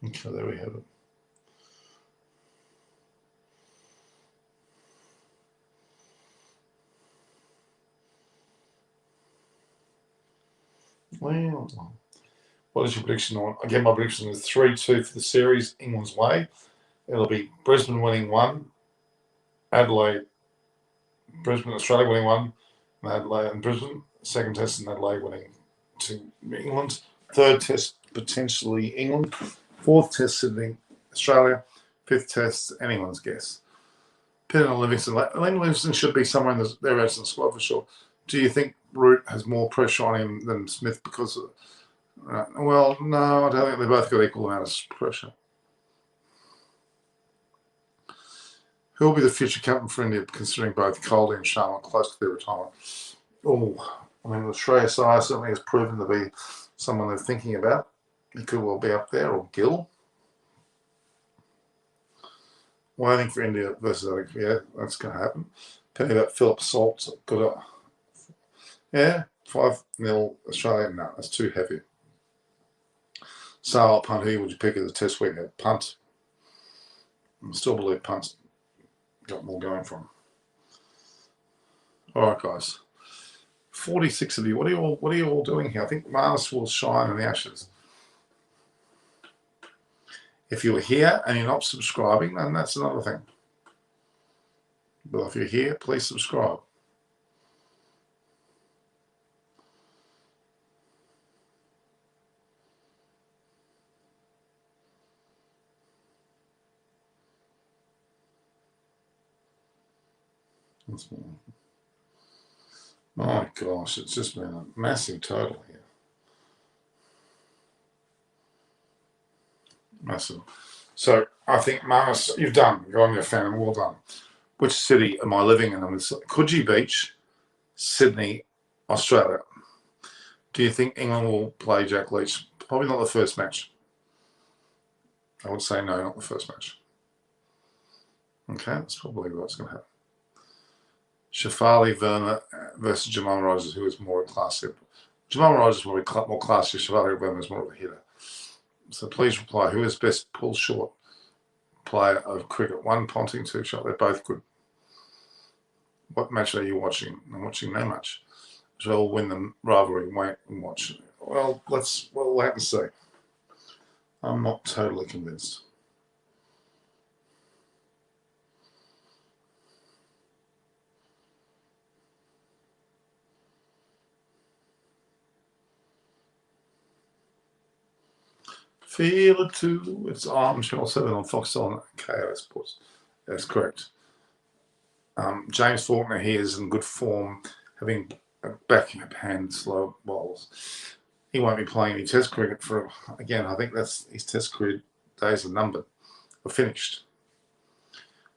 A: Okay, there we have it. Well, what is your prediction on? Again, my prediction is 3-2 for the series, England's way. It'll be Brisbane winning 1, Brisbane, Australia winning 1, Adelaide and Brisbane. Second test in Adelaide winning to England. Third test potentially England. Fourth test Sydney, Australia. Fifth test anyone's guess. Depending on Livingston. Livingston should be somewhere in their Essendon squad for sure. Do you think Root has more pressure on him than Smith because of? Well, no, I don't think they both got equal amount of pressure. Who will be the future captain for India, considering both Kohli and Sharma are close to their retirement? Oh, I mean, Shreyas Iyer certainly has proven to be someone they're thinking about. He could well be up there, or Gill. Well, I think for India versus, yeah, that's going to happen. Tell you about Philip Salt. Good. Yeah, 5-0 Australia. No, that's too heavy. So, punt, who would you pick as a test week? Punt. I still believe punt's got more going for him. All right, guys. 46 of you. What are you all doing here? I think Mars will shine in the Ashes. If you're here and you're not subscribing, then that's another thing. But if you're here, please subscribe. My gosh, it's just been a massive total here. Massive. So I think, Marnus, you've done. You're on your fan. Well done. Which city am I living in? Coogee Beach, Sydney, Australia. Do you think England will play Jack Leach? Probably not the first match. I would say no, not the first match. Okay, that's probably what's going to happen. Shafali Verma versus Jamal Rogers, who is more a classy. Jamal Rogers is probably more classy. Shafali Verma is more of a hitter. So please reply. Who is best pull short player of cricket? 1 Ponting, 2 shot. They're both good. What match are you watching? I'm watching no match. So we'll win the rivalry. Wait and watch. Well, we'll wait and see. I'm not totally convinced. Feel it too. It's Channel 7 on Foxtel and KO Sports. That's correct. James Faulkner here is in good form, having backhand slow bowls. He won't be playing any Test cricket for, again, I think that's his Test career days are numbered or finished.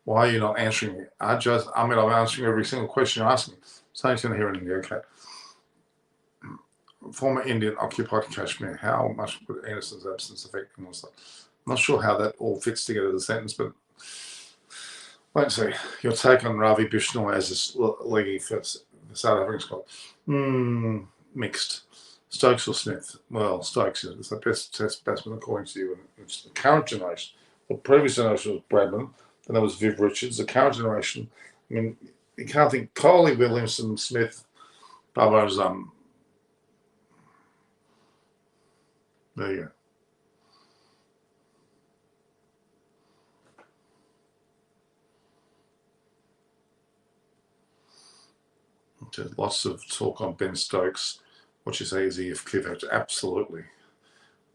A: Why are you not answering me? I'm answering every single question you're asking. So I'm going to hear in India, okay. Former Indian occupied Kashmir. How much would Anderson's absence affect him? I'm not sure how that all fits together as a sentence, but wait and see. Your take on Ravi Bishnoi as a leggy for South African squad? Mixed. Stokes or Smith? Well, Stokes is the best Test batsman according to you. And it's the current generation. The previous generation was Bradman, then there was Viv Richards. The current generation, I mean, you can't think Kohli, Williamson, Smith, Babar's there you go. There's lots of talk on Ben Stokes. What you say is he if Cliff Hatch? Absolutely.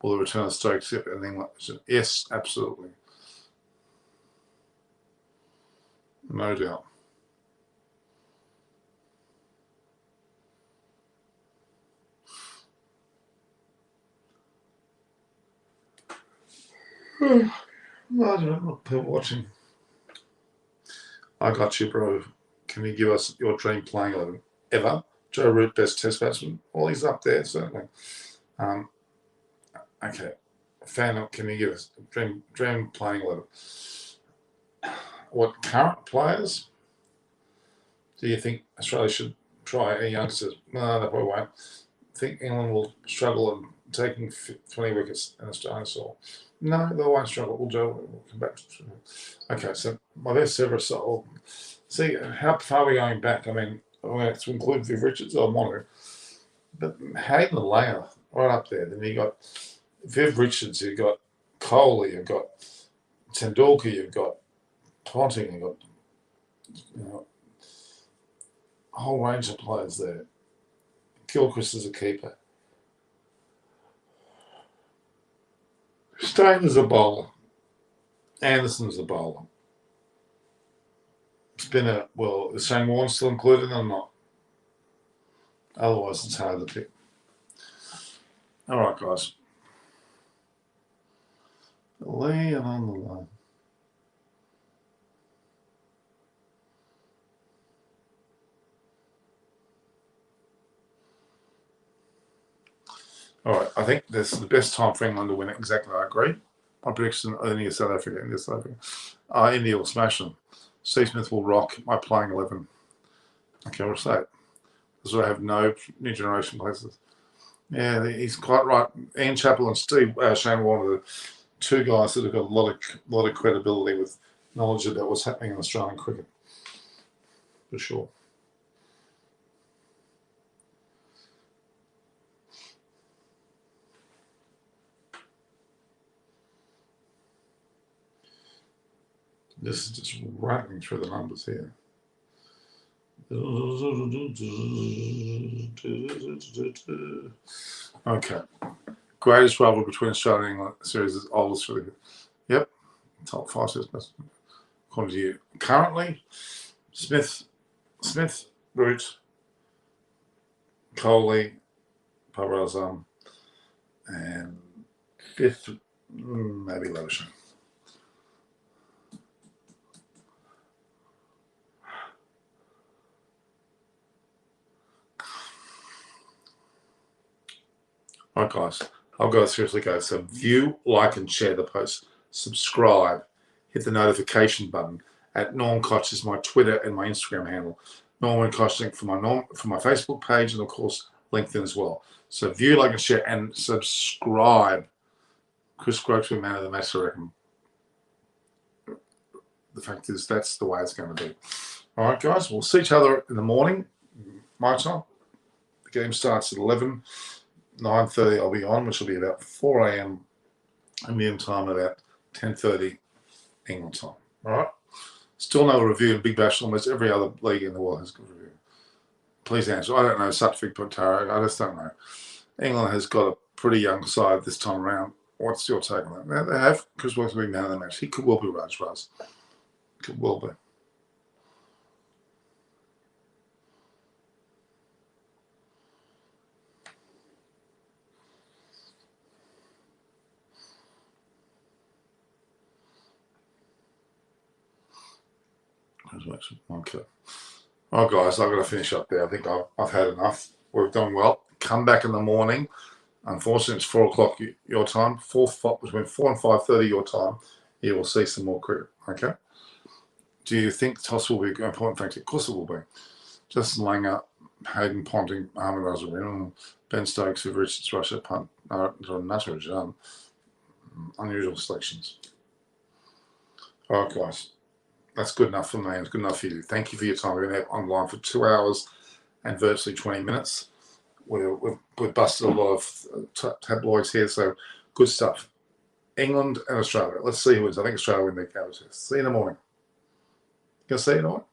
A: Will the return of Stokes get anything like this? Yes, absolutely. No doubt. I don't know, people watching. I got you, bro. Can you give us your dream playing 11 ever? Joe Root, best Test batsman. Well, he's up there certainly. Okay, fan, can you give us dream playing 11? What current players do you think Australia should try? Any youngsters? No, they probably won't. I think England will struggle in taking 20 wickets in Australian soil. No, they won't struggle. We'll come back to it. Okay, so my best ever soul. See, how far are we going back? I mean, to include Viv Richards, I want to. But Hayden Layer, right up there. Then you got Viv Richards, you've got Coley, you've got Tendulkar, you've got Ponting, you've got a whole range of players there. Gilchrist is a keeper. Stein is a bowler. Anderson's a bowler. Spinner, well, is Shane Warne still included or not? Otherwise, it's hard to pick. All right, guys. Lee and on the line. All right, I think this is the best time for England to win it. Exactly, I agree. My prediction: India, South Africa, India, South Africa. India will smash them. Steve Smith will rock my playing 11. Okay, we'll say it. Because I have no new generation places. Yeah, he's quite right. Ian Chappell and Shane Warne are the two guys that have got a lot of credibility with knowledge about what's happening in Australian cricket, for sure. This is just rattling through the numbers here. Okay. Greatest rivalry between Australia and England series is oldest for the. Yep. Top 5 systems. According to you. Currently, Smith, Root, Coley, Paparazam, and 5th, maybe Lewisham. All right, guys. I'll go seriously, guys. So view, like, and share the post. Subscribe. Hit the notification button. At Norm Koch is my Twitter and my Instagram handle. Norman Koch for my Facebook page and of course LinkedIn as well. So view, like, and share, and subscribe. Chris Groves will be man of the match, I reckon. The fact is, that's the way it's going to be. All right, guys. We'll see each other in the morning, my time. The game starts at 11. 9:30 I'll be on, which will be about 4 a.m. Indian time, about 10:30 England time. All right. Still no review in Big Bash. Almost every other league in the world has good review. Please answer. I don't know. Satvik Patara. I just don't know. England has got a pretty young side this time around. What's your take on that? They have Chris Wilkes being man of the match. He could well be Raj. Could well be. Okay. All right, guys, I've got to finish up there. I think I've had enough. We've done well. Come back in the morning. Unfortunately, it's 4 o'clock your time. Between 4 and 5:30 your time, you will see some more cricket. Okay. Do you think toss will be an important factor? Of course it will be. Justin Langer, Hayden Ponting, Ahmed Azarine, Ben Stokes, Viv Richards, Russia, Punt, Nutteridge. Unusual selections. All right, guys. That's good enough for me. It's good enough for you. Thank you for your time. We've been online for 2 hours and virtually 20 minutes. We've busted a lot of tabloids here, so good stuff. England and Australia. Let's see who wins. I think Australia win their cover test. See you in the morning. Gonna see you in the morning?